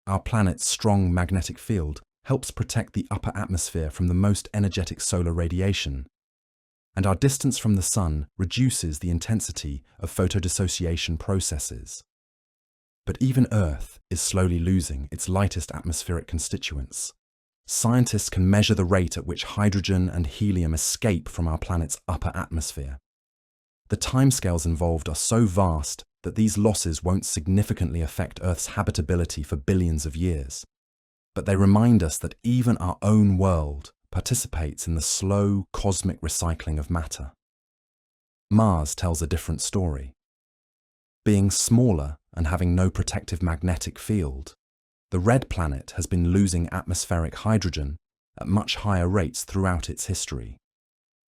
Our planet's strong magnetic field helps protect the upper atmosphere from the most energetic solar radiation, and our distance from the Sun reduces the intensity of photodissociation processes. But even Earth is slowly losing its lightest atmospheric constituents. Scientists can measure the rate at which hydrogen and helium escape from our planet's upper atmosphere. The timescales involved are so vast that these losses won't significantly affect Earth's habitability for billions of years. But they remind us that even our own world participates in the slow cosmic recycling of matter. Mars tells a different story. Being smaller and having no protective magnetic field, The red planet has been losing atmospheric hydrogen at much higher rates throughout its history.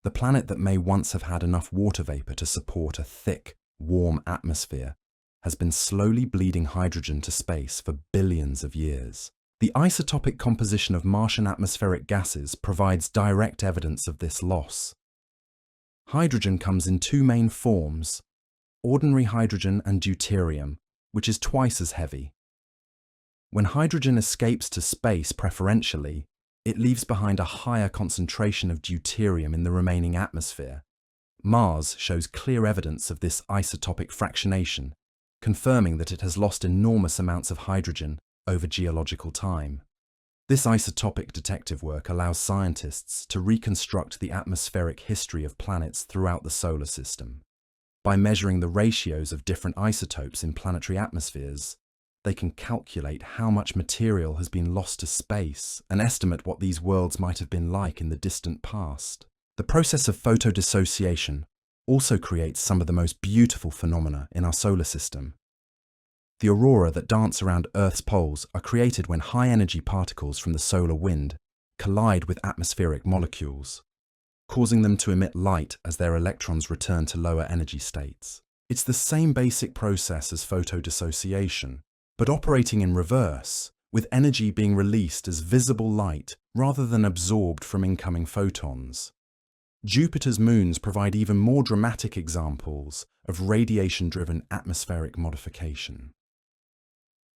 The planet that may once have had enough water vapor to support a thick, warm atmosphere has been slowly bleeding hydrogen to space for billions of years. The isotopic composition of Martian atmospheric gases provides direct evidence of this loss. Hydrogen comes in two main forms: ordinary hydrogen and deuterium, which is twice as heavy. When hydrogen escapes to space preferentially, it leaves behind a higher concentration of deuterium in the remaining atmosphere. Mars shows clear evidence of this isotopic fractionation, confirming that it has lost enormous amounts of hydrogen over geological time. This isotopic detective work allows scientists to reconstruct the atmospheric history of planets throughout the solar system. By measuring the ratios of different isotopes in planetary atmospheres, they can calculate how much material has been lost to space and estimate what these worlds might have been like in the distant past. The process of photodissociation also creates some of the most beautiful phenomena in our solar system. The aurora that dance around Earth's poles are created when high-energy particles from the solar wind collide with atmospheric molecules, causing them to emit light as their electrons return to lower energy states. It's the same basic process as photodissociation, but operating in reverse, with energy being released as visible light rather than absorbed from incoming photons. Jupiter's moons provide even more dramatic examples of radiation-driven atmospheric modification.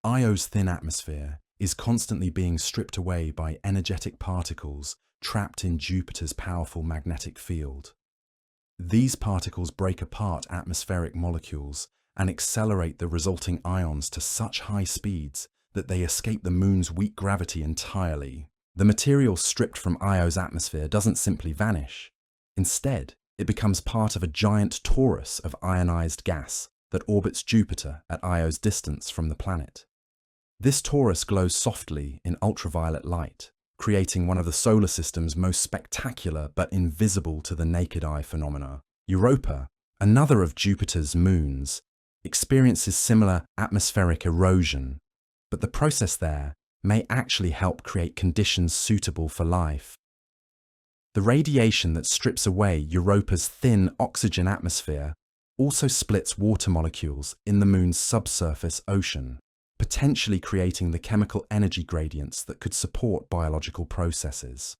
Io's thin atmosphere is constantly being stripped away by energetic particles trapped in Jupiter's powerful magnetic field. These particles break apart atmospheric molecules and accelerate the resulting ions to such high speeds that they escape the moon's weak gravity entirely. The material stripped from Io's atmosphere doesn't simply vanish. Instead, it becomes part of a giant torus of ionized gas that orbits Jupiter at Io's distance from the planet. This torus glows softly in ultraviolet light, creating one of the solar system's most spectacular but invisible to the naked eye phenomena. Europa, another of Jupiter's moons, experiences similar atmospheric erosion, but the process there may actually help create conditions suitable for life. The radiation that strips away Europa's thin oxygen atmosphere also splits water molecules in the moon's subsurface ocean, potentially creating the chemical energy gradients that could support biological processes.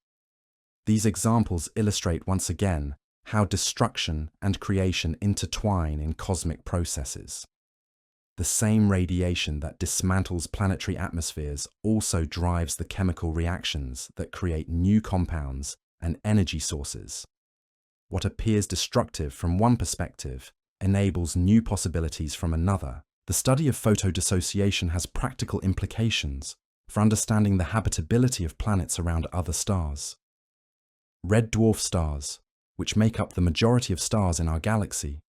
These examples illustrate once again how destruction and creation intertwine in cosmic processes. The same radiation that dismantles planetary atmospheres also drives the chemical reactions that create new compounds and energy sources. What appears destructive from one perspective enables new possibilities from another. The study of photodissociation has practical implications for understanding the habitability of planets around other stars. Red dwarf stars, which make up the majority of stars in our galaxy,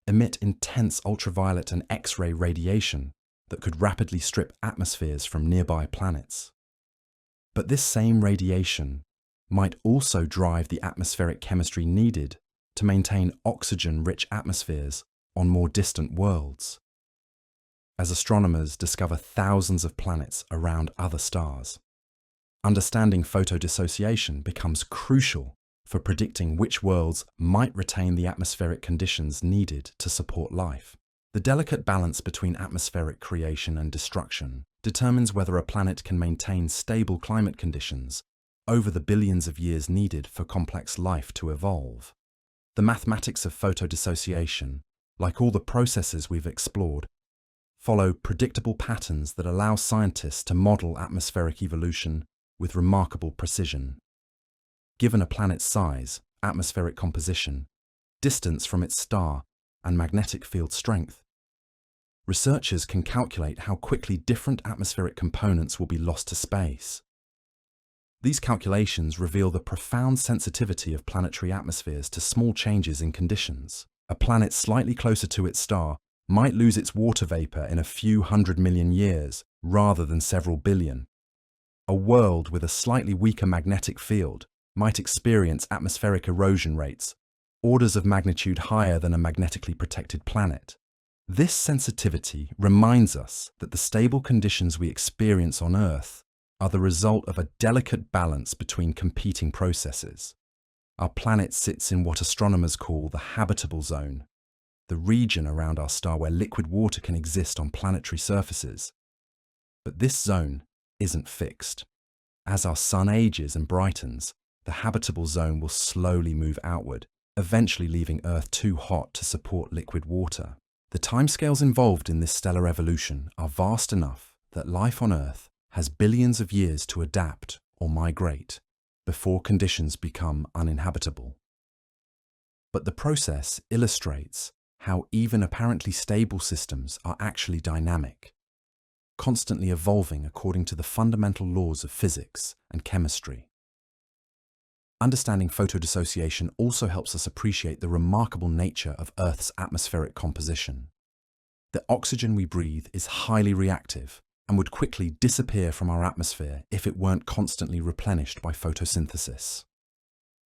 emit intense ultraviolet and X-ray radiation that could rapidly strip atmospheres from nearby planets. But this same radiation might also drive the atmospheric chemistry needed to maintain oxygen-rich atmospheres on more distant worlds, as astronomers discover thousands of planets around other stars. Understanding photodissociation becomes crucial for predicting which worlds might retain the atmospheric conditions needed to support life. The delicate balance between atmospheric creation and destruction determines whether a planet can maintain stable climate conditions over the billions of years needed for complex life to evolve. The mathematics of photodissociation, like all the processes we've explored, follow predictable patterns that allow scientists to model atmospheric evolution with remarkable precision. Given a planet's size, atmospheric composition, distance from its star, and magnetic field strength, researchers can calculate how quickly different atmospheric components will be lost to space. These calculations reveal the profound sensitivity of planetary atmospheres to small changes in conditions. A planet slightly closer to its star might lose its water vapor in a few 100 million years rather than several billion. A world with a slightly weaker magnetic field might experience atmospheric erosion rates orders of magnitude higher than a magnetically protected planet. This sensitivity reminds us that the stable conditions we experience on Earth are the result of a delicate balance between competing processes. Our planet sits in what astronomers call the habitable zone, the region around our star where liquid water can exist on planetary surfaces. But this zone isn't fixed. As our sun ages and brightens, the habitable zone will slowly move outward, eventually leaving Earth too hot to support liquid water. The timescales involved in this stellar evolution are vast enough that life on Earth has billions of years to adapt or migrate before conditions become uninhabitable. But the process illustrates how even apparently stable systems are actually dynamic, constantly evolving according to the fundamental laws of physics and chemistry. Understanding photodissociation also helps us appreciate the remarkable nature of Earth's atmospheric composition. The oxygen we breathe is highly reactive and would quickly disappear from our atmosphere if it weren't constantly replenished by photosynthesis.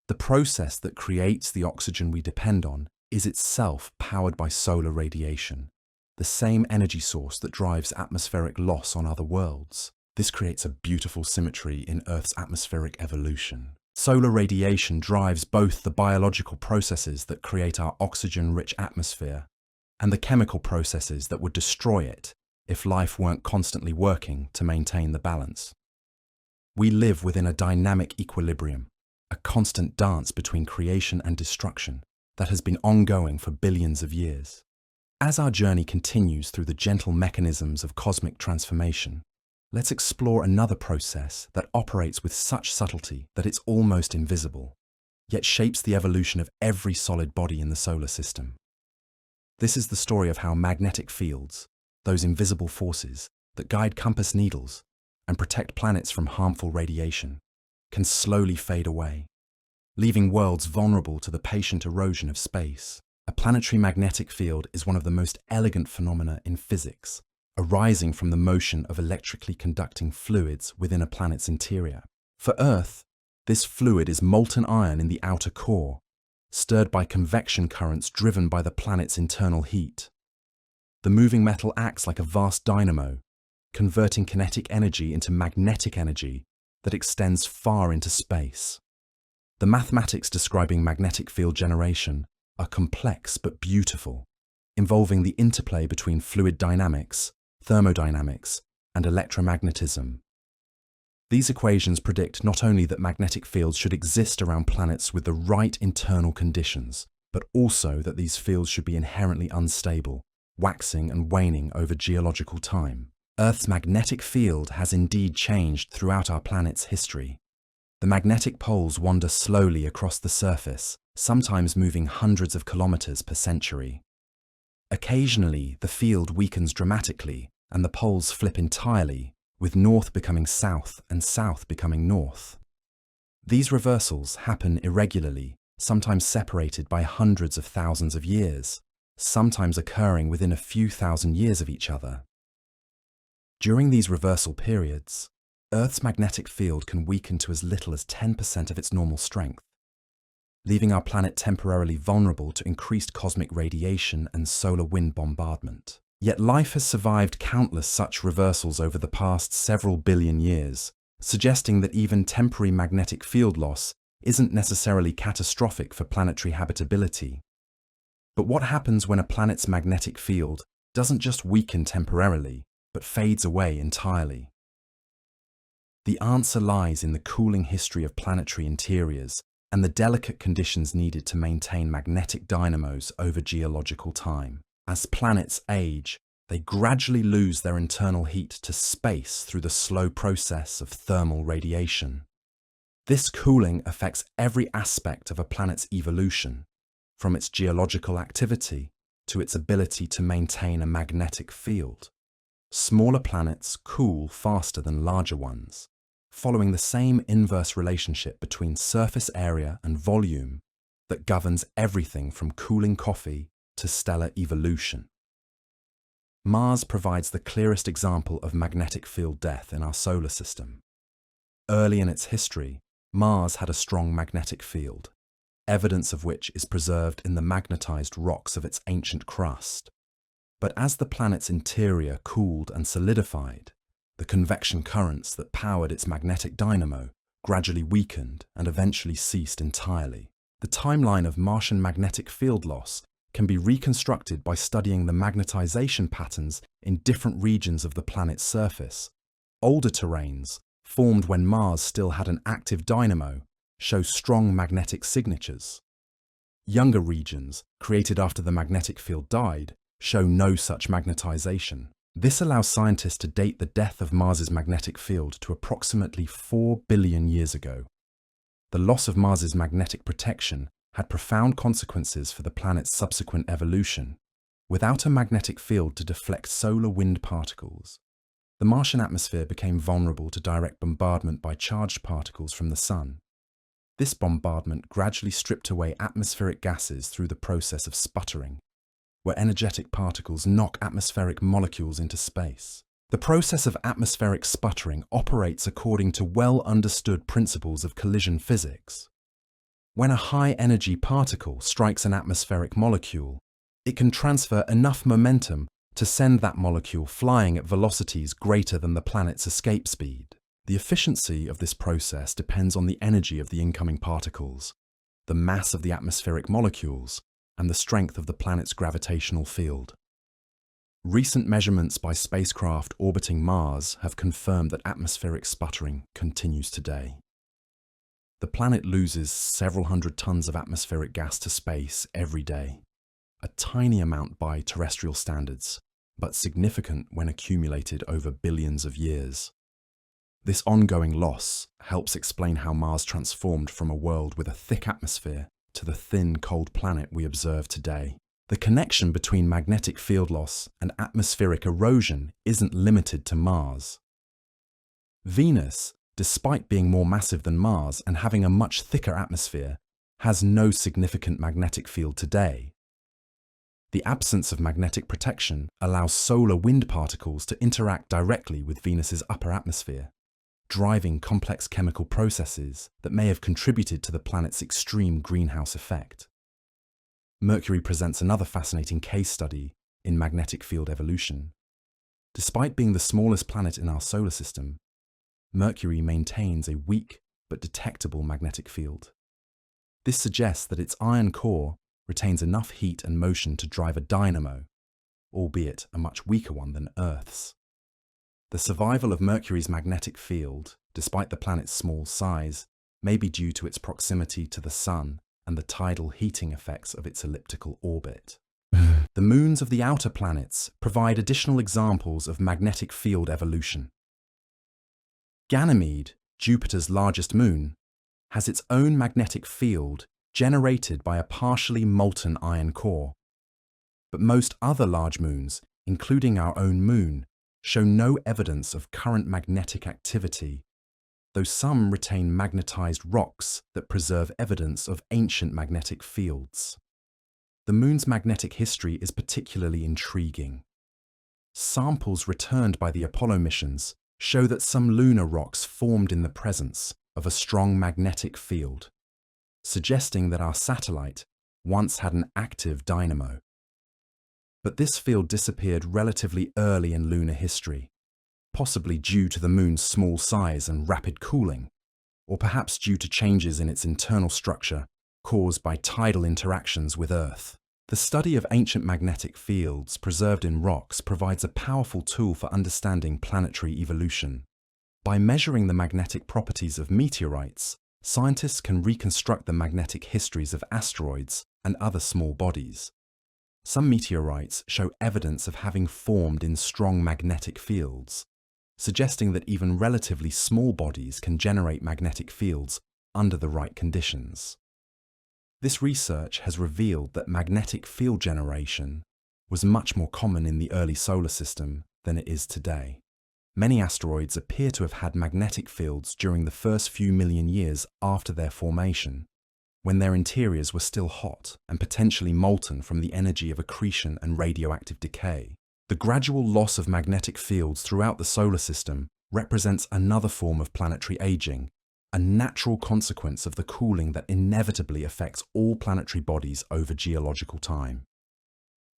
The process that creates the oxygen we depend on is itself powered by solar radiation, the same energy source that drives atmospheric loss on other worlds. This creates a beautiful symmetry in Earth's atmospheric evolution. Solar radiation drives both the biological processes that create our oxygen-rich atmosphere and the chemical processes that would destroy it if life weren't constantly working to maintain the balance. We live within a dynamic equilibrium, a constant dance between creation and destruction that has been ongoing for billions of years. As our journey continues through the gentle mechanisms of cosmic transformation, let's explore another process that operates with such subtlety that it's almost invisible, yet shapes the evolution of every solid body in the solar system. This is the story of how magnetic fields, those invisible forces that guide compass needles and protect planets from harmful radiation, can slowly fade away, leaving worlds vulnerable to the patient erosion of space. A planetary magnetic field is one of the most elegant phenomena in physics, arising from the motion of electrically conducting fluids within a planet's interior. For Earth, this fluid is molten iron in the outer core, stirred by convection currents driven by the planet's internal heat. The moving metal acts like a vast dynamo, converting kinetic energy into magnetic energy that extends far into space. The mathematics describing magnetic field generation are complex but beautiful, involving the interplay between fluid dynamics, thermodynamics, and electromagnetism. These equations predict not only that magnetic fields should exist around planets with the right internal conditions, but also that these fields should be inherently unstable, waxing and waning over geological time. Earth's magnetic field has indeed changed throughout our planet's history. The magnetic poles wander slowly across the surface, sometimes moving hundreds of kilometers per century. Occasionally, the field weakens dramatically, and the poles flip entirely, with north becoming south and south becoming north. These reversals happen irregularly, sometimes separated by hundreds of thousands of years, sometimes occurring within a few thousand years of each other. During these reversal periods, Earth's magnetic field can weaken to as little as 10% of its normal strength, leaving our planet temporarily vulnerable to increased cosmic radiation and solar wind bombardment. Yet life has survived countless such reversals over the past several billion years, suggesting that even temporary magnetic field loss isn't necessarily catastrophic for planetary habitability. But what happens when a planet's magnetic field doesn't just weaken temporarily, but fades away entirely? The answer lies in the cooling history of planetary interiors and the delicate conditions needed to maintain magnetic dynamos over geological time. As planets age, they gradually lose their internal heat to space through the slow process of thermal radiation. This cooling affects every aspect of a planet's evolution, from its geological activity to its ability to maintain a magnetic field. Smaller planets cool faster than larger ones, following the same inverse relationship between surface area and volume that governs everything from cooling coffee to stellar evolution. Mars provides the clearest example of magnetic field death in our solar system. Early in its history, Mars had a strong magnetic field, evidence of which is preserved in the magnetized rocks of its ancient crust. But as the planet's interior cooled and solidified, the convection currents that powered its magnetic dynamo gradually weakened and eventually ceased entirely. The timeline of Martian magnetic field loss can be reconstructed by studying the magnetization patterns in different regions of the planet's surface. Older terrains, formed when Mars still had an active dynamo, show strong magnetic signatures. Younger regions, created after the magnetic field died, show no such magnetization. This allows scientists to date the death of Mars's magnetic field to approximately 4 billion years ago. The loss of Mars's magnetic protection had profound consequences for the planet's subsequent evolution. Without a magnetic field to deflect solar wind particles, the Martian atmosphere became vulnerable to direct bombardment by charged particles from the Sun. This bombardment gradually stripped away atmospheric gases through the process of sputtering, where energetic particles knock atmospheric molecules into space. The process of atmospheric sputtering operates according to well-understood principles of collision physics. When a high-energy particle strikes an atmospheric molecule, it can transfer enough momentum to send that molecule flying at velocities greater than the planet's escape speed. The efficiency of this process depends on the energy of the incoming particles, the mass of the atmospheric molecules, and the strength of the planet's gravitational field. Recent measurements by spacecraft orbiting Mars have confirmed that atmospheric sputtering continues today. The planet loses several hundred tons of atmospheric gas to space every day, a tiny amount by terrestrial standards, but significant when accumulated over billions of years. This ongoing loss helps explain how Mars transformed from a world with a thick atmosphere to the thin, cold planet we observe today. The connection between magnetic field loss and atmospheric erosion isn't limited to Mars. Venus, despite being more massive than Mars and having a much thicker atmosphere, has no significant magnetic field today. The absence of magnetic protection allows solar wind particles to interact directly with Venus's upper atmosphere, driving complex chemical processes that may have contributed to the planet's extreme greenhouse effect. Mercury presents another fascinating case study in magnetic field evolution. Despite being the smallest planet in our solar system, Mercury maintains a weak but detectable magnetic field. This suggests that its iron core retains enough heat and motion to drive a dynamo, albeit a much weaker one than Earth's. The survival of Mercury's magnetic field, despite the planet's small size, may be due to its proximity to the Sun and the tidal heating effects of its elliptical orbit. The moons of the outer planets provide additional examples of magnetic field evolution. Ganymede, Jupiter's largest moon, has its own magnetic field generated by a partially molten iron core. But most other large moons, including our own moon, show no evidence of current magnetic activity, though some retain magnetized rocks that preserve evidence of ancient magnetic fields. The moon's magnetic history is particularly intriguing. Samples returned by the Apollo missions show that some lunar rocks formed in the presence of a strong magnetic field, suggesting that our satellite once had an active dynamo. But this field disappeared relatively early in lunar history, possibly due to the moon's small size and rapid cooling, or perhaps due to changes in its internal structure caused by tidal interactions with Earth. The study of ancient magnetic fields preserved in rocks provides a powerful tool for understanding planetary evolution. By measuring the magnetic properties of meteorites, scientists can reconstruct the magnetic histories of asteroids and other small bodies. Some meteorites show evidence of having formed in strong magnetic fields, suggesting that even relatively small bodies can generate magnetic fields under the right conditions. This research has revealed that magnetic field generation was much more common in the early solar system than it is today. Many asteroids appear to have had magnetic fields during the first few million years after their formation, when their interiors were still hot and potentially molten from the energy of accretion and radioactive decay. The gradual loss of magnetic fields throughout the solar system represents another form of planetary aging, a natural consequence of the cooling that inevitably affects all planetary bodies over geological time.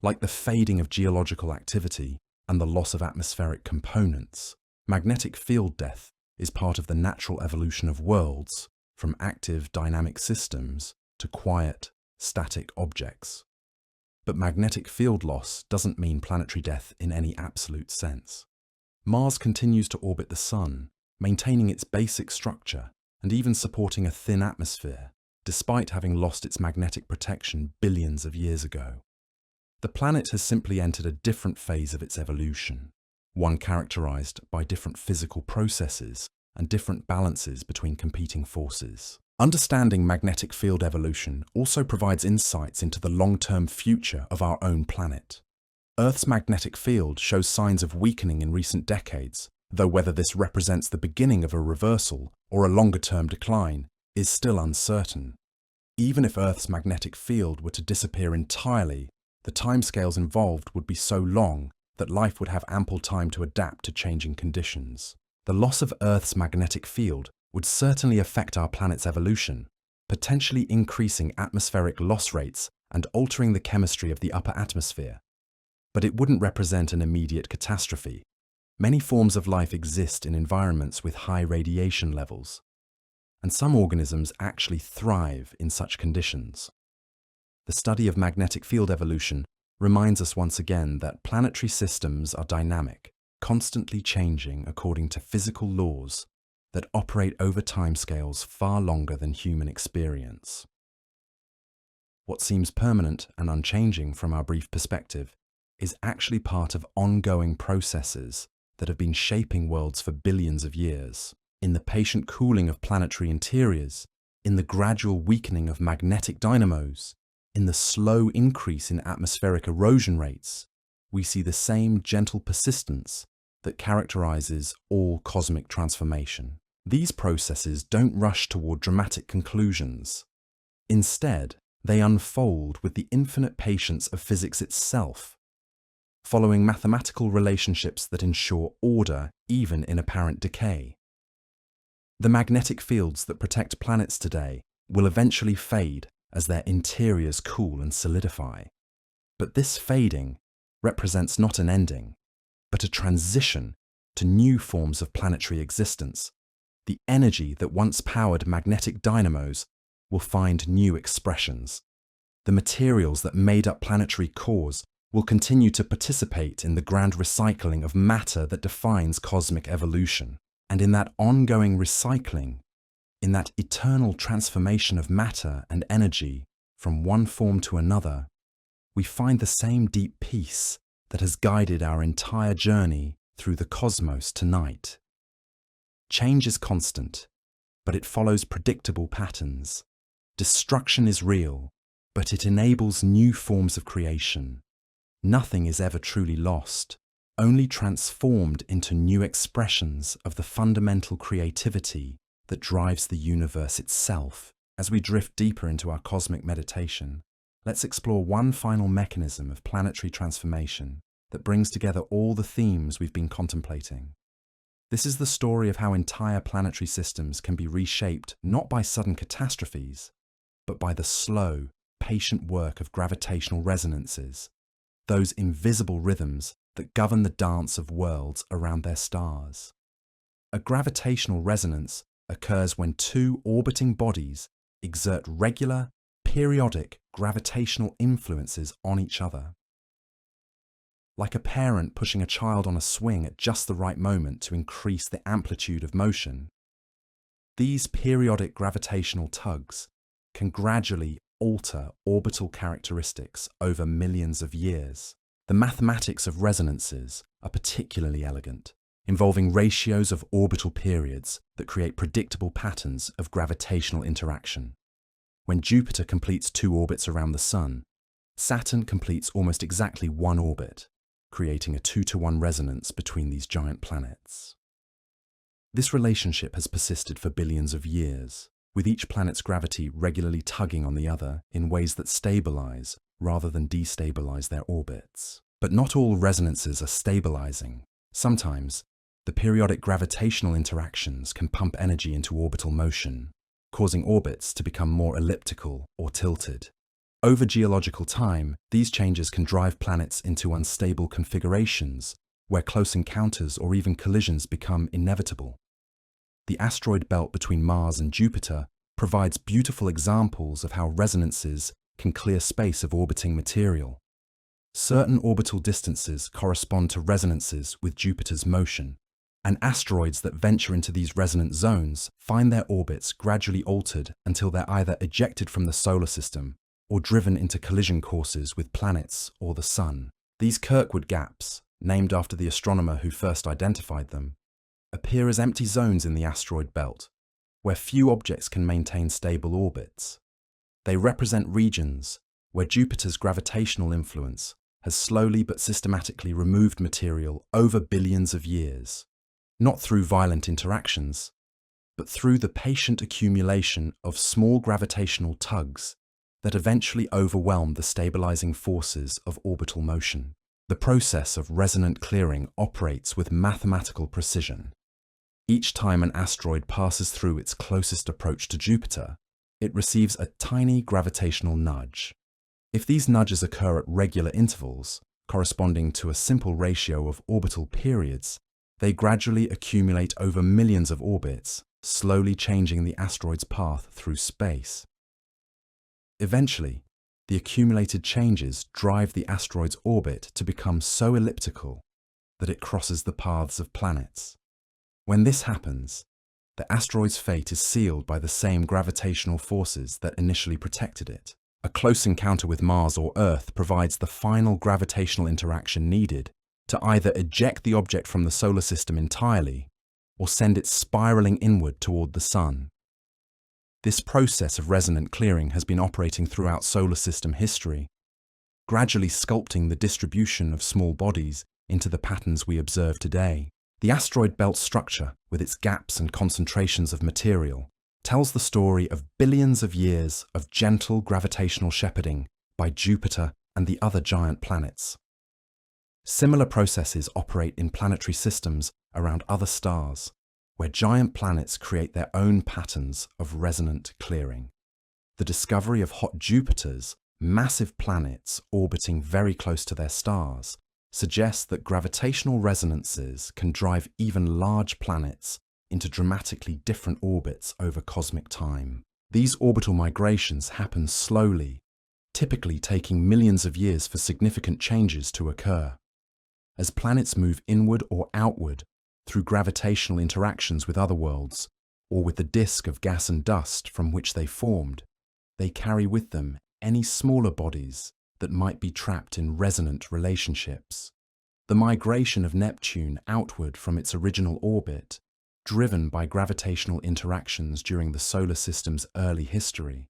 Like the fading of geological activity and the loss of atmospheric components, magnetic field death is part of the natural evolution of worlds from active dynamic systems to quiet, static objects. But magnetic field loss doesn't mean planetary death in any absolute sense. Mars continues to orbit the Sun, maintaining its basic structure and even supporting a thin atmosphere, despite having lost its magnetic protection billions of years ago. The planet has simply entered a different phase of its evolution, one characterized by different physical processes and different balances between competing forces. Understanding magnetic field evolution also provides insights into the long-term future of our own planet. Earth's magnetic field shows signs of weakening in recent decades, though whether this represents the beginning of a reversal or a longer-term decline is still uncertain. Even if Earth's magnetic field were to disappear entirely, the timescales involved would be so long that life would have ample time to adapt to changing conditions. The loss of Earth's magnetic field would certainly affect our planet's evolution, potentially increasing atmospheric loss rates and altering the chemistry of the upper atmosphere. But it wouldn't represent an immediate catastrophe. Many forms of life exist in environments with high radiation levels, and some organisms actually thrive in such conditions. The study of magnetic field evolution reminds us once again that planetary systems are dynamic, constantly changing according to physical laws that operate over timescales far longer than human experience. What seems permanent and unchanging from our brief perspective is actually part of ongoing processes that have been shaping worlds for billions of years. In the patient cooling of planetary interiors, in the gradual weakening of magnetic dynamos, in the slow increase in atmospheric erosion rates, we see the same gentle persistence that characterizes all cosmic transformation. These processes don't rush toward dramatic conclusions. Instead, they unfold with the infinite patience of physics itself, following mathematical relationships that ensure order even in apparent decay. The magnetic fields that protect planets today will eventually fade as their interiors cool and solidify. But this fading represents not an ending, but a transition to new forms of planetary existence. The energy that once powered magnetic dynamos will find new expressions. The materials that made up planetary cores will continue to participate in the grand recycling of matter that defines cosmic evolution. And in that ongoing recycling, in that eternal transformation of matter and energy from one form to another, we find the same deep peace that has guided our entire journey through the cosmos tonight. Change is constant, but it follows predictable patterns. Destruction is real, but it enables new forms of creation. Nothing is ever truly lost, only transformed into new expressions of the fundamental creativity that drives the universe itself. As we drift deeper into our cosmic meditation, let's explore one final mechanism of planetary transformation that brings together all the themes we've been contemplating. This is the story of how entire planetary systems can be reshaped not by sudden catastrophes, but by the slow, patient work of gravitational resonances, those invisible rhythms that govern the dance of worlds around their stars. A gravitational resonance occurs when two orbiting bodies exert regular, periodic gravitational influences on each other. Like a parent pushing a child on a swing at just the right moment to increase the amplitude of motion, these periodic gravitational tugs can gradually alter orbital characteristics over millions of years. The mathematics of resonances are particularly elegant, involving ratios of orbital periods that create predictable patterns of gravitational interaction. When Jupiter completes 2 orbits around the Sun, Saturn completes almost exactly 1 orbit, creating a 2-to-1 resonance between these giant planets. This relationship has persisted for billions of years, with each planet's gravity regularly tugging on the other in ways that stabilize rather than destabilize their orbits. But not all resonances are stabilizing. Sometimes, the periodic gravitational interactions can pump energy into orbital motion, causing orbits to become more elliptical or tilted. Over geological time, these changes can drive planets into unstable configurations, where close encounters or even collisions become inevitable. The asteroid belt between Mars and Jupiter provides beautiful examples of how resonances can clear space of orbiting material. Certain orbital distances correspond to resonances with Jupiter's motion, and asteroids that venture into these resonant zones find their orbits gradually altered until they're either ejected from the solar system or driven into collision courses with planets or the Sun. These Kirkwood gaps, named after the astronomer who first identified them, appear as empty zones in the asteroid belt, where few objects can maintain stable orbits. They represent regions where Jupiter's gravitational influence has slowly but systematically removed material over billions of years, not through violent interactions, but through the patient accumulation of small gravitational tugs that eventually overwhelm the stabilizing forces of orbital motion. The process of resonant clearing operates with mathematical precision. Each time an asteroid passes through its closest approach to Jupiter, it receives a tiny gravitational nudge. If these nudges occur at regular intervals, corresponding to a simple ratio of orbital periods, they gradually accumulate over millions of orbits, slowly changing the asteroid's path through space. Eventually, the accumulated changes drive the asteroid's orbit to become so elliptical that it crosses the paths of planets. When this happens, the asteroid's fate is sealed by the same gravitational forces that initially protected it. A close encounter with Mars or Earth provides the final gravitational interaction needed to either eject the object from the solar system entirely or send it spiraling inward toward the Sun. This process of resonant clearing has been operating throughout solar system history, gradually sculpting the distribution of small bodies into the patterns we observe today. The asteroid belt structure, with its gaps and concentrations of material, tells the story of billions of years of gentle gravitational shepherding by Jupiter and the other giant planets. Similar processes operate in planetary systems around other stars, where giant planets create their own patterns of resonant clearing. The discovery of hot Jupiters, massive planets orbiting very close to their stars, suggests that gravitational resonances can drive even large planets into dramatically different orbits over cosmic time. These orbital migrations happen slowly, typically taking millions of years for significant changes to occur. As planets move inward or outward through gravitational interactions with other worlds, or with the disk of gas and dust from which they formed, they carry with them any smaller bodies that might be trapped in resonant relationships. The migration of Neptune outward from its original orbit, driven by gravitational interactions during the solar system's early history,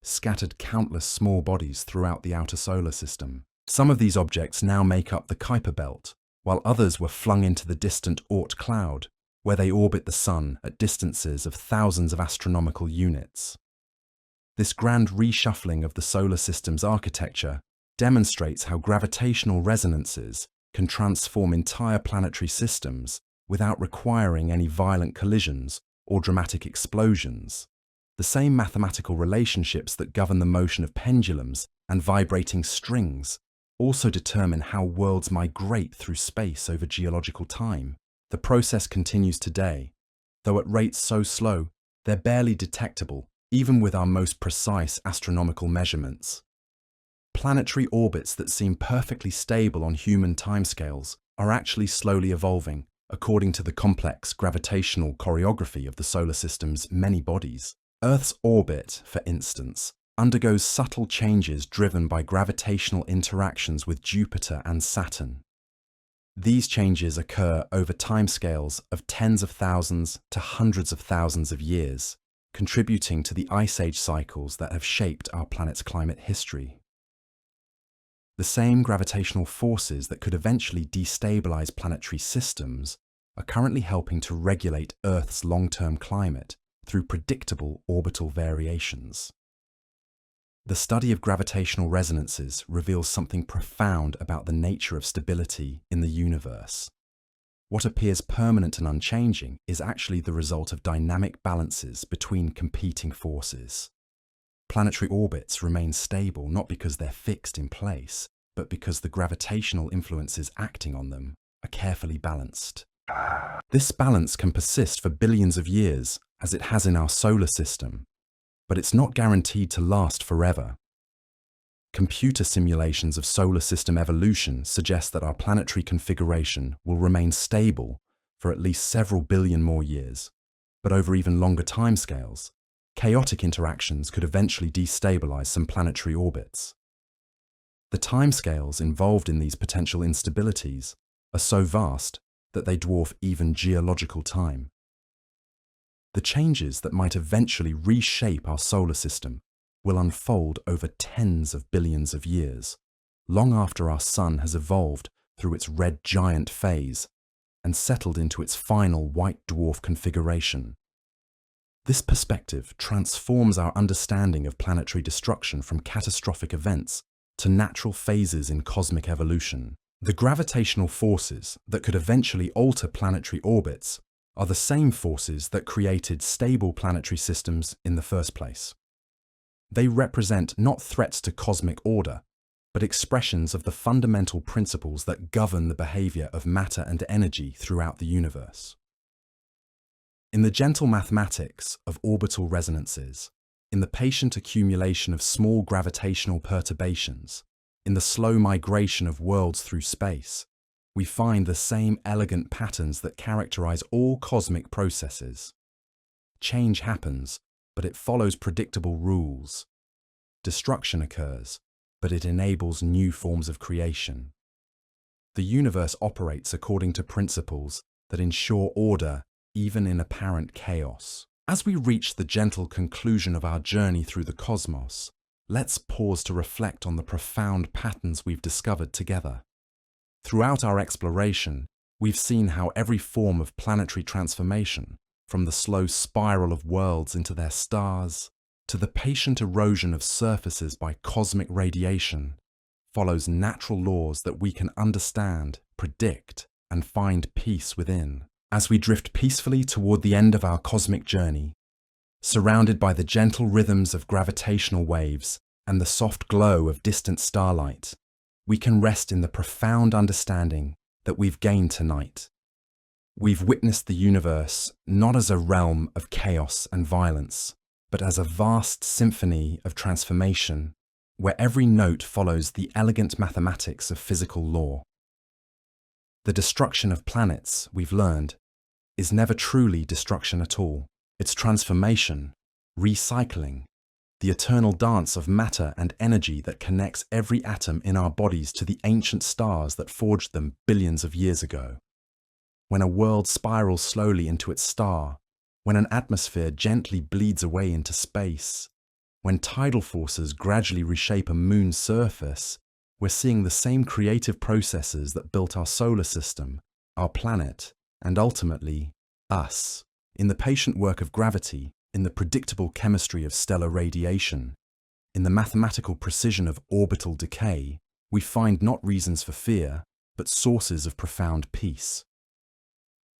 scattered countless small bodies throughout the outer solar system. Some of these objects now make up the Kuiper belt, while others were flung into the distant Oort cloud, where they orbit the Sun at distances of thousands of astronomical units. This grand reshuffling of the solar system's architecture demonstrates how gravitational resonances can transform entire planetary systems without requiring any violent collisions or dramatic explosions. The same mathematical relationships that govern the motion of pendulums and vibrating strings also determine how worlds migrate through space over geological time. The process continues today, though at rates so slow they're barely detectable even with our most precise astronomical measurements. Planetary orbits that seem perfectly stable on human timescales are actually slowly evolving according to the complex gravitational choreography of the solar system's many bodies. Earth's orbit, for instance, undergoes subtle changes driven by gravitational interactions with Jupiter and Saturn. These changes occur over timescales of tens of thousands to hundreds of thousands of years, contributing to the ice age cycles that have shaped our planet's climate history. The same gravitational forces that could eventually destabilize planetary systems are currently helping to regulate Earth's long-term climate through predictable orbital variations. The study of gravitational resonances reveals something profound about the nature of stability in the universe. What appears permanent and unchanging is actually the result of dynamic balances between competing forces. Planetary orbits remain stable not because they're fixed in place, but because the gravitational influences acting on them are carefully balanced. This balance can persist for billions of years, as it has in our solar system, but it's not guaranteed to last forever. Computer simulations of solar system evolution suggest that our planetary configuration will remain stable for at least several billion more years, but over even longer timescales, chaotic interactions could eventually destabilize some planetary orbits. The timescales involved in these potential instabilities are so vast that they dwarf even geological time. The changes that might eventually reshape our solar system will unfold over tens of billions of years, long after our sun has evolved through its red giant phase and settled into its final white dwarf configuration. This perspective transforms our understanding of planetary destruction from catastrophic events to natural phases in cosmic evolution. The gravitational forces that could eventually alter planetary orbits are the same forces that created stable planetary systems in the first place. They represent not threats to cosmic order, but expressions of the fundamental principles that govern the behavior of matter and energy throughout the universe. In the gentle mathematics of orbital resonances, in the patient accumulation of small gravitational perturbations, in the slow migration of worlds through space, we find the same elegant patterns that characterize all cosmic processes. Change happens, but it follows predictable rules. Destruction occurs, but it enables new forms of creation. The universe operates according to principles that ensure order even in apparent chaos. As we reach the gentle conclusion of our journey through the cosmos, let's pause to reflect on the profound patterns we've discovered together. Throughout our exploration, we've seen how every form of planetary transformation, from the slow spiral of worlds into their stars, to the patient erosion of surfaces by cosmic radiation, follows natural laws that we can understand, predict, and find peace within. As we drift peacefully toward the end of our cosmic journey, surrounded by the gentle rhythms of gravitational waves and the soft glow of distant starlight, we can rest in the profound understanding that we've gained tonight. We've witnessed the universe not as a realm of chaos and violence, but as a vast symphony of transformation, where every note follows the elegant mathematics of physical law. The destruction of planets, we've learned, is never truly destruction at all. It's transformation, recycling, the eternal dance of matter and energy that connects every atom in our bodies to the ancient stars that forged them billions of years ago. When a world spirals slowly into its star, when an atmosphere gently bleeds away into space, when tidal forces gradually reshape a moon's surface, we're seeing the same creative processes that built our solar system, our planet, and ultimately, us. In the patient work of gravity, in the predictable chemistry of stellar radiation, in the mathematical precision of orbital decay, we find not reasons for fear, but sources of profound peace.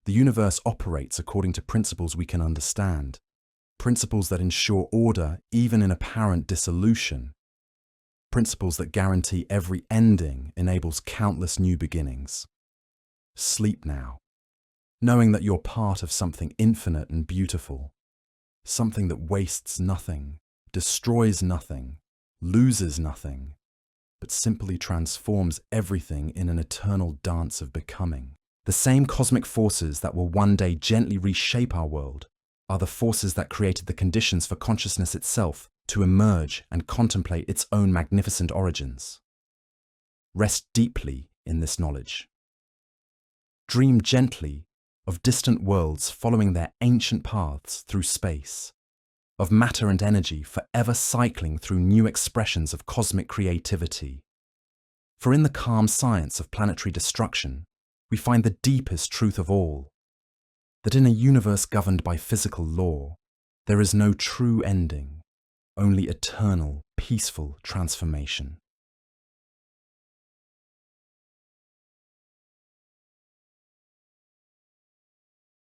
The universe operates according to principles we can understand, principles that ensure order even in apparent dissolution, principles that guarantee every ending enables countless new beginnings. Sleep now, knowing that you're part of something infinite and beautiful, something that wastes nothing, destroys nothing, loses nothing, but simply transforms everything in an eternal dance of becoming. The same cosmic forces that will one day gently reshape our world are the forces that created the conditions for consciousness itself to emerge and contemplate its own magnificent origins. Rest deeply in this knowledge. Dream gently of distant worlds following their ancient paths through space, of matter and energy forever cycling through new expressions of cosmic creativity. For in the calm science of planetary destruction, we find the deepest truth of all, that in a universe governed by physical law, there is no true ending, only eternal, peaceful transformation.